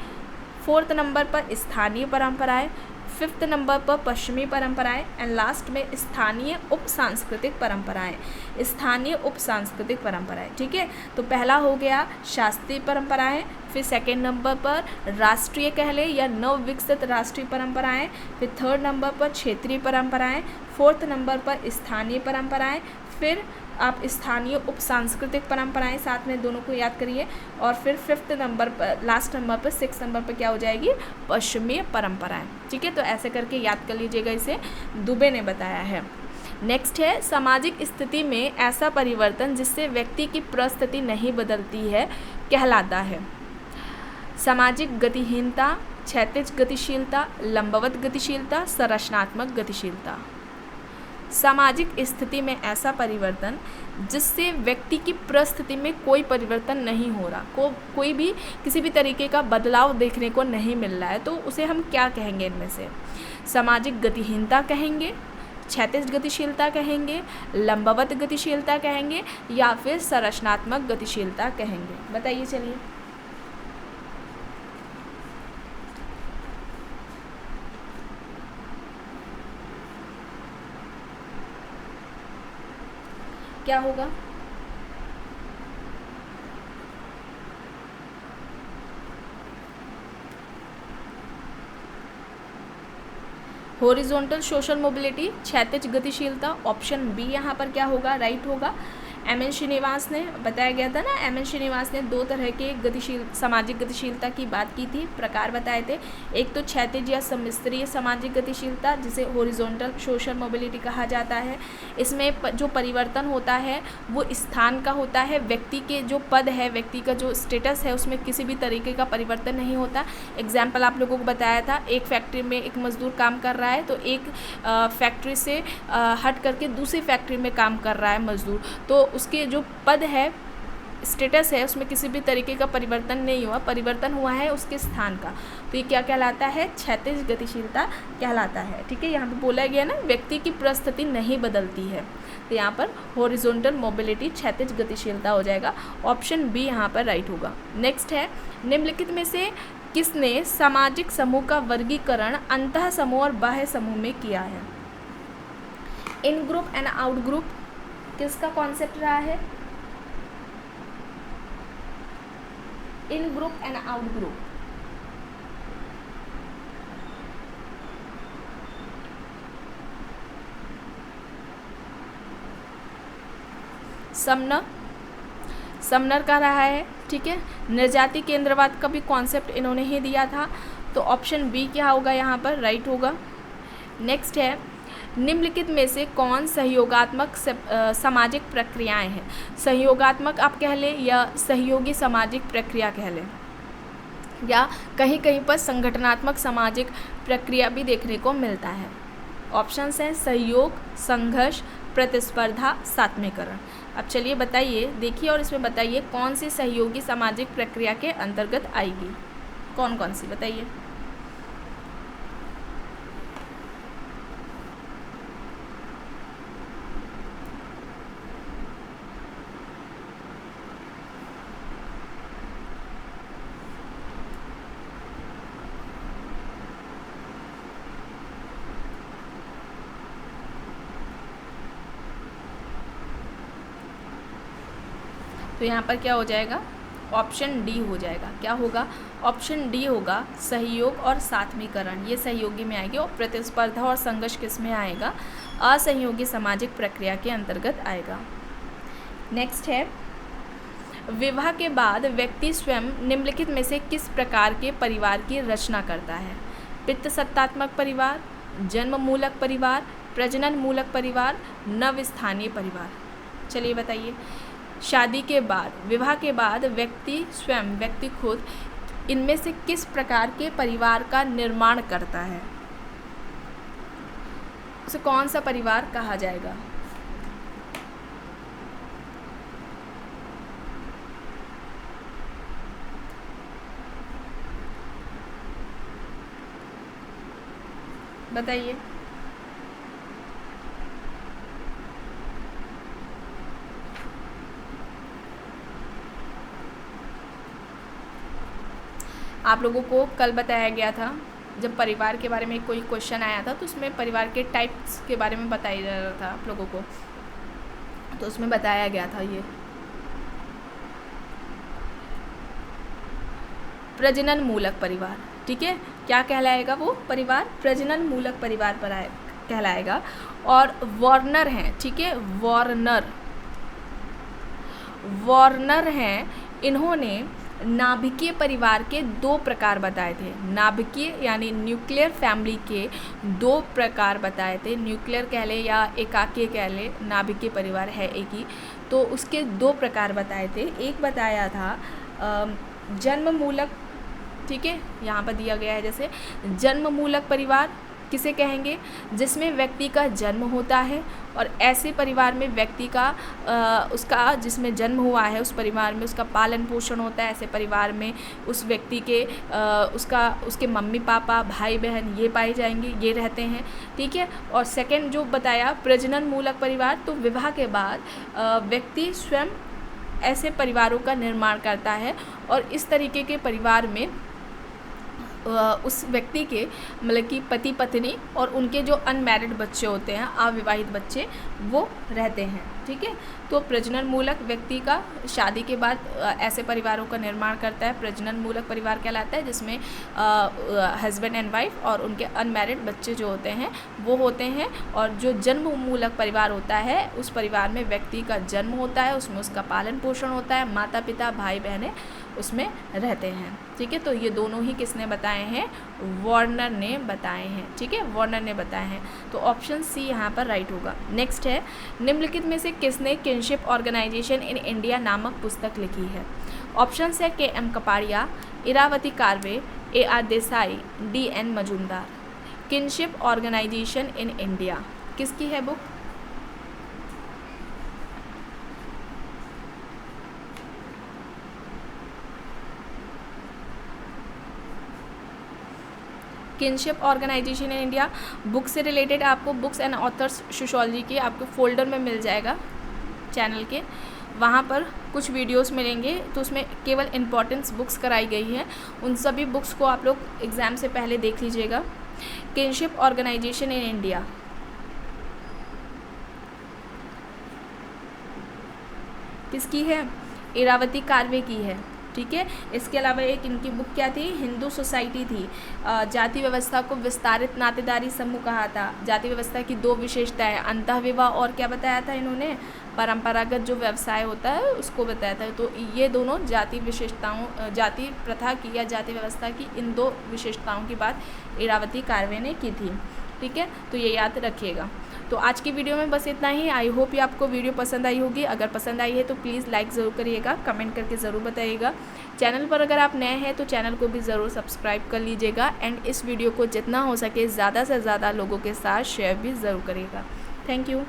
फोर्थ नंबर पर स्थानीय परंपराएं, फिफ्थ नंबर पर पश्चिमी परंपराएं, एंड लास्ट में स्थानीय उप सांस्कृतिक परंपराएं, स्थानीय उप सांस्कृतिक परंपराएं। ठीक है, तो पहला हो गया शास्त्रीय परंपराएं, फिर सेकेंड नंबर पर राष्ट्रीय कह ले या नव विकसित राष्ट्रीय परंपराएं, फिर थर्ड नंबर पर क्षेत्रीय परंपराएं, फोर्थ नंबर पर स्थानीय परंपराएं, फिर आप स्थानीय उप सांस्कृतिक परंपराएं साथ में दोनों को याद करिए, और फिर फिफ्थ नंबर पर, लास्ट नंबर पर, सिक्स नंबर पर क्या हो जाएगी? पश्चिमी परंपराएं। ठीक है, तो ऐसे करके याद कर लीजिएगा, इसे दुबे ने बताया है। नेक्स्ट है सामाजिक स्थिति में ऐसा परिवर्तन जिससे व्यक्ति की परिस्थिति नहीं बदलती है कहलाता है सामाजिक गतिहीनता, क्षैतिज गतिशीलता, लंबवत गतिशीलता, संरचनात्मक गतिशीलता। सामाजिक स्थिति में ऐसा परिवर्तन जिससे व्यक्ति की परिस्थिति में कोई परिवर्तन नहीं हो रहा, कोई भी किसी भी तरीके का बदलाव देखने को नहीं मिल रहा है, तो उसे हम क्या कहेंगे? इनमें से सामाजिक गतिहीनता कहेंगे, क्षैतिज गतिशीलता कहेंगे, लंबवत गतिशीलता कहेंगे, या फिर संरचनात्मक गतिशीलता कहेंगे? बताइए, चलिए। क्या होगा? हॉरिजॉन्टल सोशल मोबिलिटी, क्षैतिज गतिशीलता। ऑप्शन बी यहाँ पर क्या होगा? राइट होगा। एम.एन. श्रीनिवास ने बताया गया था ना, एम.एन. श्रीनिवास ने 2 तरह के सामाजिक गतिशीलता की बात की थी, प्रकार बताए थे। एक तो क्षैतिज या सम्मिश्रीय सामाजिक गतिशीलता, जिसे हॉरिजॉन्टल सोशल मोबिलिटी कहा जाता है। इसमें जो परिवर्तन होता है वो स्थान का होता है, व्यक्ति के जो पद है, व्यक्ति का जो स्टेटस है, उसमें किसी भी तरीके का परिवर्तन नहीं होता। एग्जाम्पल आप लोगों को बताया था, एक फैक्ट्री में एक मजदूर काम कर रहा है, तो एक फैक्ट्री से हट करके दूसरी फैक्ट्री में काम कर रहा है मजदूर, तो उसके जो पद है, स्टेटस है, उसमें किसी भी तरीके का परिवर्तन नहीं हुआ, परिवर्तन हुआ है उसके स्थान का, तो ये क्या कहलाता है? क्षैतिज गतिशीलता कहलाता है। ठीक है, यहाँ पे बोला गया ना, व्यक्ति की परिस्थिति नहीं बदलती है, तो यहाँ पर हॉरिजॉन्टल मोबिलिटी क्षैतिज गतिशीलता हो जाएगा। ऑप्शन बी यहाँ पर राइट होगा। नेक्स्ट है, निम्नलिखित में से किसने सामाजिक समूह का वर्गीकरण अंतः समूह और बाह्य समूह में किया है? In group and out group किसका कॉन्सेप्ट रहा है? In group and out group, Sumner का रहा है। ठीक है, निर्जाति केंद्रवाद का भी कॉन्सेप्ट इन्होंने ही दिया था, तो ऑप्शन बी क्या होगा यहाँ पर? राइट होगा। नेक्स्ट है, निम्नलिखित में से कौन सहयोगात्मक सामाजिक प्रक्रियाएं हैं? सहयोगात्मक आप कह लें या सहयोगी सामाजिक प्रक्रिया कह लें, या कहीं कहीं पर संगठनात्मक सामाजिक प्रक्रिया भी देखने को मिलता है। ऑप्शंस हैं सहयोग, संघर्ष, प्रतिस्पर्धा, सात्मीकरण। अब चलिए बताइए, देखिए और इसमें बताइए कौन सी सहयोगी सामाजिक प्रक्रिया के अंतर्गत आएगी, कौन कौन सी बताइए। तो यहाँ पर क्या हो जाएगा? ऑप्शन डी हो जाएगा। क्या होगा? ऑप्शन डी होगा, सहयोग और सात्मीकरण, ये सहयोगी में आएगी, और प्रतिस्पर्धा और संघर्ष किस में आएगा? असहयोगी सामाजिक प्रक्रिया के अंतर्गत आएगा। नेक्स्ट है, विवाह के बाद व्यक्ति स्वयं निम्नलिखित में से किस प्रकार के परिवार की रचना करता है? पितृसत्तात्मक परिवार, जन्म मूलक परिवार, प्रजनन मूलक परिवार, नवस्थानीय परिवार। चलिए बताइए, शादी के बाद, विवाह के बाद व्यक्ति स्वयं, व्यक्ति खुद इनमें से किस प्रकार के परिवार का निर्माण करता है? उसे कौन सा परिवार कहा जाएगा? बताइए। आप लोगों को कल बताया गया था, जब परिवार के बारे में कोई क्वेश्चन आया था तो उसमें परिवार के टाइप्स के बारे में बताया जा रहा था आप लोगों को, तो उसमें बताया गया था ये प्रजनन मूलक परिवार। ठीक है, क्या कहलाएगा वो परिवार? प्रजनन मूलक परिवार पर कहलाएगा। और वार्नर हैं, ठीक है, वार्नर हैं, इन्होंने नाभिकीय परिवार के 2 प्रकार बताए थे। नाभिकीय यानी न्यूक्लियर फैमिली के 2 प्रकार बताए थे। न्यूक्लियर कह ले या एकाकीय कह ले, नाभिकीय परिवार है एक ही, तो उसके 2 प्रकार बताए थे। एक बताया था जन्म मूलक, ठीक है, यहाँ पर दिया गया है जैसे जन्म मूलक परिवार किसे कहेंगे? जिसमें व्यक्ति का जन्म होता है और ऐसे परिवार में व्यक्ति का उसका जिसमें जन्म हुआ है उस परिवार में उसका पालन पोषण होता है। ऐसे परिवार में उस व्यक्ति के उसके मम्मी पापा भाई बहन ये पाए जाएंगे, ये रहते हैं। ठीक है, और सेकंड जो बताया प्रजनन मूलक परिवार, तो विवाह के बाद व्यक्ति स्वयं ऐसे परिवारों का निर्माण करता है और इस तरीके के परिवार में उस व्यक्ति के मतलब कि पति पत्नी और उनके जो अनमैरिड बच्चे होते हैं, अविवाहित बच्चे, वो रहते हैं। ठीक है, तो प्रजनन मूलक व्यक्ति का शादी के बाद ऐसे परिवारों का निर्माण करता है, प्रजनन मूलक परिवार कहलाता है, जिसमें हस्बैंड एंड वाइफ और उनके अनमैरिड बच्चे जो होते हैं वो होते हैं। और जो जन्म मूलक परिवार होता है, उस परिवार में व्यक्ति का जन्म होता है, उसमें उसका पालन पोषण होता है, माता पिता भाई बहनें उसमें रहते हैं। ठीक है, तो ये दोनों ही किसने बताए हैं? वार्नर ने बताए हैं। ठीक है, वार्नर ने बताए हैं, तो ऑप्शन सी यहाँ पर राइट होगा। नेक्स्ट है, निम्नलिखित में से किसने किनशिप ऑर्गेनाइजेशन इन इंडिया नामक पुस्तक लिखी है? ऑप्शन है K M. Kapadia, Irawati Karve, A R. Desai, D N. Majumdar. Kinship organisation in India किसकी है book? Kinship organisation in India book से रिलेटेड आपको बुक्स एंड ऑथर्स सोशियोलॉजी के आपको फोल्डर में मिल जाएगा चैनल के, वहाँ पर कुछ वीडियोस मिलेंगे, तो उसमें केवल इम्पॉर्टेंस बुक्स कराई गई हैं। उन सभी बुक्स को आप लोग एग्ज़ाम से पहले देख लीजिएगा। किनशिप ऑर्गेनाइजेशन इन इंडिया किसकी है? इरावती कार्वे की है। ठीक है, इसके अलावा एक इनकी बुक क्या थी? हिंदू सोसाइटी थी। जाति व्यवस्था को विस्तारित नातेदारी समूह कहा था। जाति व्यवस्था की 2 विशेषताएं, अंतःविवाह और क्या बताया था इन्होंने? परंपरागत जो व्यवसाय होता है उसको बताया था। तो ये दोनों जाति विशेषताओं, जाति प्रथा की या जाति व्यवस्था की इन 2 विशेषताओं की बात इरावती कार्वे ने की थी। ठीक है, तो ये याद रखिएगा। तो आज की वीडियो में बस इतना ही। आई होप ये आपको वीडियो पसंद आई होगी। अगर पसंद आई है तो प्लीज़ लाइक ज़रूर करिएगा, कमेंट करके ज़रूर बताइएगा। चैनल पर अगर आप नए हैं तो चैनल को भी ज़रूर सब्सक्राइब कर लीजिएगा एंड इस वीडियो को जितना हो सके ज़्यादा से ज़्यादा लोगों के साथ शेयर भी ज़रूर करिएगा। Thank you.